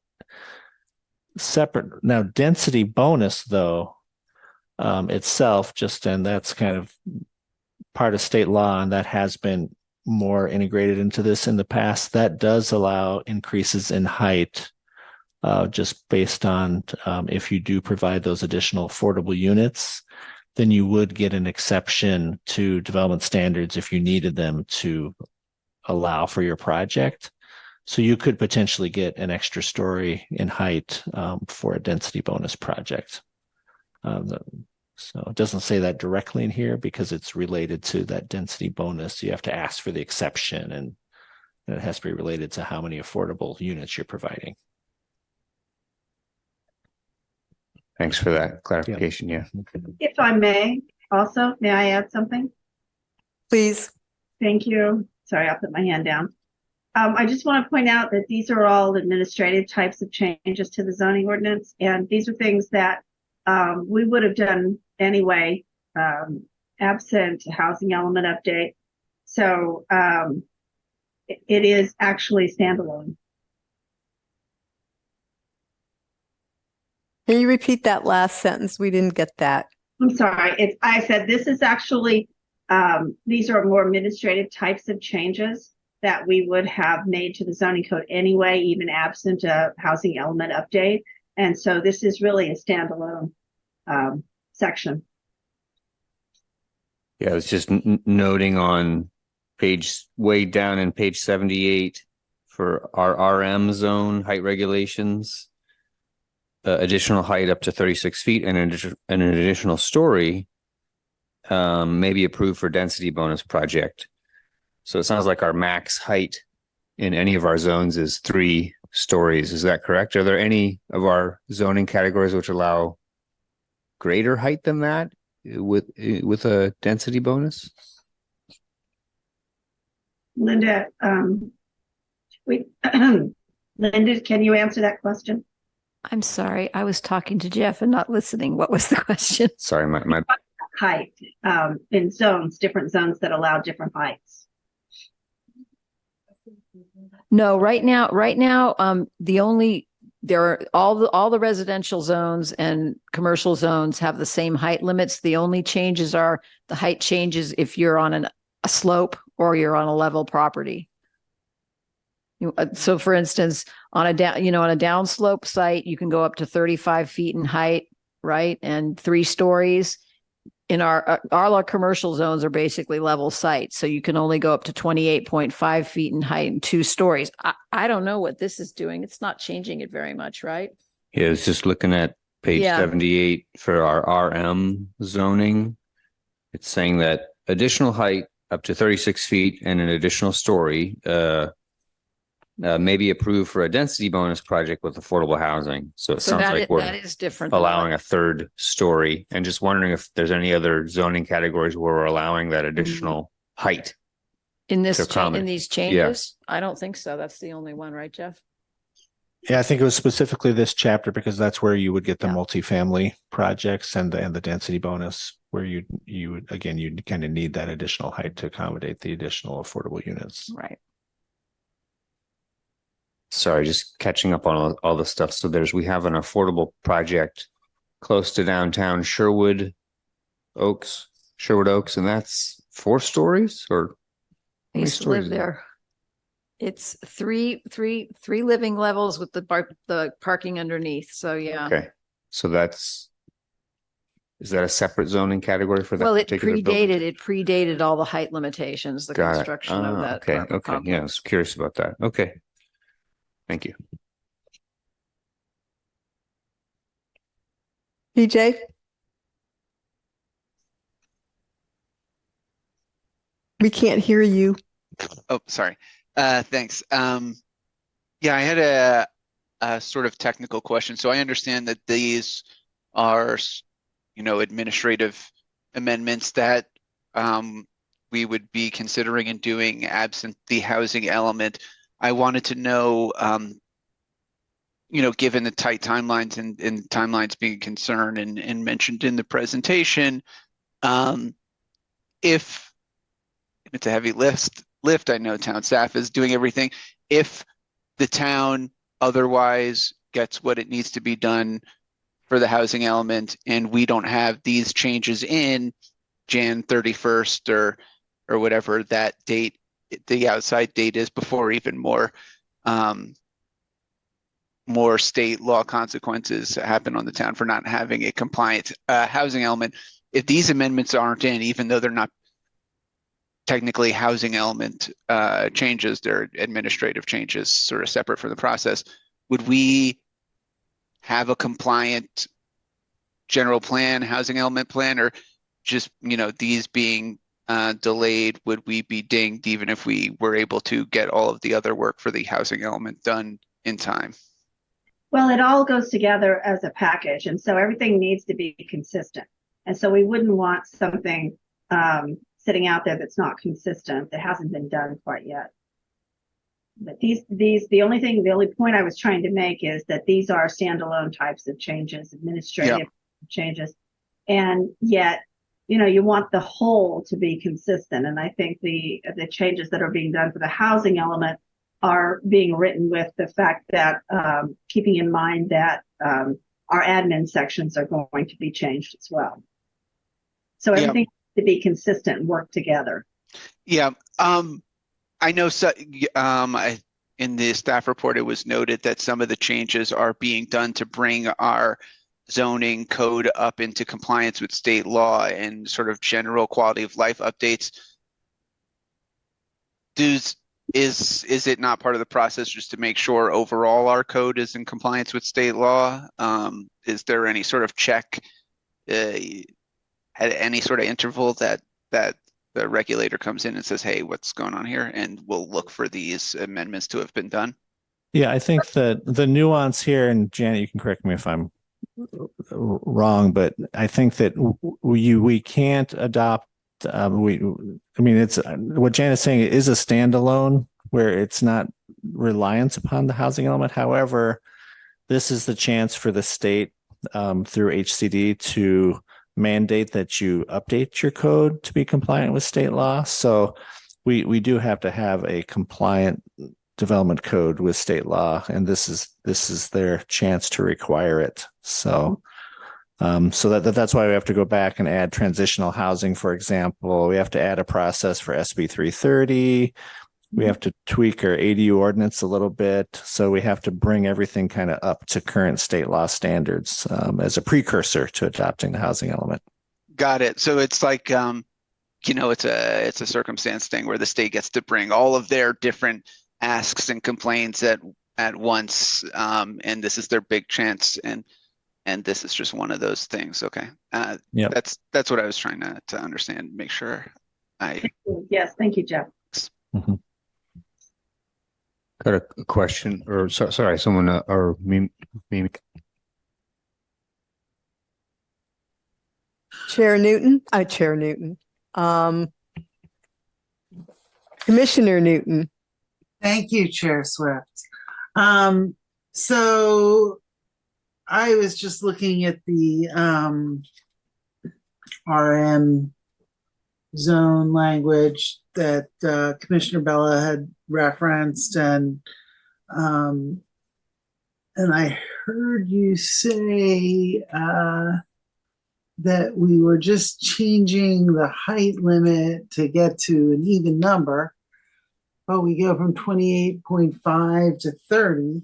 density bonus though, itself, and that's kind of part of state law, and that has been more integrated into this in the past. That does allow increases in height, just based on if you do provide those additional affordable units, then you would get an exception to development standards if you needed them to allow for your project. So you could potentially get an extra story in height for a density bonus project. So it doesn't say that directly in here because it's related to that density bonus. You have to ask for the exception, and it has to be related to how many affordable units you're providing. Thanks for that clarification. Yeah. If I may, may I add something? Please. Thank you. Sorry, I'll put my hand down. I just want to point out that these are all administrative types of changes to the zoning ordinance, and these are things that we would have done anyway, absent housing element update. So it is actually standalone. Can you repeat that last sentence? We didn't get that. I'm sorry. I said this is actually, these are more administrative types of changes that we would have made to the zoning code anyway, even absent a housing element update. And so this is really a standalone section. Yeah, I was just noting on way down in page 78 for our RM zone height regulations, additional height up to 36 feet and an additional story may be approved for density bonus project. So it sounds like our max height in any of our zones is 3 stories. Is that correct? Are there any of our zoning categories which allow greater height than that with a density bonus? Linda, Linda, can you answer that question? I'm sorry, I was talking to Jeff and not listening. What was the question? Sorry, my height in zones, different zones that allow different heights. No, right now, there are all the residential zones and commercial zones have the same height limits. The only changes are the height changes if you're on a slope or you're on a level property. So for instance, on a downslope site, you can go up to 35 feet in height, right? And 3 stories. In our commercial zones are basically level sites. So you can only go up to 28.5 feet in height and 2 stories. I don't know what this is doing. It's not changing it very much, right? Yeah, it's just looking at page 78 for our RM zoning. It's saying that additional height up to 36 feet and an additional story may be approved for a density bonus project with affordable housing. So it sounds like that is different. allowing a 3rd story, and just wondering if there's any other zoning categories where we're allowing that additional height in these changes. Yeah. I don't think so. That's the only one, right, Jeff? Yeah, I think it was specifically this chapter because that's where you would get the multifamily projects and the density bonus, where you would again you'd kind of need that additional height to accommodate the additional affordable units. Right. sorry, just catching up on all the stuff. So we have an affordable project close to downtown Sherwood Oaks, and that's 4 stories or I how many used to stories live is it? there. It's three living levels with the parking underneath. So yeah. Okay, so is that a separate zoning category for that Well, it particular building? predated all the height limitations, the Got it. construction of that Okay, apartment okay. Yeah, I was complex. curious about that. Okay. Thank you. PJ? We can't hear you. Oh, sorry. Thanks. Yeah, I had a sort of technical question. So I understand that these are, administrative amendments that we would be considering and doing absent the housing element. I wanted to know, given the tight timelines and timelines being a concern and mentioned in the presentation, if it's a heavy lift, I know town staff is doing everything. If the town otherwise gets what it needs to be done for the housing element and we don't have these changes in Jan 31st or whatever that date, the outside date is before even more state law consequences happen on the town for not having a compliant housing element. If these amendments aren't in, even though they're not technically housing element changes, they're administrative changes sort of separate from the process, would we have a compliant general plan, housing element plan, or just, these being delayed, would we be dinged even if we were able to get all of the other work for the housing element done in time? Well, it all goes together as a package, and so everything needs to be consistent. And so we wouldn't want something sitting out there that's not consistent, that hasn't been done quite yet. But the only point I was trying to make is that these are standalone types of changes, administrative changes, and yet, you want the whole to be consistent. And I think the changes that are being done for the housing element are being written with the fact that keeping in mind that our admin sections are going to be changed as well. So everything needs to be consistent and work together. Yeah. I know in the staff report, it was noted that some of the changes are being done to bring our zoning code up into compliance with state law and sort of general quality of life updates. Is it not part of the process just to make sure overall our code is in compliance with state law? Is there any sort of check at any sort of interval that the regulator comes in and says, hey, what's going on here? And we'll look for these amendments to have been done. Yeah, I think that the nuance here, and Janet, you can correct me if I'm wrong, but I think that we can't adopt. It's what Janet's saying is a standalone where it's not reliant upon the housing element. However, this is the chance for the state through HCD to mandate that you update your code to be compliant with state law. So we do have to have a compliant development code with state law, and this is their chance to require it. So that's why we have to go back and add transitional housing, for example. We have to add a process for SB 330. We have to tweak our ADU ordinance a little bit. So we have to bring everything kind of up to current state law standards as a precursor to adopting the housing element. Got it. So it's like, it's a circumstance thing where the state gets to bring all of their different asks and complaints at once, and this is their big chance, and this is just one of those things. Okay. Yeah, that's what I was trying to understand, make sure Yes, thank you, Jeff. Mm-hmm. Got a question, or sorry, someone or me. Chair Newton. Commissioner Newton. Thank you, Chair Swift. So I was just looking at the RM zone language that Commissioner Bella had referenced, and And I heard you say that we were just changing the height limit to get to an even number, but we go from 28.5 to 30.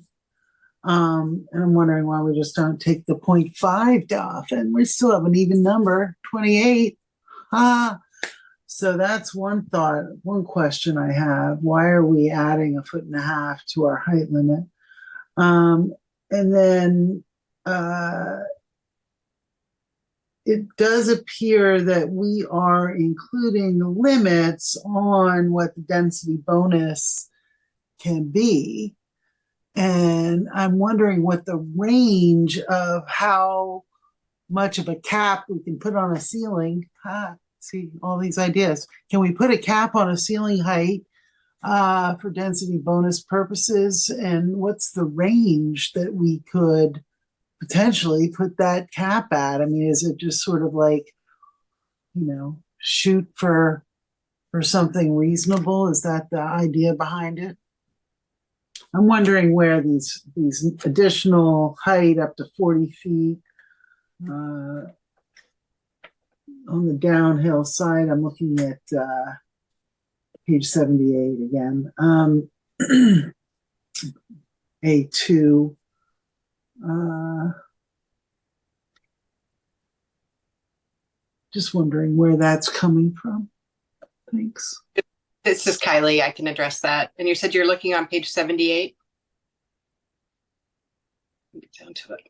And I'm wondering why we just don't take the 0.5 off and we still have an even number, 28. So that's one thought, one question I have. Why are we adding 1.5 feet to our height limit? And then it does appear that we are including limits on what the density bonus can be. And I'm wondering what the range of how much of a cap we can put on a ceiling. See, all these ideas. Can we put a cap on a ceiling height for density bonus purposes? And what's the range that we could potentially put that cap at? I mean, is it just sort of like, shoot for something reasonable? Is that the idea behind it? I'm wondering where these additional height up to 40 feet on the downhill side. I'm looking at page 78 again. A2. Just wondering where that's coming from. Thanks. This is Kylie. I can address that. And you said you're looking on page 78? Get down to it.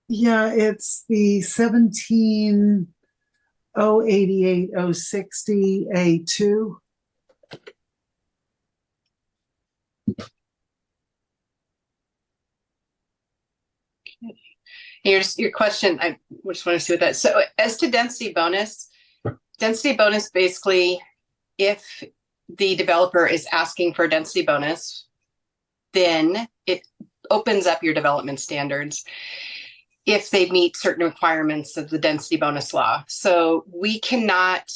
Yeah, it's the 17088-060 A2. Your question, I just want to see what that. So as to density bonus basically, if the developer is asking for a density bonus, then it opens up your development standards if they meet certain requirements of the density bonus law. So we cannot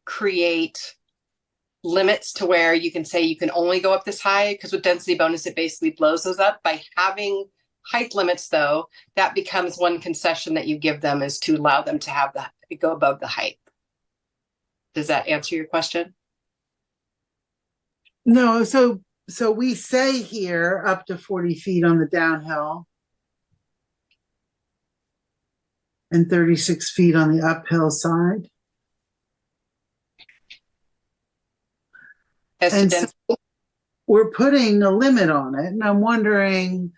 create limits to where you can say you can only go up this high, because with density bonus, it basically blows those up. By having height limits, though, that becomes one concession that you give them, is to allow them to have that go above the height. Does that answer your question? No, so we say here up to 40 feet on the downhill and 36 feet on the uphill side. And so we're putting a limit on it, and I'm wondering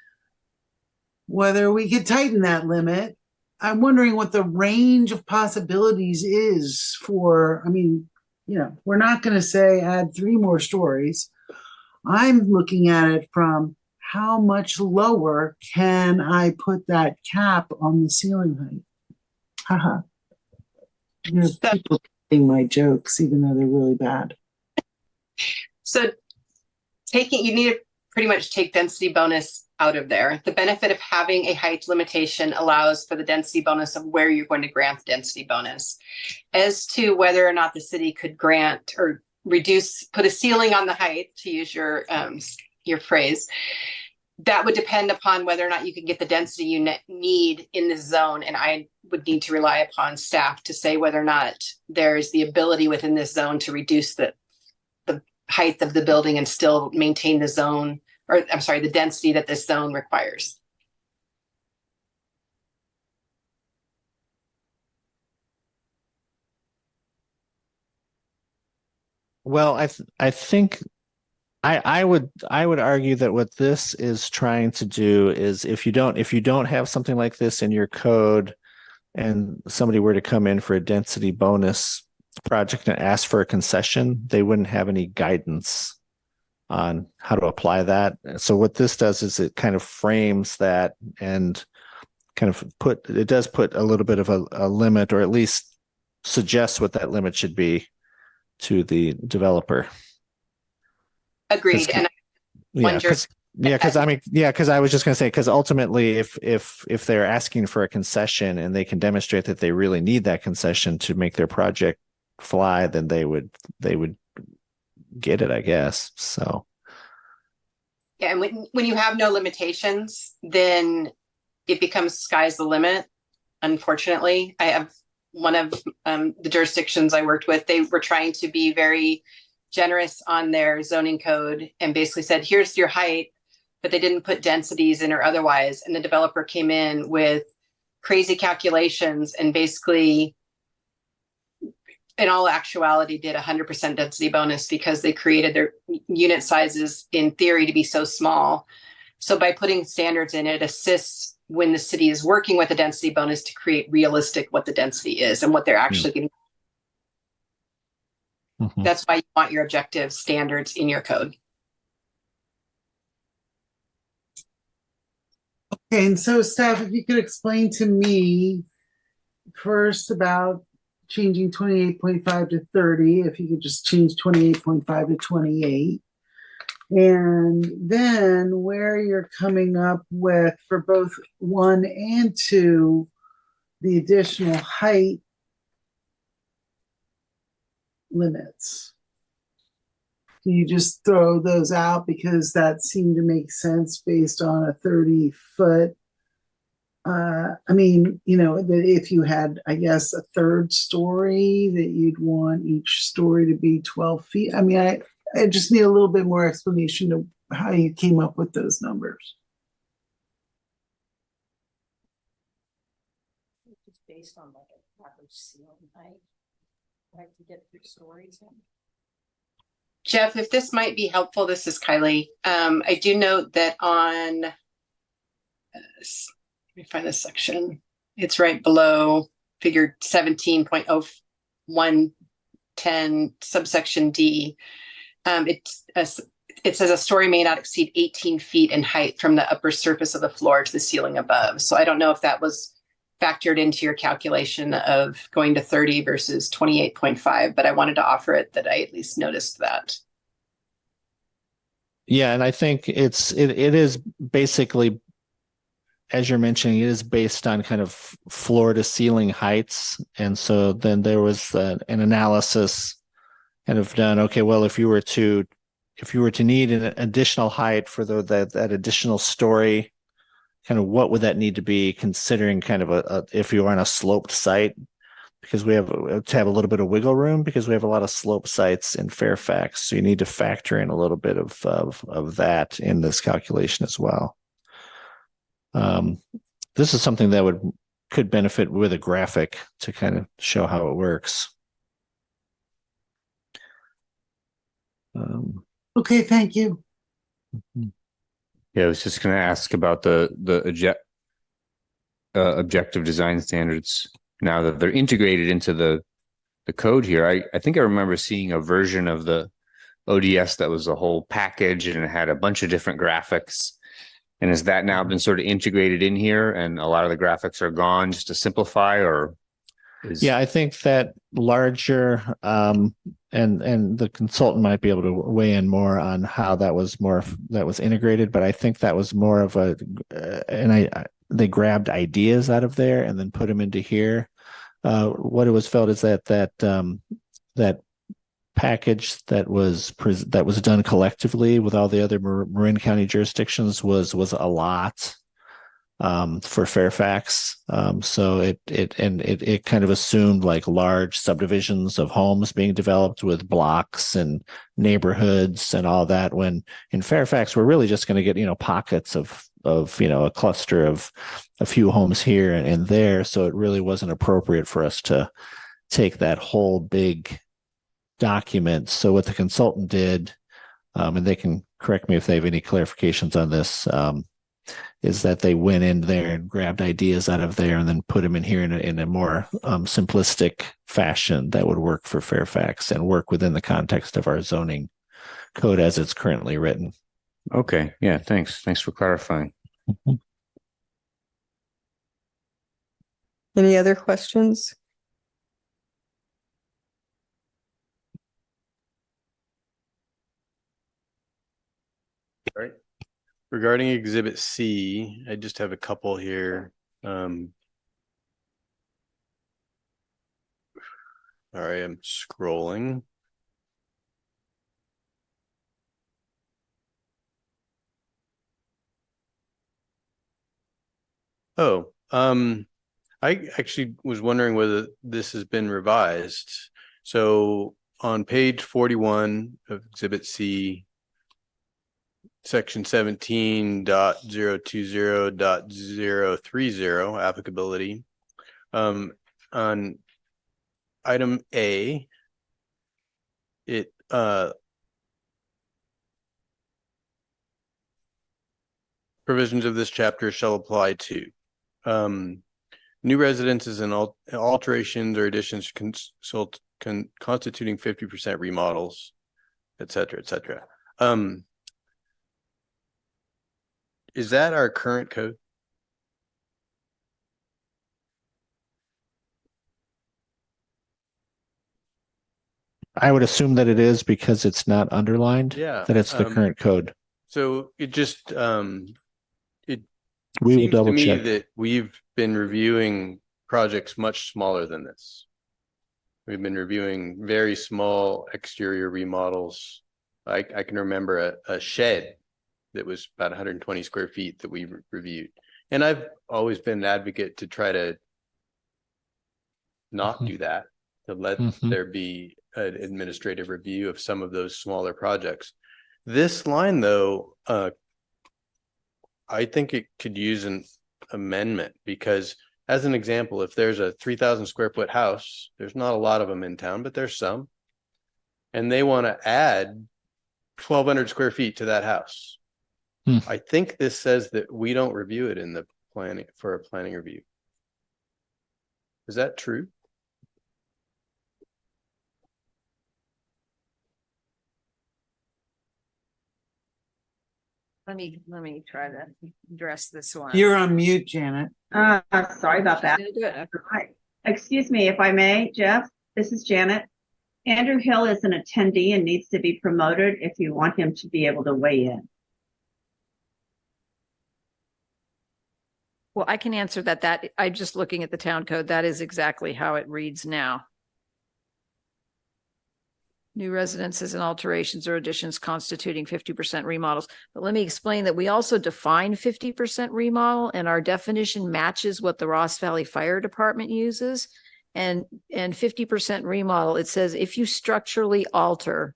whether we could tighten that limit. I'm wondering what the range of possibilities is for, we're not going to say add 3 more stories. I'm looking at it from how much lower can I put that cap on the ceiling height? Haha. People getting my jokes, even though they're really bad. So you need to pretty much take density bonus out of there. The benefit of having a height limitation allows for the density bonus of where you're going to grant the density bonus. As to whether or not the city could grant or put a ceiling on the height, to use your phrase, that would depend upon whether or not you can get the density you need in this zone. And I would need to rely upon staff to say whether or not there's the ability within this zone to reduce the height of the building and still maintain the zone, or I'm sorry, the density that this zone requires. Well, I think I would argue that what this is trying to do is, if you don't have something like this in your code and somebody were to come in for a density bonus project and ask for a concession, they wouldn't have any guidance on how to apply that. So what this does is it kind of frames that and kind of put a little bit of a limit, or at least suggests what that limit should be to the developer. Agreed. And because I was just going to say, because ultimately, if they're asking for a concession and they can demonstrate that they really need that concession to make their project fly, then they would get it, I guess. So Yeah, and when you have no limitations, then it becomes sky's the limit. Unfortunately, I have one of the jurisdictions I worked with, they were trying to be very generous on their zoning code and basically said, here's your height, but they didn't put densities in or otherwise. And the developer came in with crazy calculations and basically, in all actuality, did 100% density bonus because they created their unit sizes in theory to be so small. So by putting standards in, it assists when the city is working with a density bonus to create realistic what the density is and what they're actually getting. Mhm. That's why you want your objective standards in your code. Okay, and so staff, if you could explain to me first about changing 28.5 to 30, if you could just change 28.5 to 28. And then where you're coming up with for both 1 and 2, the additional height limits. Do you just throw those out because that seemed to make sense based on a 30-foot? I mean, you know, that if you had, I guess, a third story, that you'd want each story to be 12 feet. I mean, I just need a little bit more explanation of how you came up with those numbers. It's based on like a average ceiling height. Like to get 3 stories in. Jeff, if this might be helpful, this is Kylie. I do note that on, let me find this section. It's right below figure 17.0110 subsection D. It says a story may not exceed 18 feet in height from the upper surface of the floor to the ceiling above. So I don't know if that was factored into your calculation of going to 30 versus 28.5, but I wanted to offer it that I at least noticed that. Yeah, and I think it is basically, as you're mentioning, it is based on kind of floor to ceiling heights. And so then there was an analysis kind of done, okay, well, if you were to need an additional height for that additional story, kind of what would that need to be, considering kind of if you are on a sloped site, because we have to have a little bit of wiggle room because we have a lot of slope sites in Fairfax. So you need to factor in a little bit of that in this calculation as well. This is something that could benefit with a graphic to kind of show how it works. Okay, thank you. Yeah, I was just going to ask about the objective design standards now that they're integrated into the code here. I think I remember seeing a version of the ODS that was a whole package and it had a bunch of different graphics. And has that now been sort of integrated in here and a lot of the graphics are gone just to simplify, or Yeah, I think that larger and the consultant might be able to weigh in more on how that was integrated, but I think that was more of they grabbed ideas out of there and then put them into here. What it was felt is that package that was done collectively with all the other Marin County jurisdictions was a lot for Fairfax. So it kind of assumed like large subdivisions of homes being developed with blocks and neighborhoods and all that, when in Fairfax we're really just going to get pockets of a cluster of a few homes here and there. So it really wasn't appropriate for us to take that whole big document. So what the consultant did, and they can correct me if they have any clarifications on this, is that they went in there and grabbed ideas out of there and then put them in here in a more simplistic fashion that would work for Fairfax and work within the context of our zoning code as it's currently written. Okay. Yeah. Thanks for clarifying. Any other questions? All right. Regarding Exhibit C, I just have a couple here. All right, I'm scrolling. Oh, I actually was wondering whether this has been revised. So on page 41 of Exhibit C, Section 17.020.030 applicability. On item A, it provisions of this chapter shall apply to new residences and alterations or additions constituting 50% remodels, et cetera, et cetera. Is that our current code? I would assume that it is because it's not underlined. Yeah, that it's the current code. So it just We will seems to double me check. that we've been reviewing projects much smaller than this. We've been reviewing very small exterior remodels. I can remember a shed that was about 120 square feet that we reviewed. And I've always been an advocate to try to not do that, to let there be an administrative review of some of those smaller projects. This line, though, I think it could use an amendment because, as an example, if there's a 3,000 square foot house, there's not a lot of them in town, but there's some, and they want to add 1,200 square feet to that house. I think this says that we don't review it in the planning for a planning review. Is that true? Let me try to address this one. You're on mute, Janet. Sorry about that. Hi. Excuse me, if I may, Jeff, this is Janet. Andrew Hill is an attendee and needs to be promoted if you want him to be able to weigh in. Well, I can answer that. I'm just looking at the town code. That is exactly how it reads now. New residences and alterations or additions constituting 50% remodels. But let me explain that we also define 50% remodel, and our definition matches what the Ross Valley Fire Department uses. And 50% remodel, it says if you structurally alter,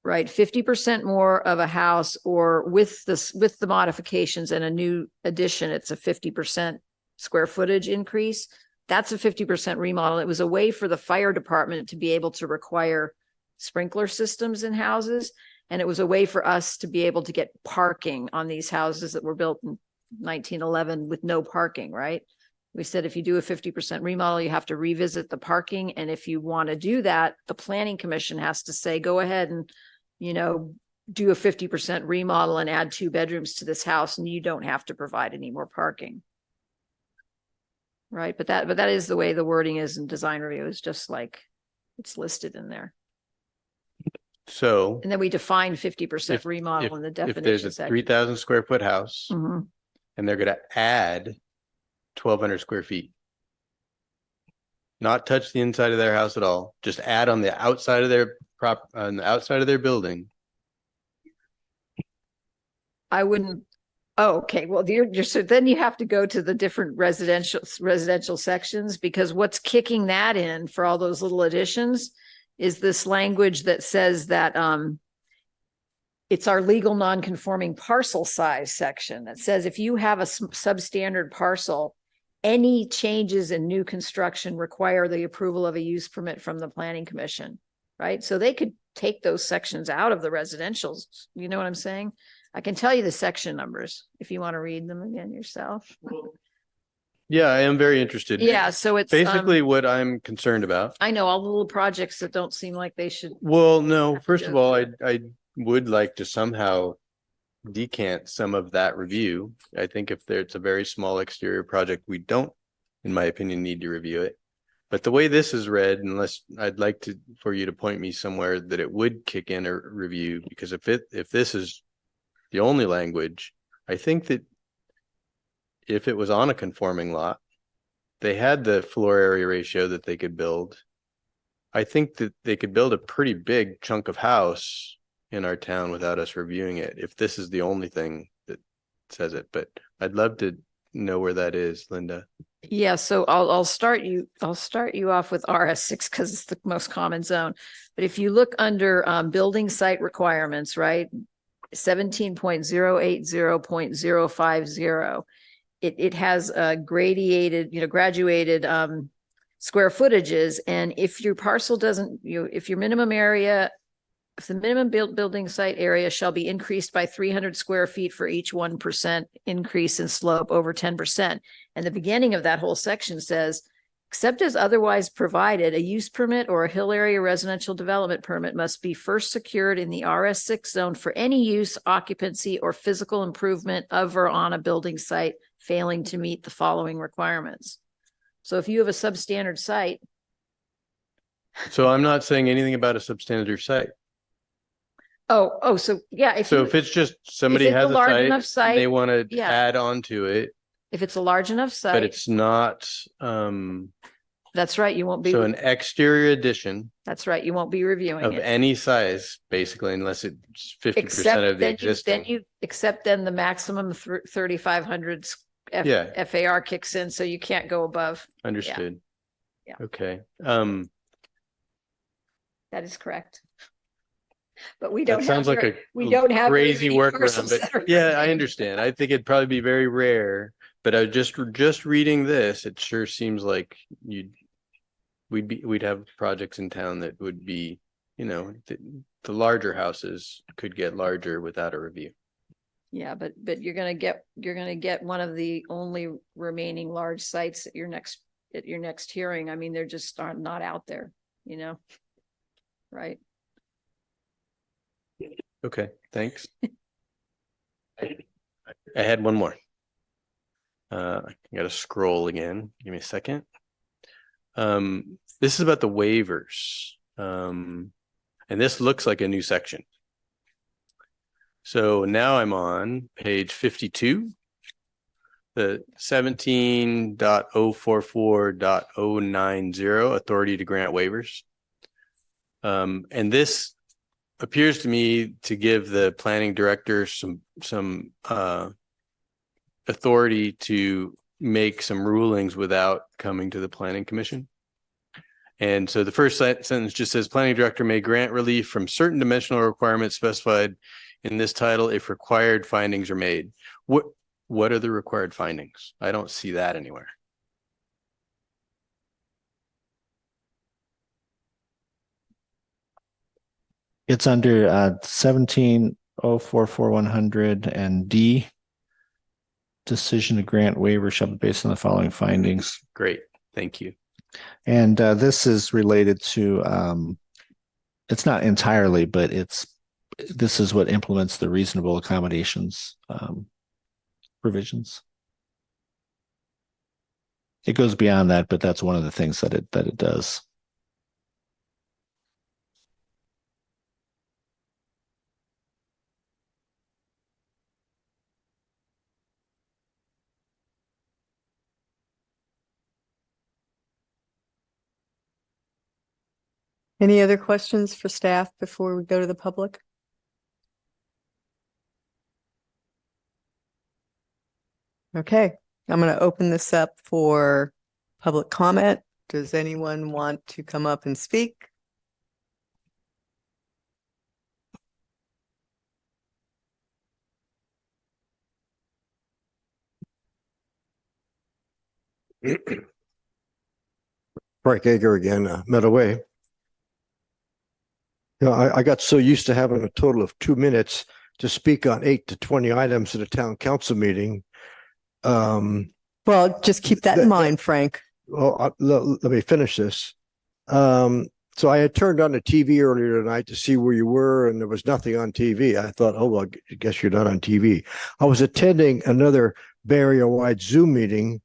right, 50% more of a house, or with the modifications and a new addition, it's a 50% square footage increase. That's a 50% remodel. It was a way for the fire department to be able to require sprinkler systems in houses. And it was a way for us to be able to get parking on these houses that were built in 1911 with no parking, right? We said, if you do a 50% remodel, you have to revisit the parking. And if you want to do that, the planning commission has to say, go ahead and, do a 50% remodel and add 2 bedrooms to this house, and you don't have to provide any more parking. Right, but that is the way the wording is in design review, is just like it's listed in there. So, And then we define 50% remodel in the definition. If there's a 3,000 square foot house and they're going to add 1,200 square feet, not touch the inside of their house at all, just add on the outside of their on the outside of their building. I wouldn't. Oh, okay. Well, so then you have to go to the different residential sections, because what's kicking that in for all those little additions is this language that says that it's our legal non-conforming parcel size section that says if you have a substandard parcel, any changes in new construction require the approval of a use permit from the planning commission, right? So they could take those sections out of the residentials. You know what I'm saying? I can tell you the section numbers if you want to read them again yourself. Yeah, I am very interested. Yeah, so it's basically what I'm concerned about. I know all the little projects that don't seem like they should. Well, no, first of all, I would like to somehow decant some of that review. I think if it's a very small exterior project, we don't, in my opinion, need to review it. But the way this is read, unless I'd like for you to point me somewhere that it would kick in a review, because if this is the only language, I think that if it was on a conforming lot, they had the floor area ratio that they could build. I think that they could build a pretty big chunk of house in our town without us reviewing it, if this is the only thing that says it. But I'd love to know where that is, Linda. Yeah, so I'll start you off with RS6 because it's the most common zone. But if you look under building site requirements, right? 17.080.050, it has graduated square footages. And if your parcel doesn't, if your minimum area, if the minimum building site area shall be increased by 300 square feet for each 1% increase in slope over 10%. And the beginning of that whole section says, except as otherwise provided, a use permit or a hill area residential development permit must be first secured in the RS6 zone for any use, occupancy, or physical improvement of or on a building site failing to meet the following requirements. So if you have a substandard site. So I'm not saying anything about a substandard site. So yeah. So if it's just somebody it's has a a large site, enough and site, they want to yeah. add on to it, If it's a large enough but site, it's not, that's right. You won't be. so an exterior addition That's right. You won't be reviewing of it. any size, basically, unless it's 50% of the existing. Except then the maximum 3,500 Yeah. FAR kicks in, so you can't go above. Understood. Yeah. Okay. That is correct. But we don't That sounds have, like we don't have very crazy many workaround, parcels but that are- yeah, I understand. I think it'd probably be very rare, but I just reading this, it sure seems like we'd have projects in town that would be, the larger houses could get larger without a review. Yeah, but you're gonna get one of the only remaining large sites at your next hearing. I mean, they're just not out there, right? Okay, thanks. I had one more. I gotta scroll again. Give me a second. This is about the waivers. And this looks like a new section. So now I'm on page 52, the 17.044.090 authority to grant waivers. And this appears to me to give the planning director some authority to make some rulings without coming to the planning commission. And so the first sentence just says planning director may grant relief from certain dimensional requirements specified in this title if required findings are made. What are the required findings? I don't see that anywhere. It's under 17.044.100 and D. Decision to grant waiver shall be based on the following findings. Great, thank you. And this is related to, it's not entirely, but this is what implements the reasonable accommodations provisions. It goes beyond that, but that's one of the things that it does. Any other questions for staff before we go to the public? Okay, I'm going to open this up for public comment. Does anyone want to come up and speak? Frank Ager again, Meadow Way. I got so used to having a total of 2 minutes to speak on 8 to 20 items at a town council meeting. Well, just keep that in mind, Frank. Well, let me finish this. So I had turned on the TV earlier tonight to see where you were, and there was nothing on TV. I thought, oh, well, I guess you're not on TV. I was attending another Bay Area-wide Zoom meeting,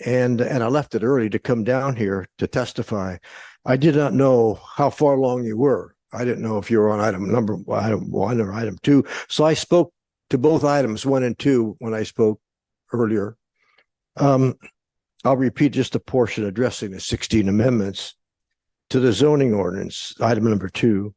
and I left it early to come down here to testify. I did not know how far along you were. I didn't know if you were on item 1 or item 2. So I spoke to both items 1 and 2 when I spoke earlier. I'll repeat just a portion addressing the 16 amendments to the zoning ordinance, item number 2.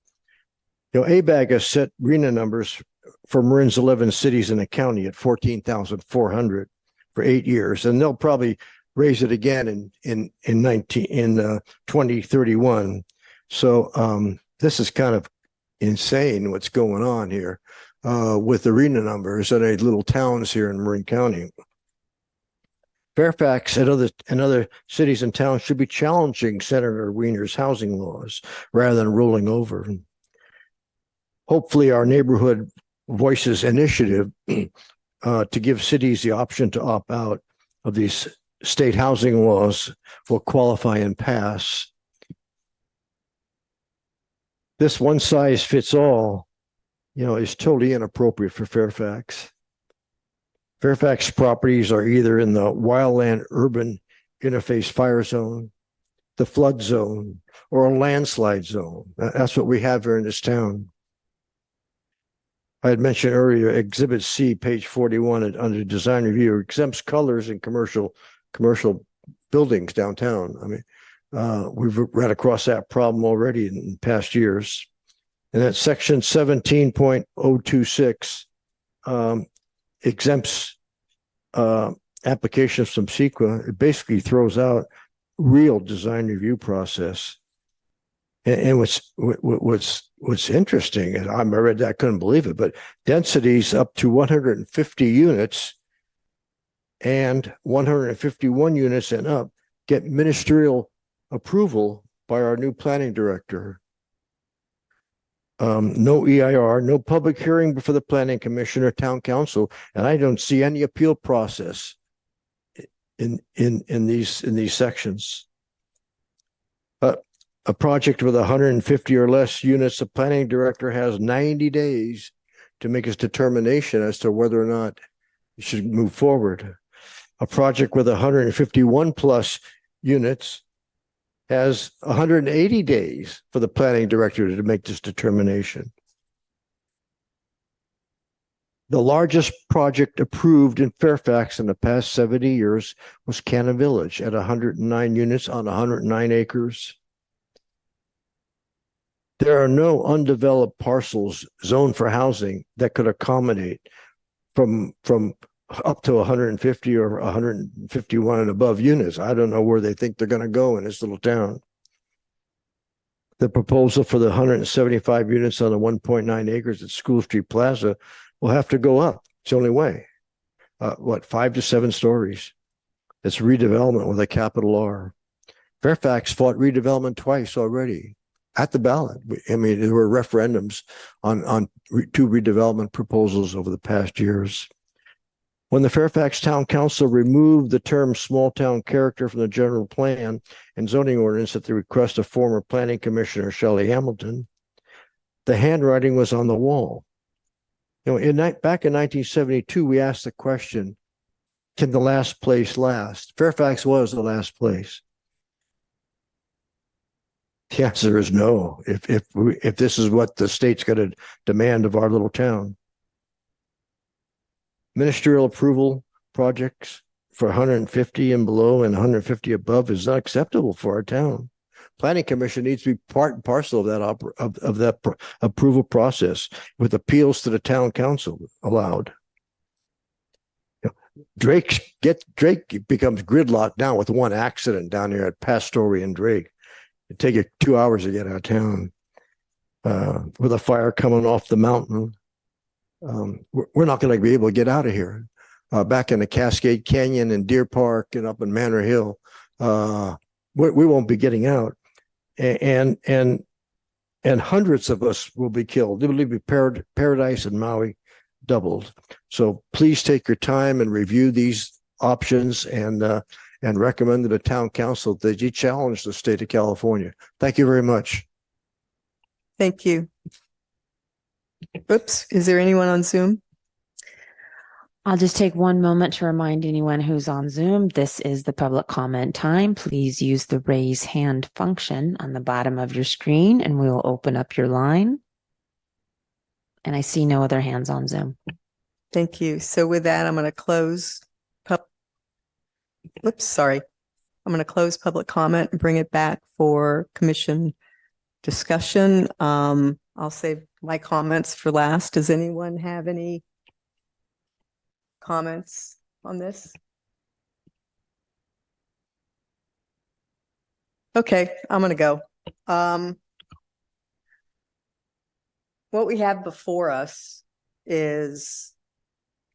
ABAG has set RENA numbers for Marin's 11 cities in the county at 14,400, for 8 years, and they'll probably raise it again in 2031. So this is kind of insane what's going on here with arena numbers in little towns here in Marin County. Fairfax and other cities and towns should be challenging Senator Wiener's housing laws rather than rolling over. Hopefully, our neighborhood voices initiative to give cities the option to opt out of these state housing laws will qualify and pass. This one size fits all, is totally inappropriate for Fairfax. Fairfax properties are either in the wildland urban interface fire zone, the flood zone, or a landslide zone. That's what we have here in this town. I had mentioned earlier, Exhibit C, page 41, under design review, exempts colors in commercial buildings downtown. I mean, we've ran across that problem already in past years. And that section 17.026 exempts applications from CEQA. It basically throws out real design review process. And what's interesting, and I read that, couldn't believe it, but densities up to 150 units and 151 units and up get ministerial approval by our new planning director. No EIR, no public hearing before the planning commission or town council, and I don't see any appeal process in these sections. A project with 150 or less units, the planning director has 90 days to make his determination as to whether or not it should move forward. A project with 151 plus units has 180 days for the planning director to make this determination. The largest project approved in Fairfax in the past 70 years was Cannon Village at 109 units on 109 acres. There are no undeveloped parcels zoned for housing that could accommodate from up to 150 or 151 and above units. I don't know where they think they're going to go in this little town. The proposal for the 175 units on the 1.9 acres at School Street Plaza will have to go up. It's the only way. 5 to 7 stories. It's redevelopment with a capital R. Fairfax fought redevelopment twice already at the ballot. I mean, there were referendums on 2 redevelopment proposals over the past years. When the Fairfax Town Council removed the term small town character from the general plan and zoning ordinance at the request of former planning commissioner Shelley Hamilton, the handwriting was on the wall. Back in 1972, we asked the question, can the last place last? Fairfax was the last place. The answer is no. If this is what the state's going to demand of our little town. Ministerial approval projects for 150 and below and 150 above is not acceptable for our town. Planning Commission needs to be part and parcel of that approval process, with appeals to the town council allowed. Drake becomes gridlocked now with one accident down there at Pastoria and Drake. It'd take you 2 hours to get out of town with a fire coming off the mountain. We're not going to be able to get out of here. Back in the Cascade Canyon and Deer Park and up in Manor Hill, we won't be getting out, and hundreds of us will be killed. It will be Paradise and Maui doubled. So please take your time and review these options and recommend to the town council that you challenge the state of California. Thank you very much. Thank you. Oops, is there anyone on Zoom? I'll just take one moment to remind anyone who's on Zoom, this is the public comment time. Please use the raise hand function on the bottom of your screen and we will open up your line. And I see no other hands on Zoom. Thank you. So with that, I'm going to close. I'm going to close public comment and bring it back for commission discussion. I'll save my comments for last. Does anyone have any comments on this? Okay, I'm gonna go. What we have before us is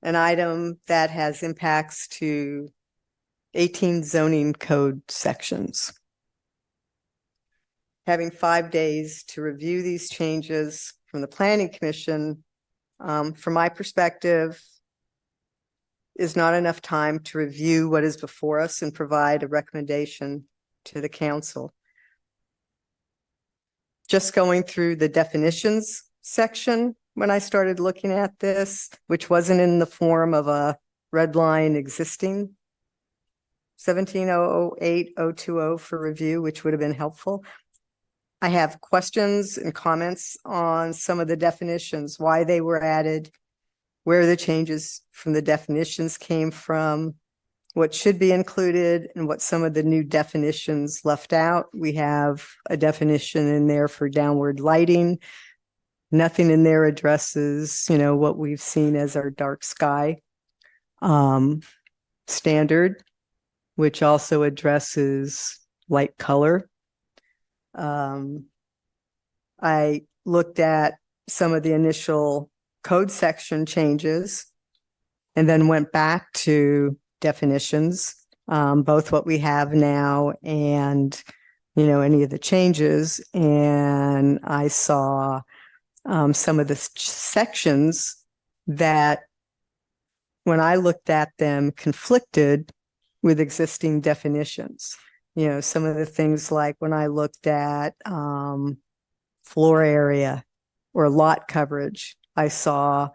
an item that has impacts to 18 zoning code sections. Having 5 days to review these changes from the planning commission, from my perspective, is not enough time to review what is before us and provide a recommendation to the council. Just going through the definitions section when I started looking at this, which wasn't in the form of a red line existing 17008-020 for review, which would have been helpful. I have questions and comments on some of the definitions, why they were added, where the changes from the definitions came from, what should be included, and what some of the new definitions left out. We have a definition in there for downward lighting. Nothing in there addresses, what we've seen as our dark sky standard, which also addresses light color. I looked at some of the initial code section changes and then went back to definitions, both what we have now and, any of the changes. And I saw some of the sections that when I looked at them conflicted with existing definitions. Some of the things like when I looked at floor area or lot coverage, I saw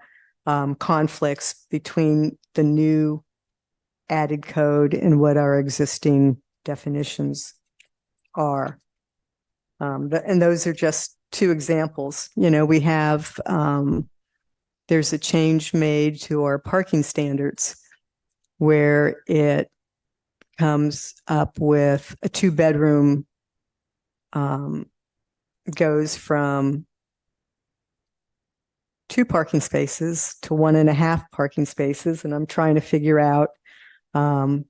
conflicts between the new added code and what our existing definitions are. And those are just two examples. We have, there's a change made to our parking standards where it comes up with a 2-bedroom goes from 2 parking spaces to 1.5 parking spaces. And I'm trying to figure out what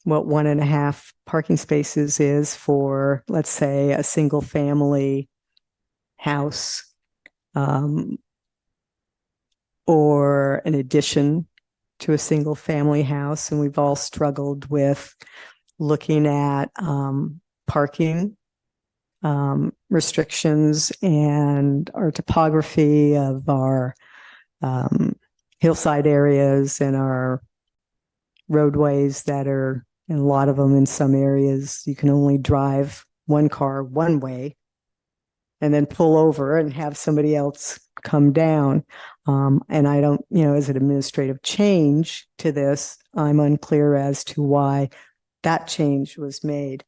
1.5 parking spaces is for, let's say, a single family house or an addition to a single family house. And we've all struggled with looking at parking restrictions and our topography of our hillside areas and our roadways that are, and a lot of them in some areas, you can only drive one car one way and then pull over and have somebody else come down. And I don't, as an administrative change to this, I'm unclear as to why that change was made.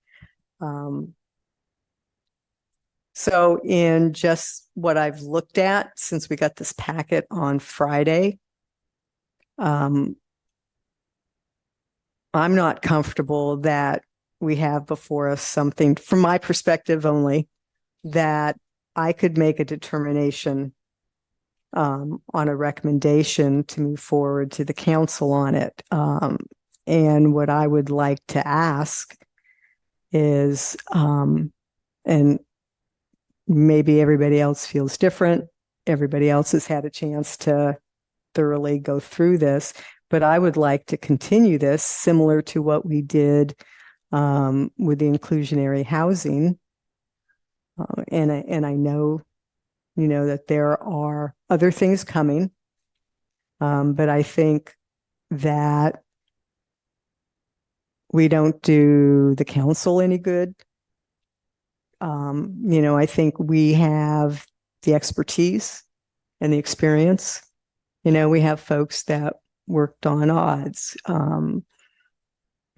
So in just what I've looked at since we got this packet on Friday, I'm not comfortable that we have before us something, from my perspective only, that I could make a determination on a recommendation to move forward to the council on it. And what I would like to ask is, and maybe everybody else feels different, everybody else has had a chance to thoroughly go through this, but I would like to continue this similar to what we did with the inclusionary housing. And I know, that there are other things coming, but I think that we don't do the council any good. I think we have the expertise and the experience. We have folks that worked on odds.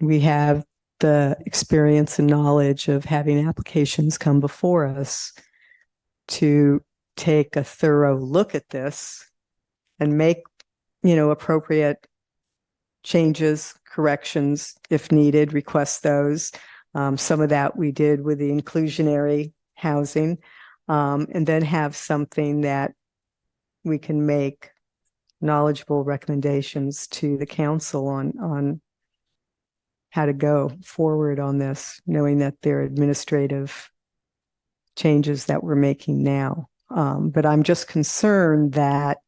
We have the experience and knowledge of having applications come before us to take a thorough look at this and make, appropriate changes, corrections, if needed, request those. Some of that we did with the inclusionary housing, and then have something that we can make knowledgeable recommendations to the council on how to go forward on this, knowing that there are administrative changes that we're making now. But I'm just concerned that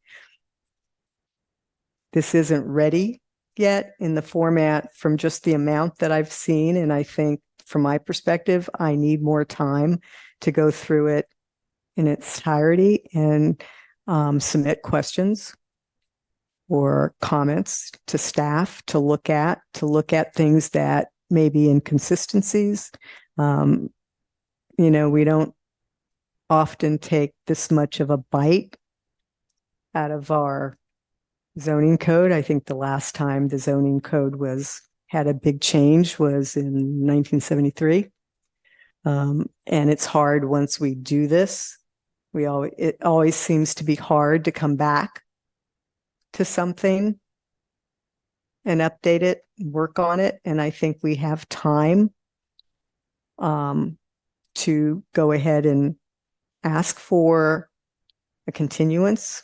this isn't ready yet in the format from just the amount that I've seen. And I think from my perspective, I need more time to go through it in its entirety and submit questions or comments to staff to look at things that may be inconsistencies. We don't often take this much of a bite out of our zoning code. I think the last time the zoning code had a big change was in 1973. And it's hard once we do this. It always seems to be hard to come back to something and update it, work on it. And I think we have time to go ahead and ask for a continuance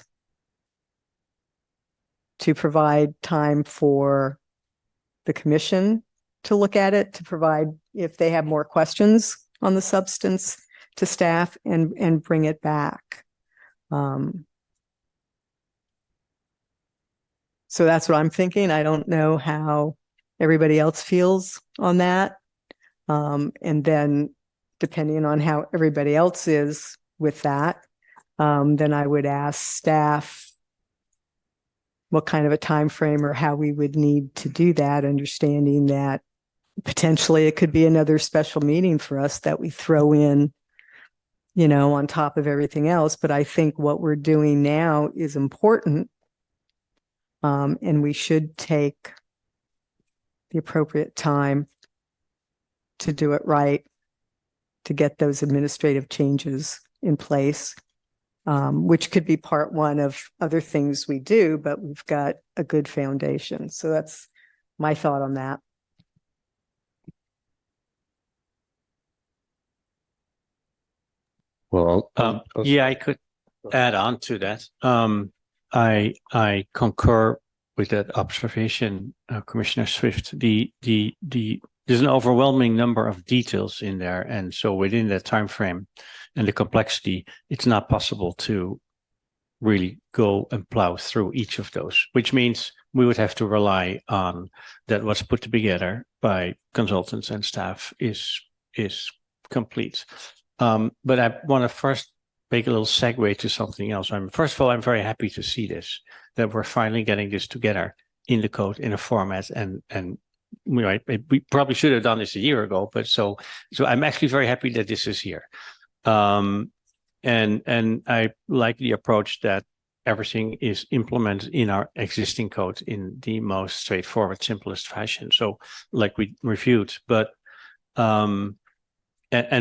to provide time for the commission to look at it, to provide, if they have more questions on the substance, to staff and bring it back. So that's what I'm thinking. I don't know how everybody else feels on that. And then depending on how everybody else is with that, then I would ask staff what kind of a time frame or how we would need to do that, understanding that potentially it could be another special meeting for us that we throw in, on top of everything else. But I think what we're doing now is important. And we should take the appropriate time to do it right, to get those administrative changes in place, which could be part one of other things we do, but we've got a good foundation. So that's my thought on that. Well, yeah, I could add on to that. I concur with that observation, Commissioner Swift. There's an overwhelming number of details in there, and so within that time frame and the complexity, it's not possible to really go and plow through each of those, which means we would have to rely on that what's put together by consultants and staff is complete. But I want to first make a little segue to something else. First of all, I'm very happy to see this, that we're finally getting this together in the code in a format, and we probably should have done this a year ago, but so I'm actually very happy that this is here. And I like the approach that everything is implemented in our existing code in the most straightforward, simplest fashion. So like we reviewed, but and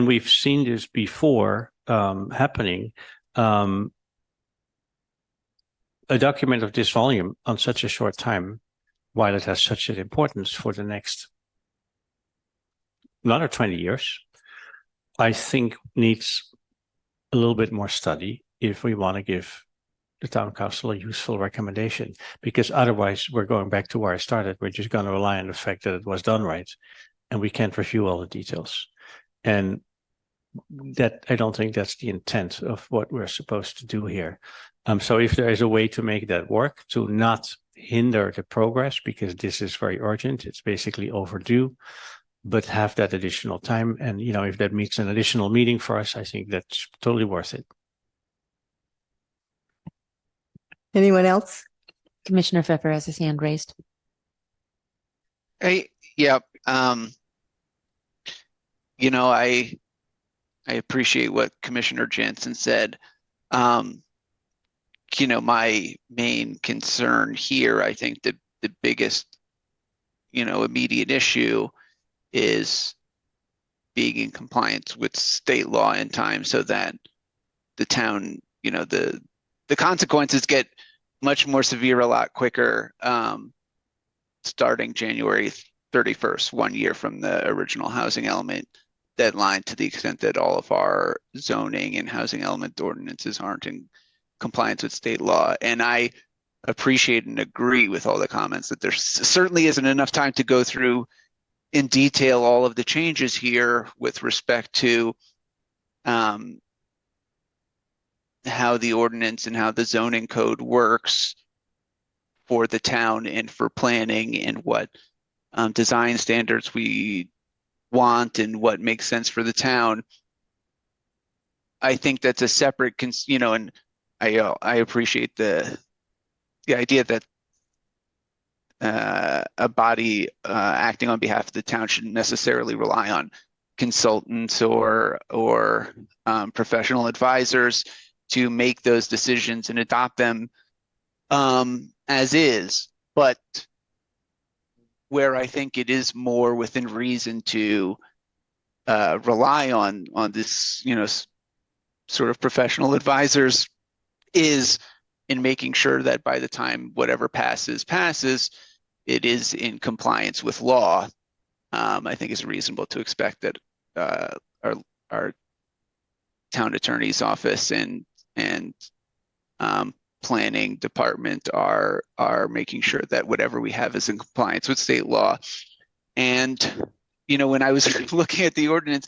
we've seen this before happening. A document of this volume on such a short time, while it has such an importance for the next another 20 years, I think needs a little bit more study if we want to give the town council a useful recommendation, because otherwise we're going back to where I started. We're just going to rely on the fact that it was done right, and we can't review all the details. And that, I don't think that's the intent of what we're supposed to do here. So if there is a way to make that work, to not hinder the progress, because this is very urgent, it's basically overdue, but have that additional time. And, if that means an additional meeting for us, I think that's totally worth it. Anyone else? Commissioner Pfeffer has his hand raised. Hey, yeah. I appreciate what Commissioner Jansen said. My main concern here, I think the biggest, immediate issue is being in compliance with state law in time so that the town, the consequences get much more severe a lot quicker, starting January 31st, 1 year from the original housing element deadline, to the extent that all of our zoning and housing element ordinances aren't in compliance with state law. And I appreciate and agree with all the comments that there certainly isn't enough time to go through in detail all of the changes here with respect to how the ordinance and how the zoning code works for the town and for planning, and what design standards we want and what makes sense for the town. I think that's a separate, and I appreciate the idea that a body acting on behalf of the town shouldn't necessarily rely on consultants or professional advisors to make those decisions and adopt them as is. But where I think it is more within reason to rely on this, sort of professional advisors, is in making sure that by the time whatever passes, it is in compliance with law. I think it's reasonable to expect that our town attorney's office and planning department are making sure that whatever we have is in compliance with state law. And when I was looking at the ordinance,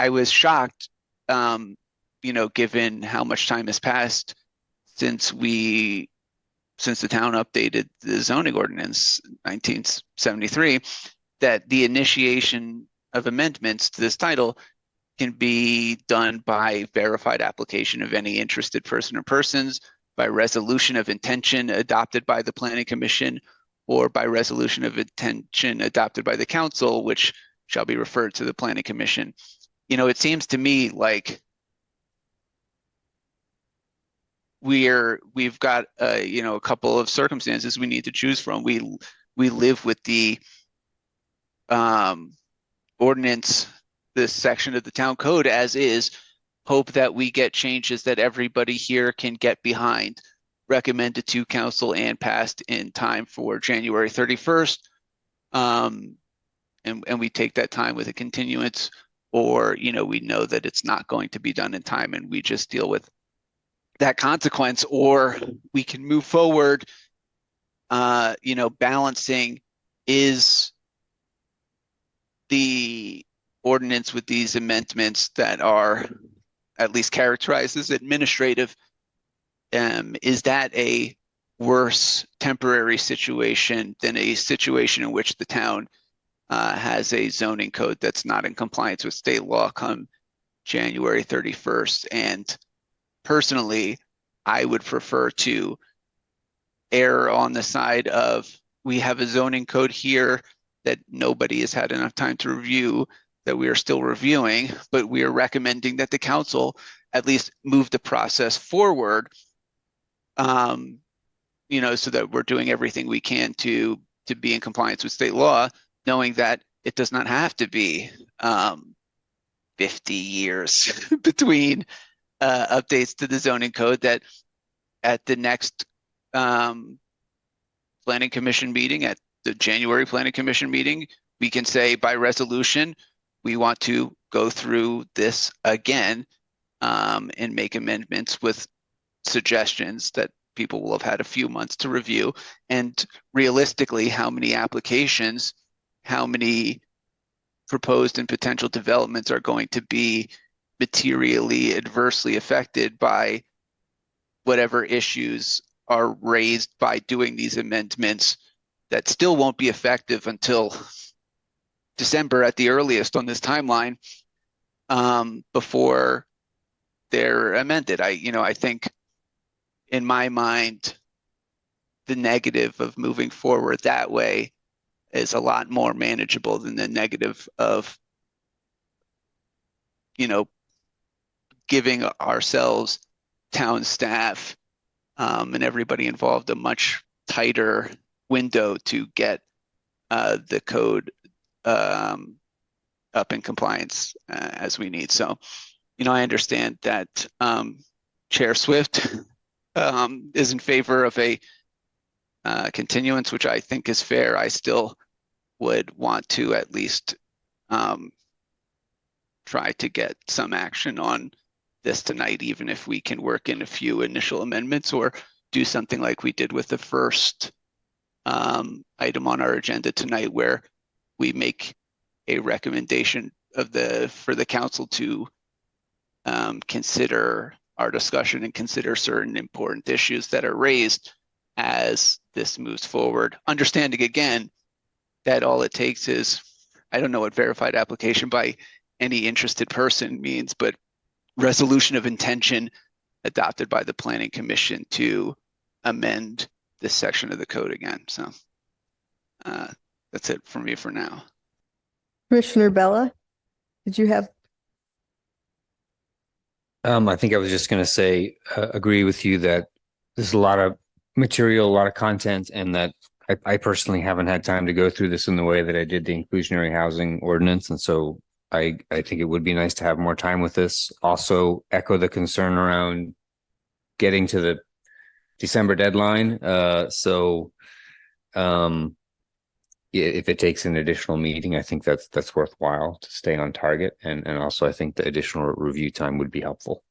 I was shocked, given how much time has passed since the town updated the zoning ordinance 1973, that the initiation of amendments to this title can be done by verified application of any interested person or persons, by resolution of intention adopted by the planning commission, or by resolution of intention adopted by the council, which shall be referred to the planning commission. It seems to me like we've got a couple of circumstances we need to choose from. We live with the ordinance, this section of the town code as is, hope that we get changes that everybody here can get behind, recommended to council and passed in time for January 31st. And we take that time with a continuance, or we know that it's not going to be done in time and we just deal with that consequence, or we can move forward, balancing is the ordinance with these amendments that are at least characterized as administrative. Is that a worse temporary situation than a situation in which the town has a zoning code that's not in compliance with state law come January 31st? And personally, I would prefer to err on the side of, we have a zoning code here that nobody has had enough time to review, that we are still reviewing, but we are recommending that the council at least move the process forward, so that we're doing everything we can to be in compliance with state law, knowing that it does not have to be 50 years between updates to the zoning code, that at the next planning commission meeting, at the January planning commission meeting, we can say by resolution, we want to go through this again and make amendments with suggestions that people will have had a few months to review. And realistically, how many applications, how many proposed and potential developments are going to be materially adversely affected by whatever issues are raised by doing these amendments that still won't be effective until December at the earliest on this timeline, before they're amended. I think in my mind, the negative of moving forward that way is a lot more manageable than the negative of, giving ourselves, town staff, and everybody involved a much tighter window to get the code up in compliance as we need. So, I understand that Chair Swift is in favor of a continuance, which I think is fair. I still would want to at least try to get some action on this tonight, even if we can work in a few initial amendments or do something like we did with the first item on our agenda tonight, where we make a recommendation for the council to consider our discussion and consider certain important issues that are raised as this moves forward. Understanding again that all it takes is, I don't know what verified application by any interested person means, but resolution of intention adopted by the Planning Commission to amend this section of the code again. So that's it for me for now. Commissioner Bella, did you have? I think I was just going to say, agree with you that there's a lot of material, a lot of content, and that I personally haven't had time to go through this in the way that I did the inclusionary housing ordinance. And so I think it would be nice to have more time with this. Also echo the concern around getting to the December deadline. If it takes an additional meeting, I think that's worthwhile to stay on target. And also I think the additional review time would be helpful.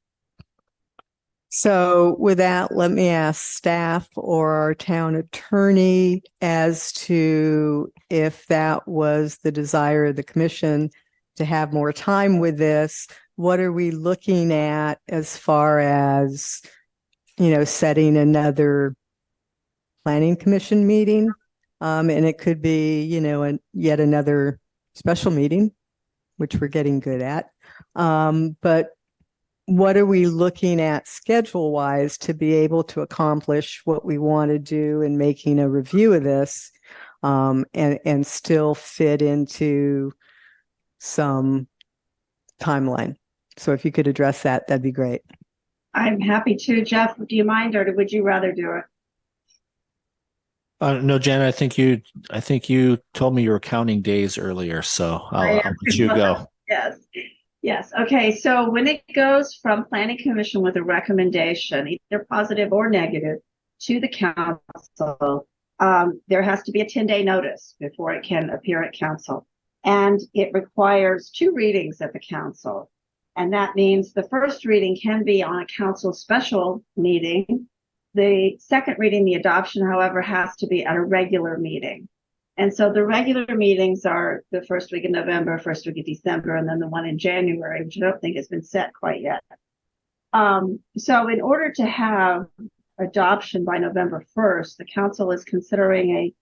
So with that, let me ask staff or our town attorney as to if that was the desire of the commission to have more time with this. What are we looking at as far as, setting another planning commission meeting? And it could be, yet another special meeting, which we're getting good at. But what are we looking at schedule wise to be able to accomplish what we want to do in making a review of this, and still fit into some timeline? So if you could address that, that'd be great. I'm happy to. Jeff, do you mind, or would you rather do it? No, Jen, I think you told me you were counting days earlier, so I'll let you go. Yes. Okay. So when it goes from Planning Commission with a recommendation, either positive or negative, to the council, there has to be a 10-day notice before it can appear at council. And it requires 2 readings at the council. And that means the first reading can be on a council special meeting. The second reading, the adoption, however, has to be at a regular meeting. And so the regular meetings are the first week of November, first week of December, and then the one in January, which I don't think has been set quite yet. So in order to have adoption by November 1st, the council is considering a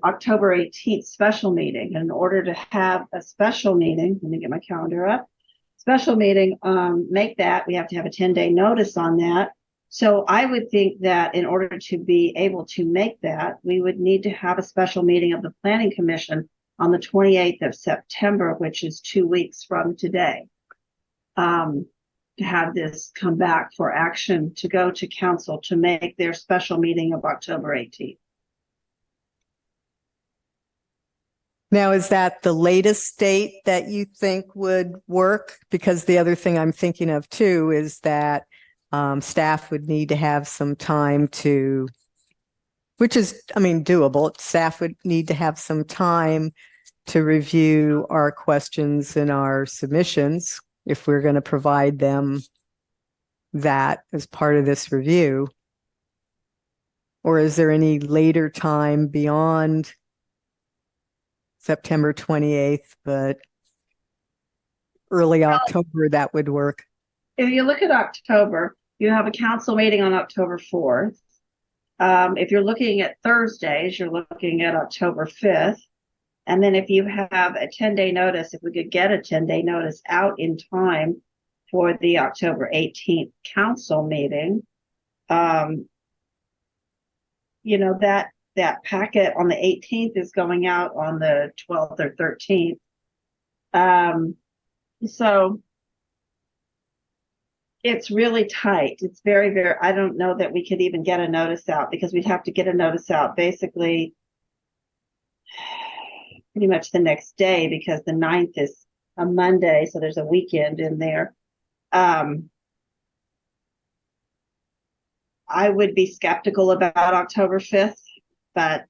October 18th special meeting. And in order to have a special meeting, let me get my calendar up, special meeting, we have to have a 10-day notice on that. So I would think that in order to be able to make that, we would need to have a special meeting of the Planning Commission on the 28th of September, which is 2 weeks from today, to have this come back for action to go to council to make their special meeting of October 18th. Now, is that the latest date that you think would work? Because the other thing I'm thinking of too is that staff would need to have some time to, which is, doable. Staff would need to have some time to review our questions and our submissions if we're going to provide them that as part of this review. Or is there any later time beyond September 28th, but early October that would work? If you look at October, you have a council meeting on October 4th. If you're looking at Thursdays, you're looking at October 5th. And then if you have a 10-day notice, if we could get a 10-day notice out in time for the October 18th council meeting, that packet on the 18th is going out on the 12th or 13th. So it's really tight. It's very, very, I don't know that we could even get a notice out, because we'd have to get a notice out basically pretty much the next day, because the 9th is a Monday. So there's a weekend in there. I would be skeptical about October 5th, but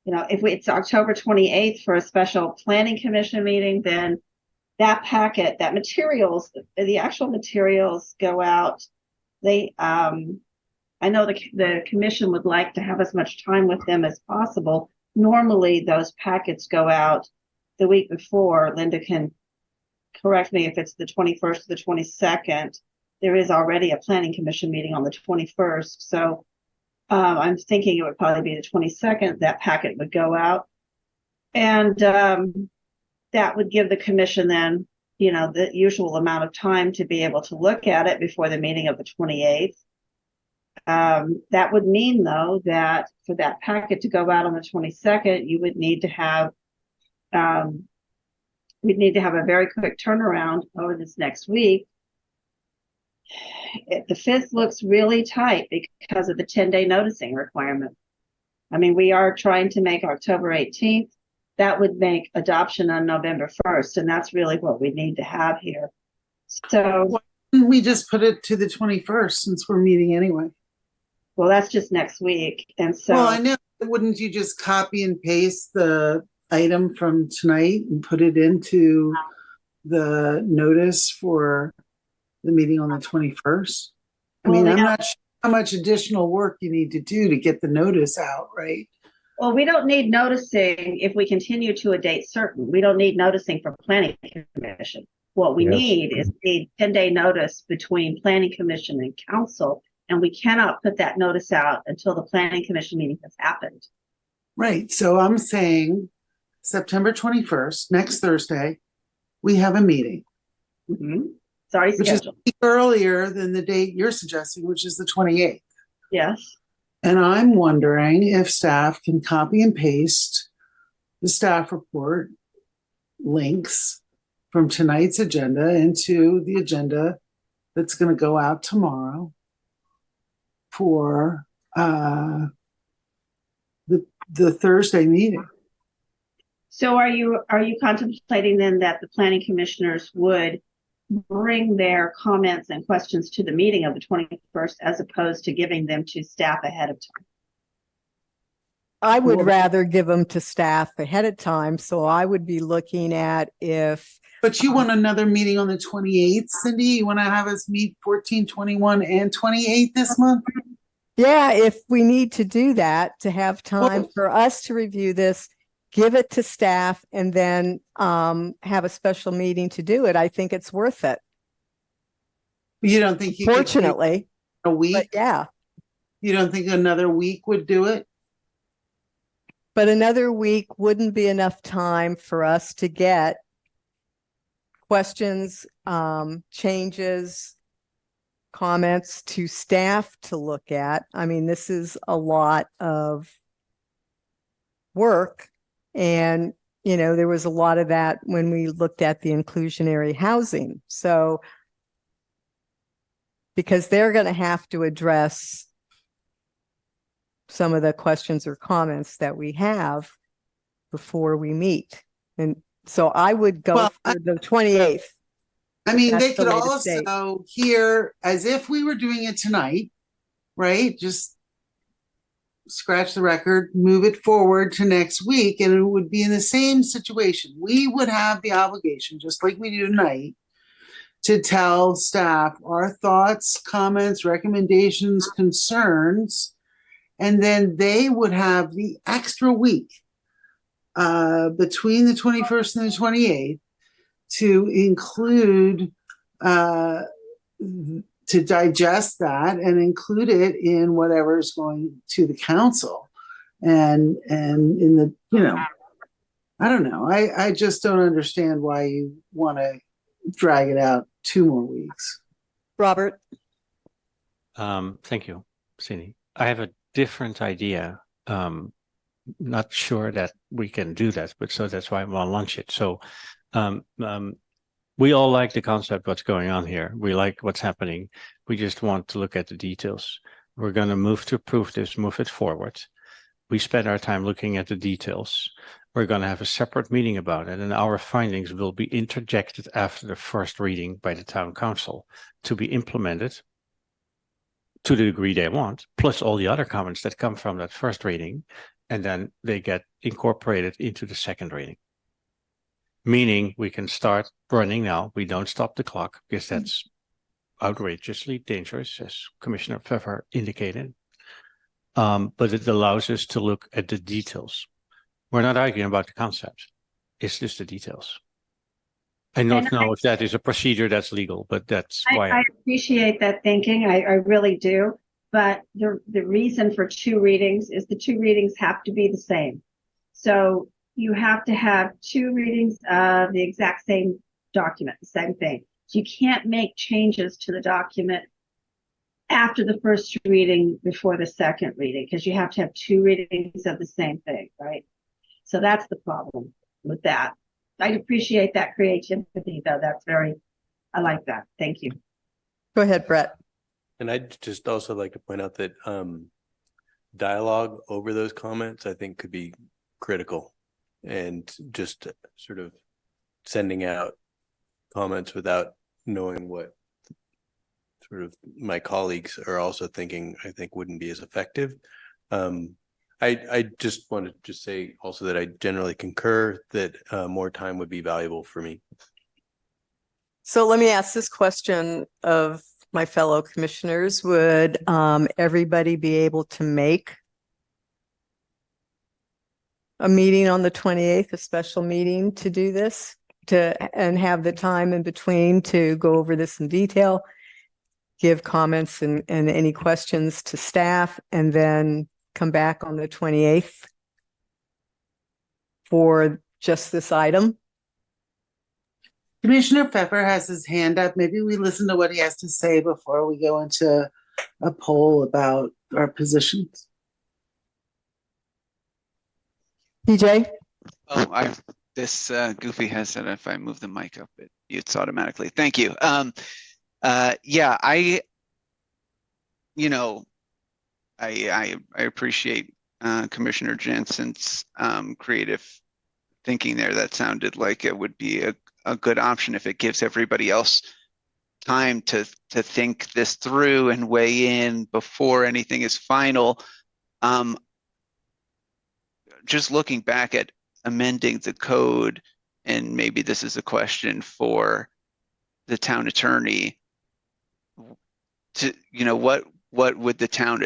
if it's October 28th for a special Planning Commission meeting, then that packet, the actual materials go out. I know the commission would like to have as much time with them as possible. Normally those packets go out the week before, Linda can correct me if it's the 21st or the 22nd. There is already a planning commission meeting on the 21st. So I'm thinking it would probably be the 22nd. That packet would go out. And that would give the commission then, you know, the usual amount of time to be able to look at it before the meeting of the 28th. That would mean, though, that for that packet to go out on the 22nd, you would need to have, we'd need to have a very quick turnaround over this next week. The 5th looks really tight because of the 10-day noticing requirement. I mean, we are trying to make October 18th. That would make adoption on November 1st, and that's really what we need to have here. So Why didn't we just put it to the 21st since we're meeting anyway? Well, that's just next week. And so, well, I know. Wouldn't you just copy and paste the item from tonight and put it into the notice for the meeting on the 21st? I mean, I'm not sure how much additional work you need to do to get the notice out, right? Well, we don't need noticing if we continue to a date certain. We don't need noticing for planning commission. What we need is a 10-day notice between planning commission and council, and we cannot put that notice out until the planning commission meeting has happened. Right. So I'm saying September 21st, next Thursday, we have a meeting. It's already which scheduled. Is earlier than the date you're suggesting, which is the 28th. Yes. And I'm wondering if staff can copy and paste the staff report links from tonight's agenda into the agenda that's going to go out tomorrow for the Thursday meeting. So are you contemplating then that the planning commissioners would bring their comments and questions to the meeting of the 21st as opposed to giving them to staff ahead of time? I would rather give them to staff ahead of time. So I would be looking at if. But you want another meeting on the 28th, Cindy? You want to have us meet 14, 21, and 28 this month? Yeah, if we need to do that, to have time for us to review this, give it to staff, and then have a special meeting to do it. I think it's worth it. You don't think you Fortunately, could a week? But yeah. You don't think another week would do it? But another week wouldn't be enough time for us to get questions, changes, comments to staff to look at. I mean, this is a lot of work. And, you know, there was a lot of that when we looked at the inclusionary housing. So, because they're going to have to address some of the questions or comments that we have before we meet. And so I would go for the 28th. I mean, That's they could the latest date. also hear as if we were doing it tonight, right? Just scratch the record, move it forward to next week, and it would be in the same situation. We would have the obligation, just like we do tonight, to tell staff our thoughts, comments, recommendations, concerns, and then they would have the extra week between the 21st and the 28th to include, to digest that and include it in whatever is going to the council. And in the, you know, I don't know. I just don't understand why you want to drag it out 2 more weeks. Robert? Thank you, Cindy. I have a different idea. Not sure that we can do that, but so that's why I want to launch it. So we all like the concept, what's going on here. We like what's happening. We just want to look at the details. We're going to move to approve this, move it forward. We spend our time looking at the details. We're going to have a separate meeting about it, and our findings will be interjected after the first reading by the town council to be implemented to the degree they want, plus all the other comments that come from that first reading, and then they get incorporated into the second reading. Meaning we can start running now. We don't stop the clock because that's outrageously dangerous, as Commissioner Pfeffer indicated. But it allows us to look at the details. We're not arguing about the concept. It's just the details. I don't And know if that is a procedure that's legal, but that's why. I appreciate that thinking. I really do. But the reason for two readings is the two readings have to be the same. So you have to have two readings of the exact same document, the same thing. So you can't make changes to the document after the first reading before the second reading, because you have to have two readings of the same thing, right? So that's the problem with that. I appreciate that creativity, though. I like that. Thank you. Go ahead, Brett. And I'd just also like to point out that dialogue over those comments, I think, could be critical, and just sort of sending out comments without knowing what sort of my colleagues are also thinking, I think wouldn't be as effective. I just want to just say also that I generally concur that more time would be valuable for me. So let me ask this question of my fellow commissioners. Would everybody be able to make a meeting on the 28th, a special meeting to do this, and have the time in between to go over this in detail, give comments and any questions to staff, and then come back on the 28th for just this item? Commissioner Pfeffer has his hand up. Maybe we listen to what he has to say before we go into a poll about our positions. PJ? Oh, this goofy headset, if I move the mic up, it mutes automatically. Thank you. Yeah, I appreciate Commissioner Jensen's creative thinking there. That sounded like it would be a good option if it gives everybody else time to think this through and weigh in before anything is final. Just looking back at amending the code, and maybe this is a question for the town attorney, what would the town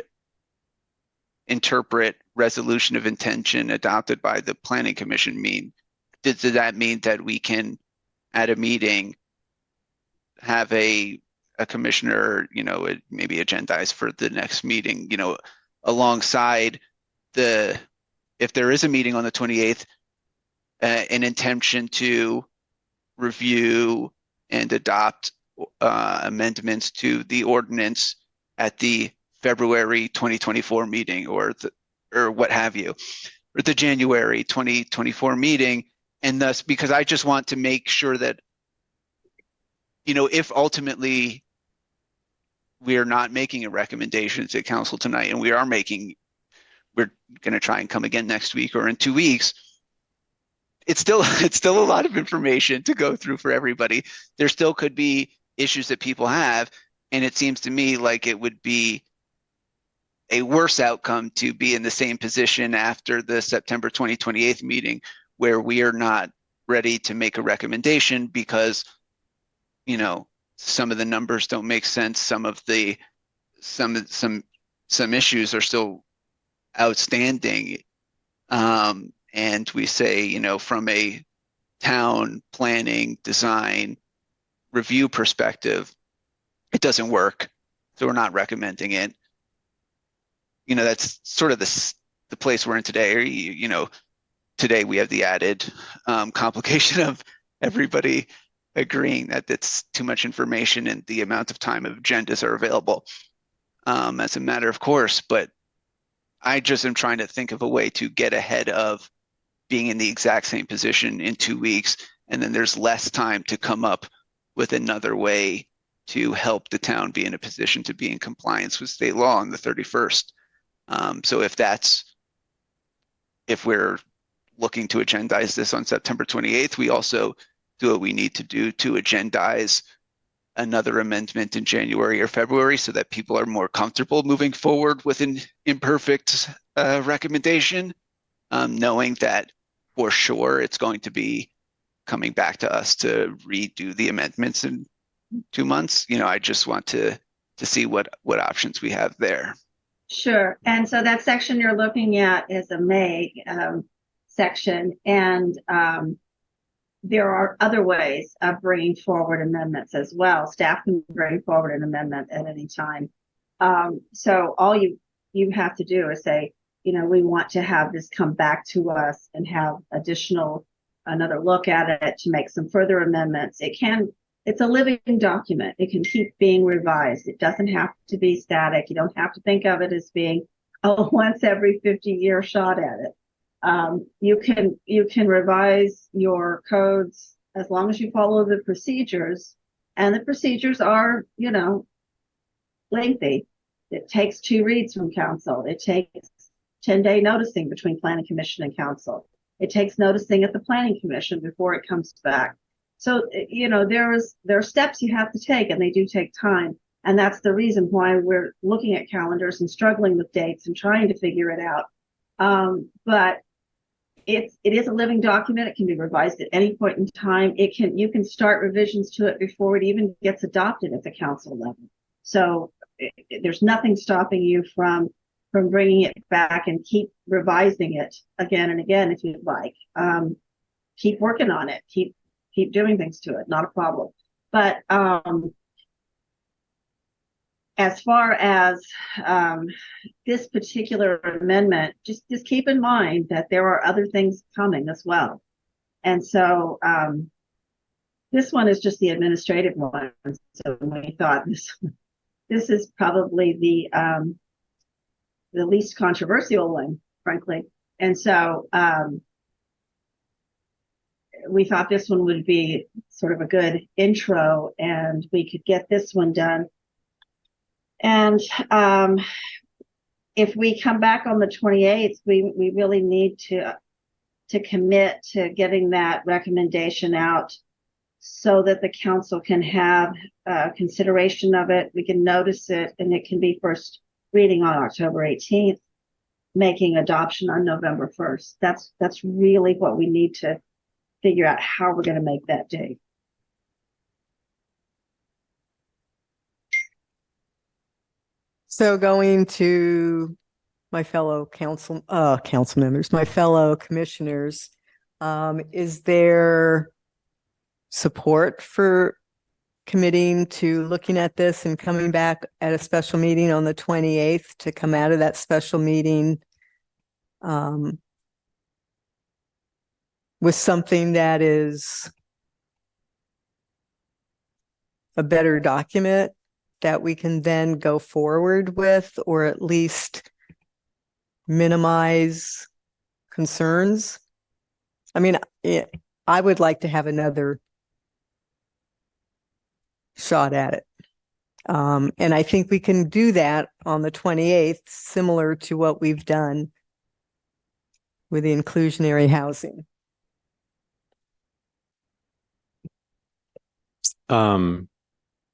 interpret resolution of intention adopted by the planning commission mean? Does that mean that we can, at a meeting, have a commissioner, maybe agendize for the next meeting, alongside if there is a meeting on the 28th, an intention to review and adopt amendments to the ordinance at the February 2024 meeting, or what have you, or the January 2024 meeting. And thus, because I just want to make sure that, if ultimately we are not making a recommendation to council tonight, and we're going to try and come again next week or in 2 weeks, it's still a lot of information to go through for everybody. There still could be issues that people have, and it seems to me like it would be a worse outcome to be in the same position after the September 2028 meeting, where we are not ready to make a recommendation because, some of the numbers don't make sense. Some issues are still outstanding. And we say, from a town planning design review perspective, it doesn't work. So we're not recommending it. That's sort of the place we're in today. Today we have the added complication of everybody agreeing that it's too much information and the amount of time of agendas are available as a matter of course. But I just am trying to think of a way to get ahead of being in the exact same position in 2 weeks, and then there's less time to come up with another way to help the town be in a position to be in compliance with state law on the 31st. So if we're looking to agendize this on September 28th, we also do what we need to do to agendize another amendment in January or February so that people are more comfortable moving forward with an imperfect recommendation, knowing that for sure it's going to be coming back to us to redo the amendments in 2 months. I just want to see what options we have there. Sure. And so that section you're looking at is a May section. And there are other ways of bringing forward amendments as well. Staff can bring forward an amendment at any time. So all you have to do is say, you know, we want to have this come back to us and have another look at it to make some further amendments. It's a living document. It can keep being revised. It doesn't have to be static. You don't have to think of it as being a once every 50-year shot at it. You can revise your codes as long as you follow the procedures, and the procedures are, you know, lengthy. It takes 2 reads from council. It takes 10-day noticing between planning commission and council. It takes noticing at the planning commission before it comes back. So, you know, there are steps you have to take, and they do take time. And that's the reason why we're looking at calendars and struggling with dates and trying to figure it out. But it is a living document. It can be revised at any point in time. You can start revisions to it before it even gets adopted at the council level. So there's nothing stopping you from bringing it back and keep revising it again and again if you'd like. Keep working on it. Keep doing things to it. Not a problem. But as far as this particular amendment, just keep in mind that there are other things coming as well. And so this one is just the administrative one. So we thought this is probably the least controversial one, frankly. And so we thought this one would be sort of a good intro, and we could get this one done. And if we come back on the 28th, we really need to commit to getting that recommendation out so that the council can have consideration of it. We can notice it, and it can be first reading on October 18th, making adoption on November 1st. That's really what we need to figure out, how we're going to make that date. So going to my fellow council members, my fellow commissioners, is there support for committing to looking at this and coming back at a special meeting on the 28th to come out of that special meeting with something that is a better document that we can then go forward with, or at least minimize concerns? I mean, I would like to have another shot at it. And I think we can do that on the 28th, similar to what we've done with the inclusionary housing.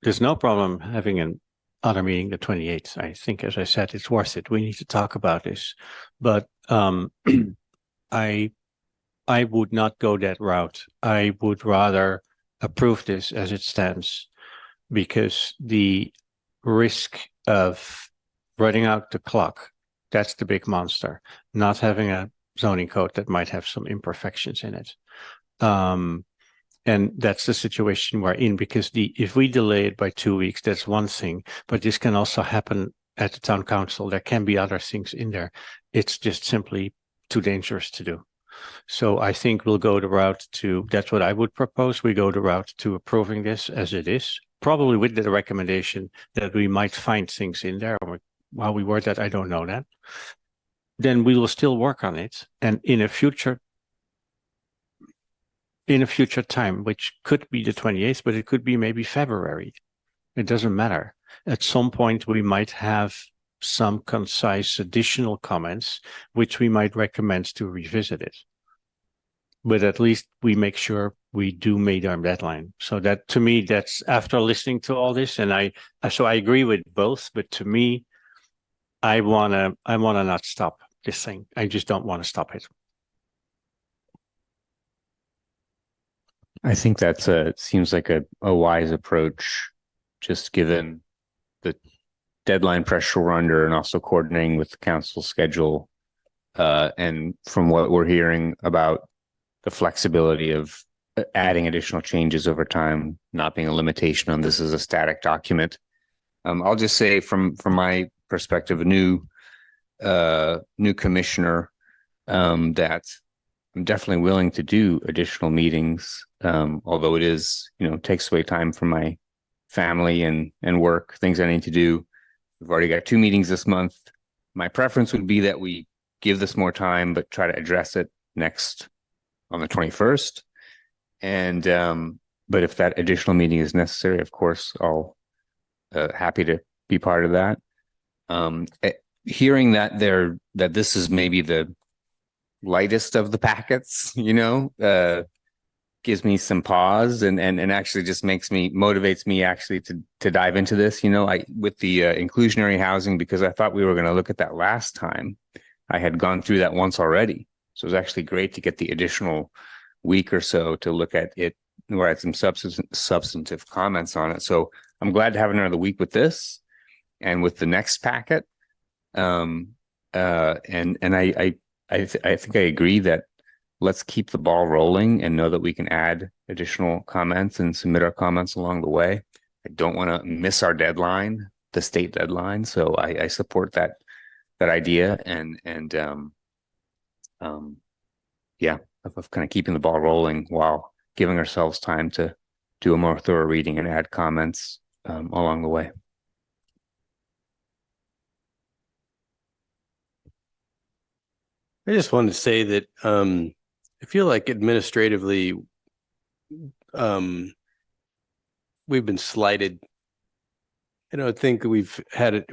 There's no problem having an other meeting the 28th. I think, as I said, it's worth it. We need to talk about this, but I would not go that route. I would rather approve this as it stands, because the risk of running out the clock, that's the big monster. Not having a zoning code that might have some imperfections in it. And that's the situation we're in, because if we delay it by 2 weeks, that's one thing, but this can also happen at the town council. There can be other things in there. It's just simply too dangerous to do. So I think we'll go the route that's what I would propose. We go the route to approving this as it is, probably with the recommendation that we might find things in there. How we word that, I don't know that. Then we will still work on it. And in a future time, which could be the 28th, but it could be maybe February. It doesn't matter. At some point, we might have some concise additional comments, which we might recommend to revisit it. But at least we make sure we do meet our deadline. So that, to me, that's after listening to all this, and I agree with both, but to me, I wanna not stop this thing. I just don't want to stop it. I think seems like a wise approach, just given the deadline pressure we're under, and also coordinating with the council schedule. And from what we're hearing about the flexibility of adding additional changes over time, not being a limitation on this as a static document. I'll just say from my perspective, a new commissioner, that I'm definitely willing to do additional meetings, although it is, takes away time from my family and work, things I need to do. We've already got 2 meetings this month. My preference would be that we give this more time, but try to address it next on the 21st. And, but if that additional meeting is necessary, of course, I'll happy to be part of that. Hearing that this is maybe the lightest of the packets, gives me some pause and actually just motivates me actually to dive into this, with the inclusionary housing, because I thought we were going to look at that last time. I had gone through that once already. So it was actually great to get the additional week or so to look at it, where I had some substantive comments on it. So I'm glad to have another week with this and with the next packet. And I think I agree that let's keep the ball rolling and know that we can add additional comments and submit our comments along the way. I don't want to miss our deadline, the state deadline. So I support that idea and of kind of keeping the ball rolling while giving ourselves time to do a more thorough reading and add comments along the way. I just wanted to say that I feel like administratively we've been slighted. I don't think we've had it.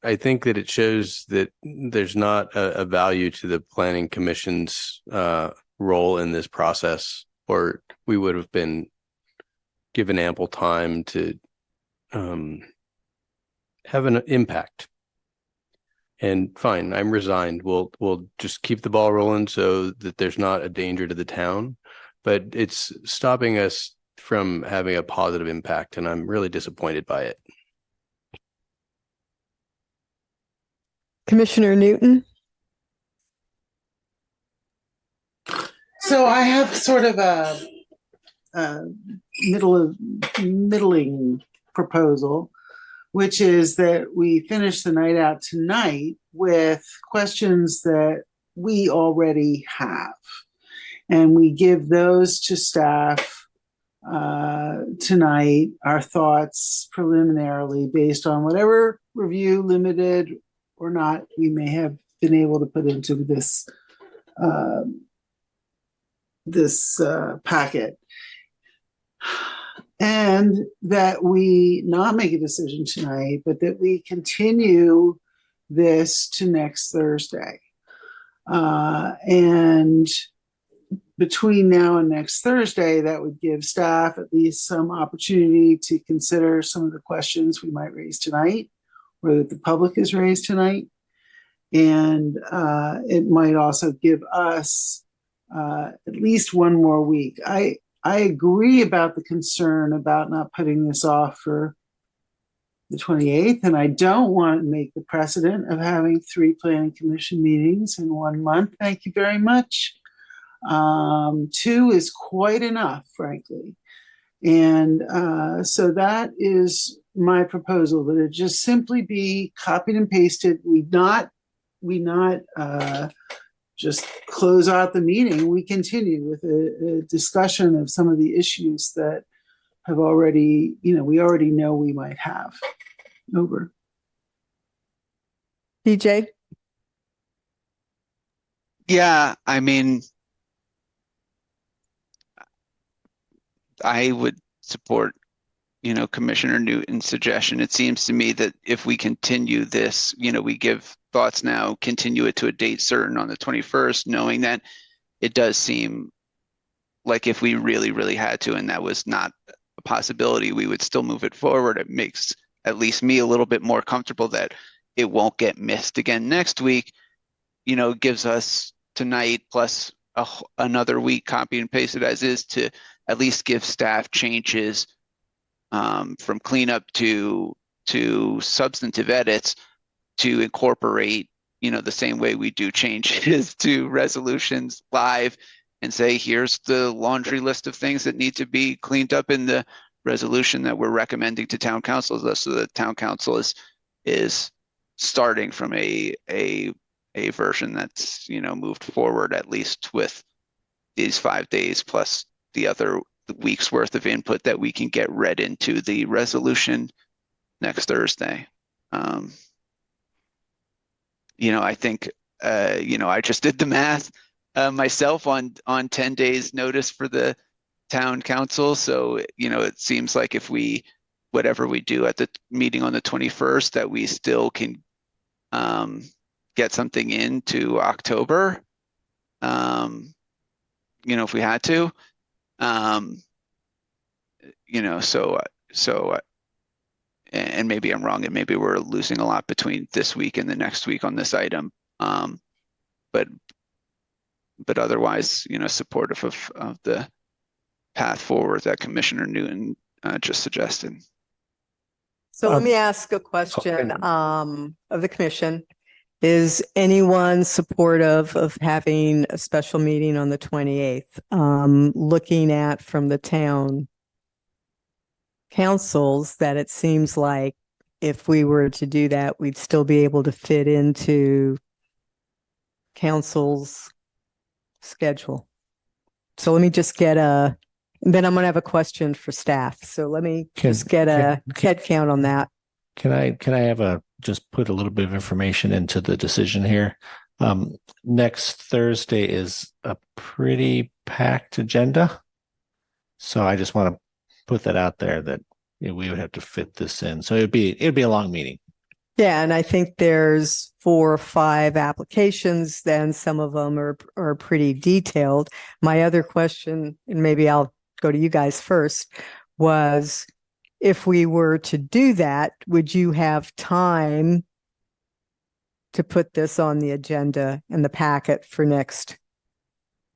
I think that it shows that there's not a value to the planning commission's role in this process, or we would have been given ample time to have an impact. And fine, I'm resigned. We'll just keep the ball rolling so that there's not a danger to the town, but it's stopping us from having a positive impact, and I'm really disappointed by it. Commissioner Newton. So I have sort of a middling proposal, which is that we finish the night out tonight with questions that we already have. And we give those to staff tonight, our thoughts preliminarily based on whatever review, limited or not, we may have been able to put into this packet. And that we not make a decision tonight, but that we continue this to next Thursday. And between now and next Thursday, that would give staff at least some opportunity to consider some of the questions we might raise tonight, or that the public has raised tonight. And it might also give us at least one more week. I agree about the concern about not putting this off for the 28th, and I don't want to make the precedent of having 3 planning commission meetings in 1 month. Thank you very much. 2 is quite enough, frankly. And so that is my proposal, that it just simply be copied and pasted. We not just close out the meeting. We continue with a discussion of some of the issues that have already, we already know we might have. Over. DJ? Yeah, I mean, I would support, Commissioner Newton's suggestion. It seems to me that if we continue this, we give thoughts now, continue it to a date certain on the 21st, knowing that it does seem like if we really, really had to, and that was not a possibility, we would still move it forward. It makes at least me a little bit more comfortable that it won't get missed again next week. Gives us tonight plus another week copy and pasted as is to at least give staff changes from cleanup to substantive edits to incorporate, the same way we do changes to resolutions live and say, here's the laundry list of things that need to be cleaned up in the resolution that we're recommending to town council, so the town council is starting from a version that's, you know, moved forward at least with these 5 days plus the other week's worth of input that we can get read into the resolution next Thursday. You know, I think, you know, I just did the math myself on 10 days notice for the town council. So, you know, it seems like if we, whatever we do at the meeting on the 21st, that we still can get something into October, you know, if we had to, you know, so, and maybe I'm wrong, and maybe we're losing a lot between this week and the next week on this item. But otherwise, you know, supportive of the path forward that Commissioner Newton just suggested. So let me ask a question of the commission. Is anyone supportive of having a special meeting on the 28th? Looking at from the town councils, that it seems like if we were to do that, we'd still be able to fit into council's schedule. So let me just get then I'm going to have a question for staff. So let me just get a head count on that. Can I just put a little bit of information into the decision here? Next Thursday is a pretty packed agenda. So I just want to put that out there that we would have to fit this in. So it'd be a long meeting. Yeah, and I think there's 4 or 5 applications, then some of them are pretty detailed. My other question, and maybe I'll go to you guys first, was if we were to do that, would you have time to put this on the agenda and the packet for next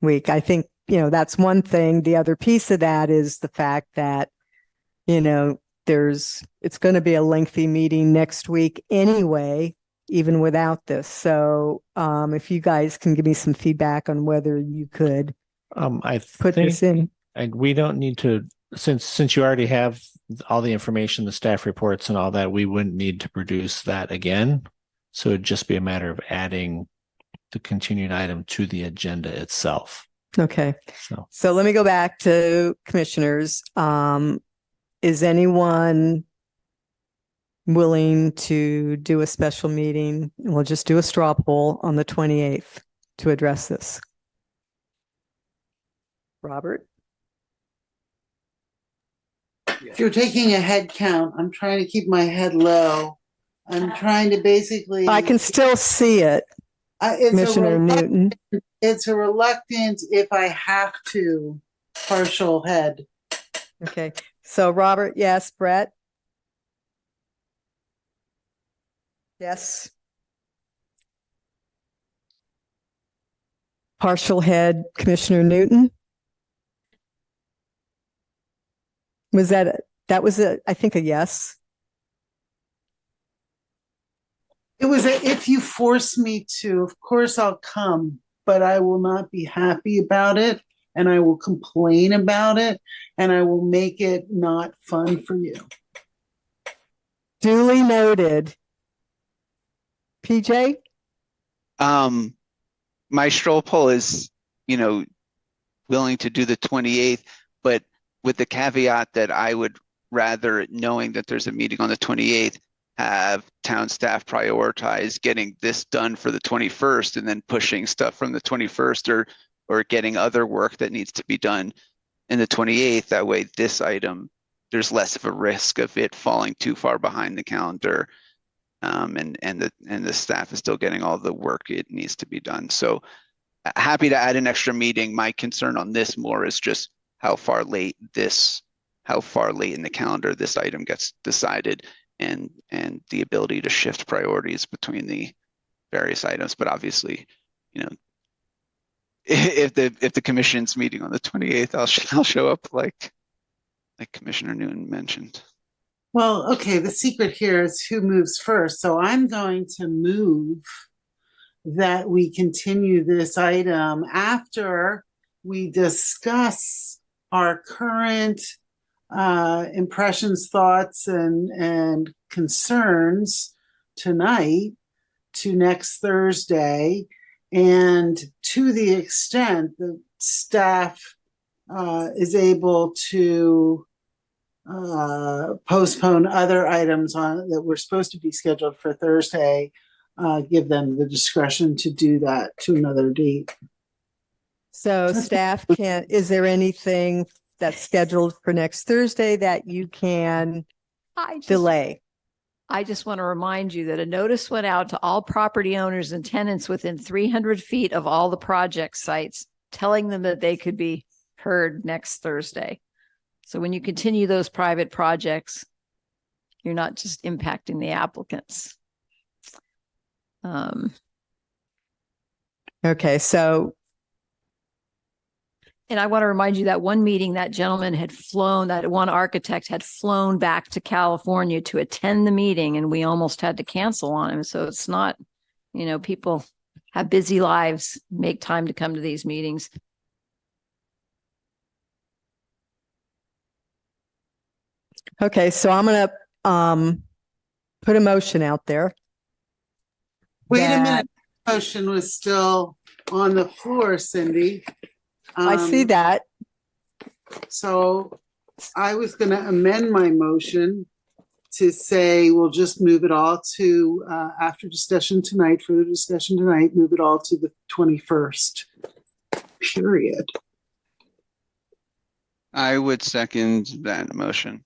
week? I think, you know, that's one thing. The other piece of that is the fact that, you know, it's going to be a lengthy meeting next week anyway, even without this. So if you guys can give me some feedback on whether you could put this in. And we don't need to, since you already have all the information, the staff reports and all that, we wouldn't need to produce that again. So it'd just be a matter of adding the continued item to the agenda itself. Okay. So let me go back to commissioners. Is anyone willing to do a special meeting? We'll just do a straw poll on the 28th to address this. Robert? If you're taking a head count, I'm trying to keep my head low. I'm trying to basically. I can still see it, Commissioner Newton. It's a reluctance if I have to partial head. Okay. So Robert, yes. Brett? Yes. Partial head, Commissioner Newton? Was that I think a yes? It was if you force me to, of course I'll come, but I will not be happy about it, and I will complain about it, and I will make it not fun for you. Duly noted. PJ? My straw poll is, you know, willing to do the 28th, but with the caveat that I would rather, knowing that there's a meeting on the 28th, have town staff prioritize getting this done for the 21st and then pushing stuff from the 21st or getting other work that needs to be done in the 28th. That way this item, there's less of a risk of it falling too far behind the calendar. And the staff is still getting all the work it needs to be done. So happy to add an extra meeting. My concern on this more is just how far late in the calendar this item gets decided, and the ability to shift priorities between the various items. But obviously, you know, if the commission's meeting on the 28th, I'll show up like Commissioner Newton mentioned. Well, okay, the secret here is who moves first. So I'm going to move that we continue this item after we discuss our current impressions, thoughts, and concerns tonight to next Thursday. And to the extent that staff is able to postpone other items on that were supposed to be scheduled for Thursday, give them the discretion to do that to another date. So staff can, is there anything that's scheduled for next Thursday that you can delay? I just want to remind you that a notice went out to all property owners and tenants within 300 feet of all the project sites, telling them that they could be heard next Thursday. So when you continue those private projects, you're not just impacting the applicants. Okay, so. And I want to remind you that one meeting, that gentleman had flown, that one architect had flown back to California to attend the meeting, and we almost had to cancel on him. So it's not, you know, people have busy lives, make time to come to these meetings. Okay, so I'm gonna put a motion out there. Wait a minute, motion was still on the floor, Cindy. I see that. So I was going to amend my motion to say we'll just move it all to after discussion tonight, further discussion tonight, move it all to the 21st, period. I would second that motion.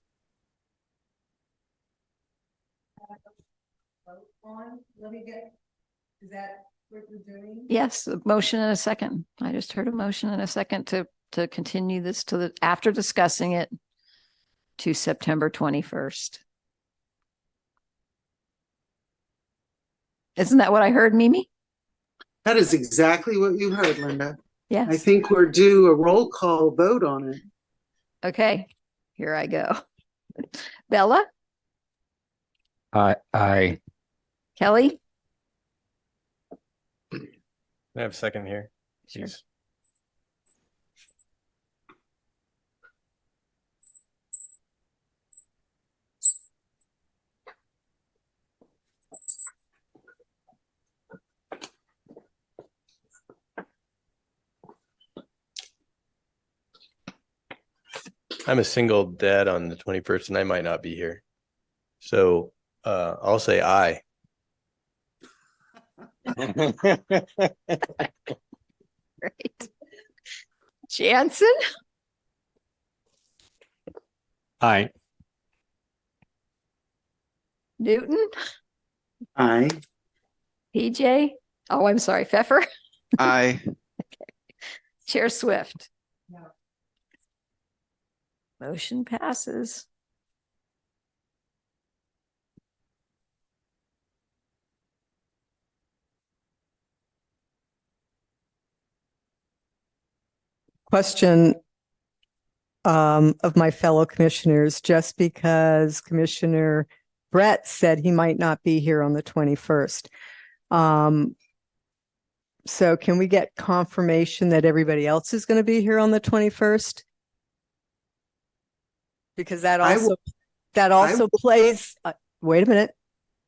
Is that what you're doing? Yes, a motion and a second. I just heard a motion and a second to continue this to the, after discussing it, to September 21st. Isn't that what I heard, Mimi? That is exactly what you heard, Linda. Yes. I think we're due a roll call vote on it. Okay, here I go. Bella, Aye. Kelly, I have a second here. Sure. Please. I'm a single dad on the 21st and I might not be here. So I'll say aye. right? Jansen, Aye. Newton, Aye. PJ. Oh, I'm sorry, Pfeffer. Aye. Chair Swift. Motion passes. Question of my fellow commissioners, just because Commissioner Brett said he might not be here on the 21st. So can we get confirmation that everybody else is going to be here on the 21st? Because that also plays, wait a minute,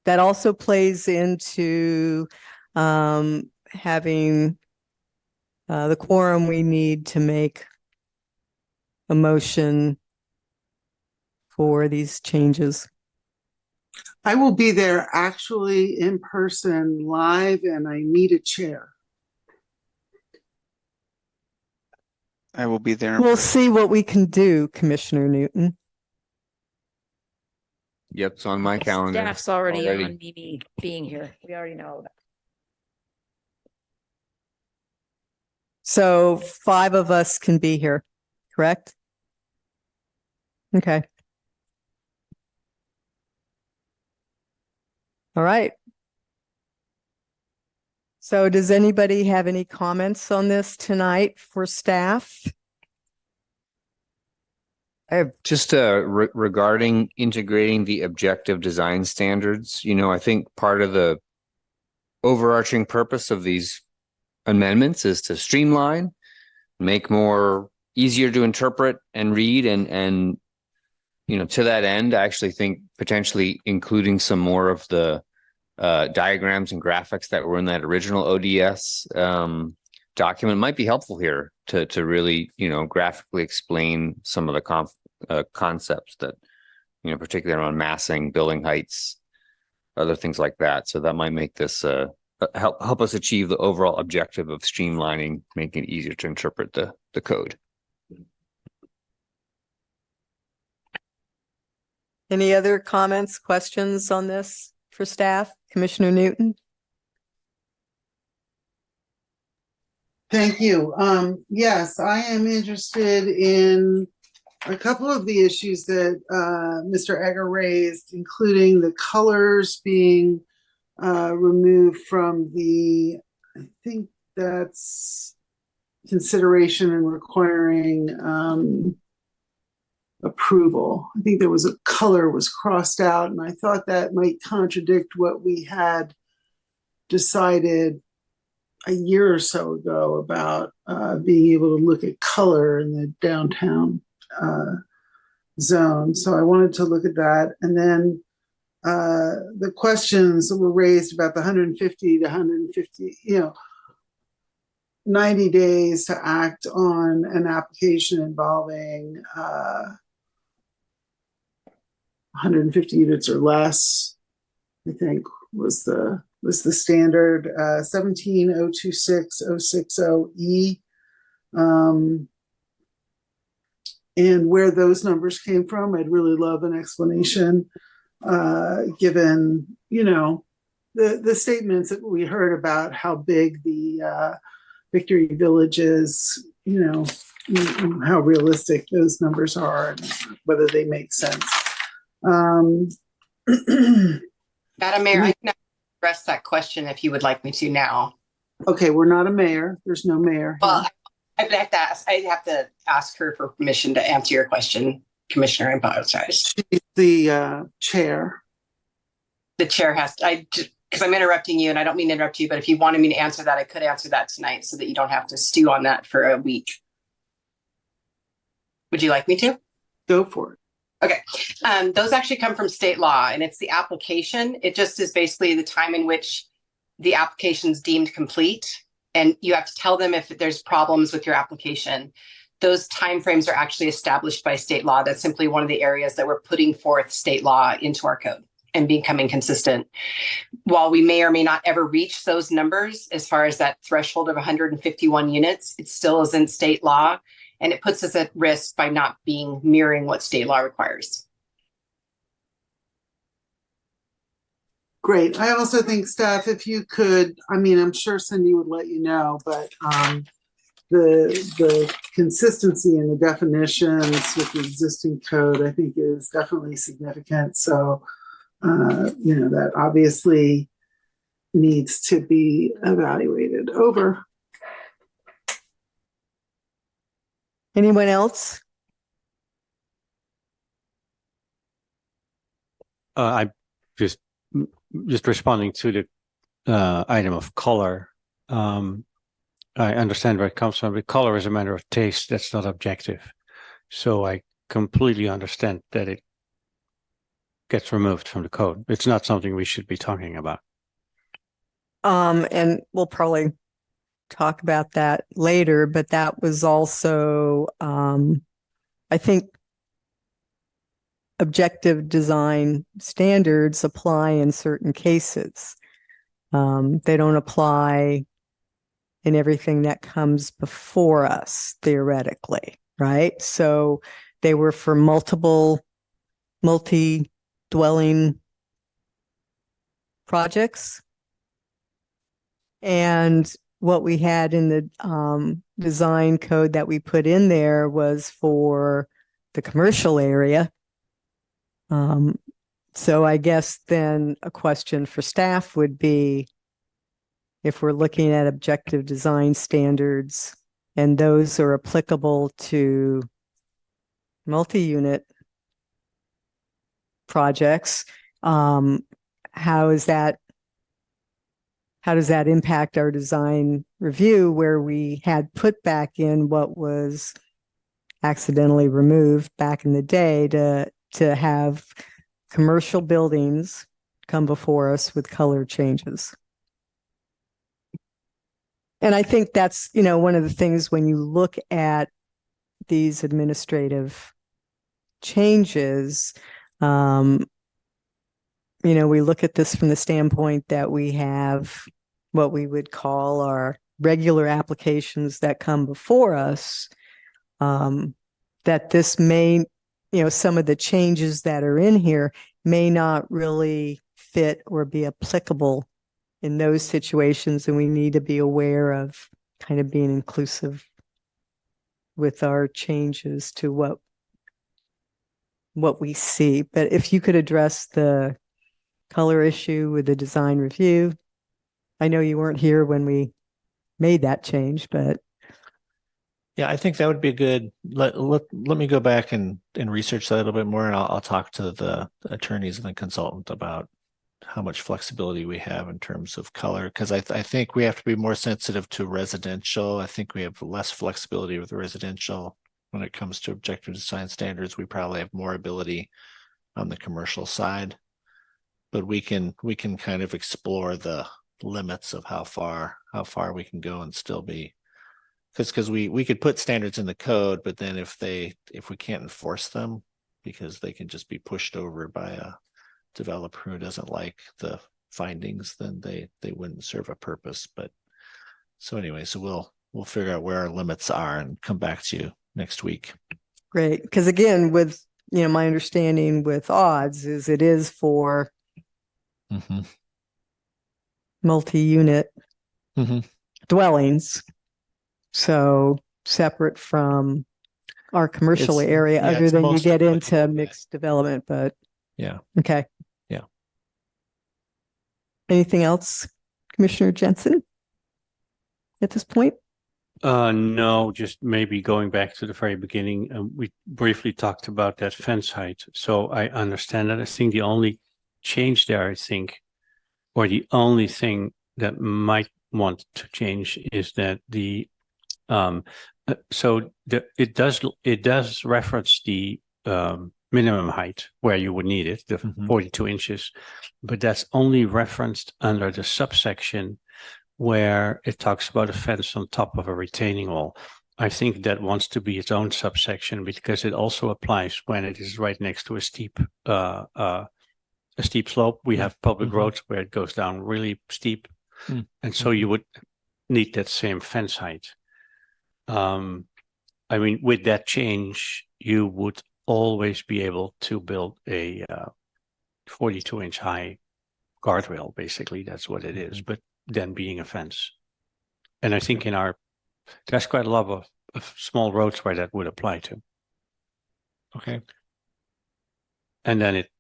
that also plays into having the quorum we need to make a motion for these changes. I will be there actually in person live and I need a chair. I will be there. We'll see what we can do, Commissioner Newton. Yep, it's on my calendar. Staff's already on Mimi being here. We already know that. So 5 of us can be here, correct? Okay. All right. So does anybody have any comments on this tonight for staff? I have just regarding integrating the objective design standards. You know, I think part of the overarching purpose of these amendments is to streamline make more easier to interpret and read, and to that end, I actually think potentially including some more of the diagrams and graphics that were in that original ODS document might be helpful here to really graphically explain some of the concepts that particularly around massing, building heights, other things like that. So that might make this help us achieve the overall objective of streamlining, making it easier to interpret the code. Any other comments, questions on this for staff? Commissioner Newton? Thank you. Yes, I am interested in a couple of the issues that Mr. Egger raised, including the colors being removed from the, I think that's consideration and requiring approval. I think there was a color was crossed out, and I thought that might contradict what we had decided a year or so ago about being able to look at color in the downtown zone. So I wanted to look at that. And then the questions that were raised about the 150 to 150, 90 days to act on an application involving 150 units or less, I think was the standard 17026-060E. And where those numbers came from, I'd really love an explanation, given, the statements that we heard about how big the Victory Village is, how realistic those numbers are and whether they make sense. Madam Mayor, I can address that question if you would like me to now. Okay, we're not a mayor. There's no mayor. Well, I'd have to ask her for permission to answer your question, Commissioner. I apologize. She's the chair. The chair has to, because I'm interrupting you, and I don't mean to interrupt you, but if you wanted me to answer that, I could answer that tonight so that you don't have to stew on that for a week. Would you like me to? Go for it. Okay. Those actually come from state law, and it's the application. It just is basically the time in which the application's deemed complete, and you have to tell them if there's problems with your application. Those timeframes are actually established by state law. That's simply one of the areas that we're putting forth state law into our code and becoming consistent. While we may or may not ever reach those numbers, as far as that threshold of 151 units, it still is in state law, and it puts us at risk by not mirroring what state law requires. Great. I also think, staff, if you could, I'm sure Cindy would let you know, but the consistency in the definitions with the existing code, I think, is definitely significant. So, that obviously needs to be evaluated. Over. Anyone else? I just responding to the item of color. I understand where it comes from. The color is a matter of taste. That's not objective. So I completely understand that it gets removed from the code. It's not something we should be talking about. And we'll probably talk about that later, but that was also, I think, objective design standards apply in certain cases. They don't apply in everything that comes before us, theoretically, right? So they were for multi-dwelling projects. And what we had in the design code that we put in there was for the commercial area. So I guess then a question for staff would be, if we're looking at objective design standards and those are applicable to multi-unit projects, how does that impact our design review where we had put back in what was accidentally removed back in the day to have commercial buildings come before us with color changes. And I think that's, one of the things when you look at these administrative changes, we look at this from the standpoint that we have what we would call our regular applications that come before us, that this may, some of the changes that are in here may not really fit or be applicable in those situations. And we need to be aware of kind of being inclusive with our changes to what we see. But if you could address the color issue with the design review. I know you weren't here when we made that change, but Yeah, I think that would be good. Let me go back and research that a little bit more, and I'll talk to the attorneys and the consultant about how much flexibility we have in terms of color, because I think we have to be more sensitive to residential. I think we have less flexibility with residential when it comes to objective design standards. We probably have more ability on the commercial side, but we can kind of explore the limits of how far we can go and still be, because we could put standards in the code, but then if we can't enforce them because they can just be pushed over by a developer who doesn't like the findings, then they wouldn't serve a purpose. But so anyway, so we'll figure out where our limits are and come back to you next week. great. Because again, with my understanding with odds is it is for multi-unit dwellings. So separate from our commercial area, other it's than you most get applicable, into mixed development, but yeah. okay. Yeah. Anything else, Commissioner Jensen, at this point? No, just maybe going back to the very beginning, we briefly talked about that fence height. So I understand that. I think the only change there, or the only thing that might want to change is that it does reference the minimum height where you would need it, the 42 inches, but that's only referenced under the subsection where it talks about a fence on top of a retaining wall. I think that wants to be its own subsection because it also applies when it is right next to a steep slope. We have public roads where it goes down really steep, and so you would need that same fence height. With that change, you would always be able to build a 42-inch high guardrail. Basically, that's what it is. But then being a fence, and I think there's quite a lot of small roads where that would apply to. Okay. And then it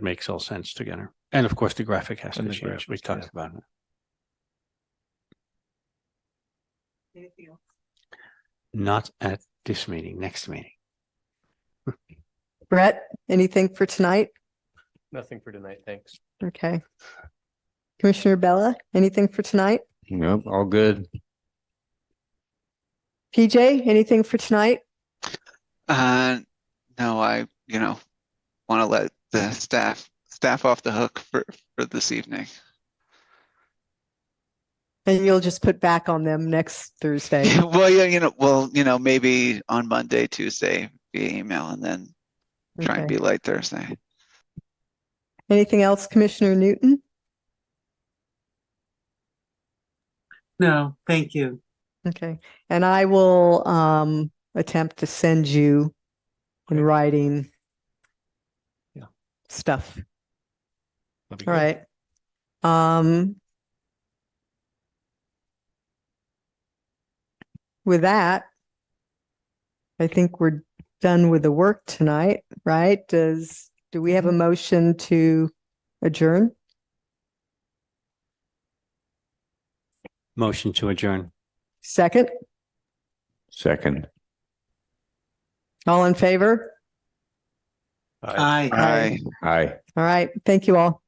makes all sense together. And of course, the graphic has to change. We talked about it. Anything else? Not at this meeting, next meeting. Brett, anything for tonight? Nothing for tonight, thanks. Okay. Commissioner Bella, anything for tonight? Nope, all good. PJ, anything for tonight? No, I, want to let the staff off the hook for this evening. And you'll just put back on them next Thursday. Well, yeah, maybe on Monday, Tuesday via email, and then try and Okay. be light Thursday. Anything else, Commissioner Newton? No, thank you. Okay. And I will attempt to send you in writing stuff. All right. With that, I think we're done with the work tonight, right? Do we have a motion to adjourn? Motion to adjourn. Second? Second. All in favor? Aye. Aye. Aye. All right. Thank you all.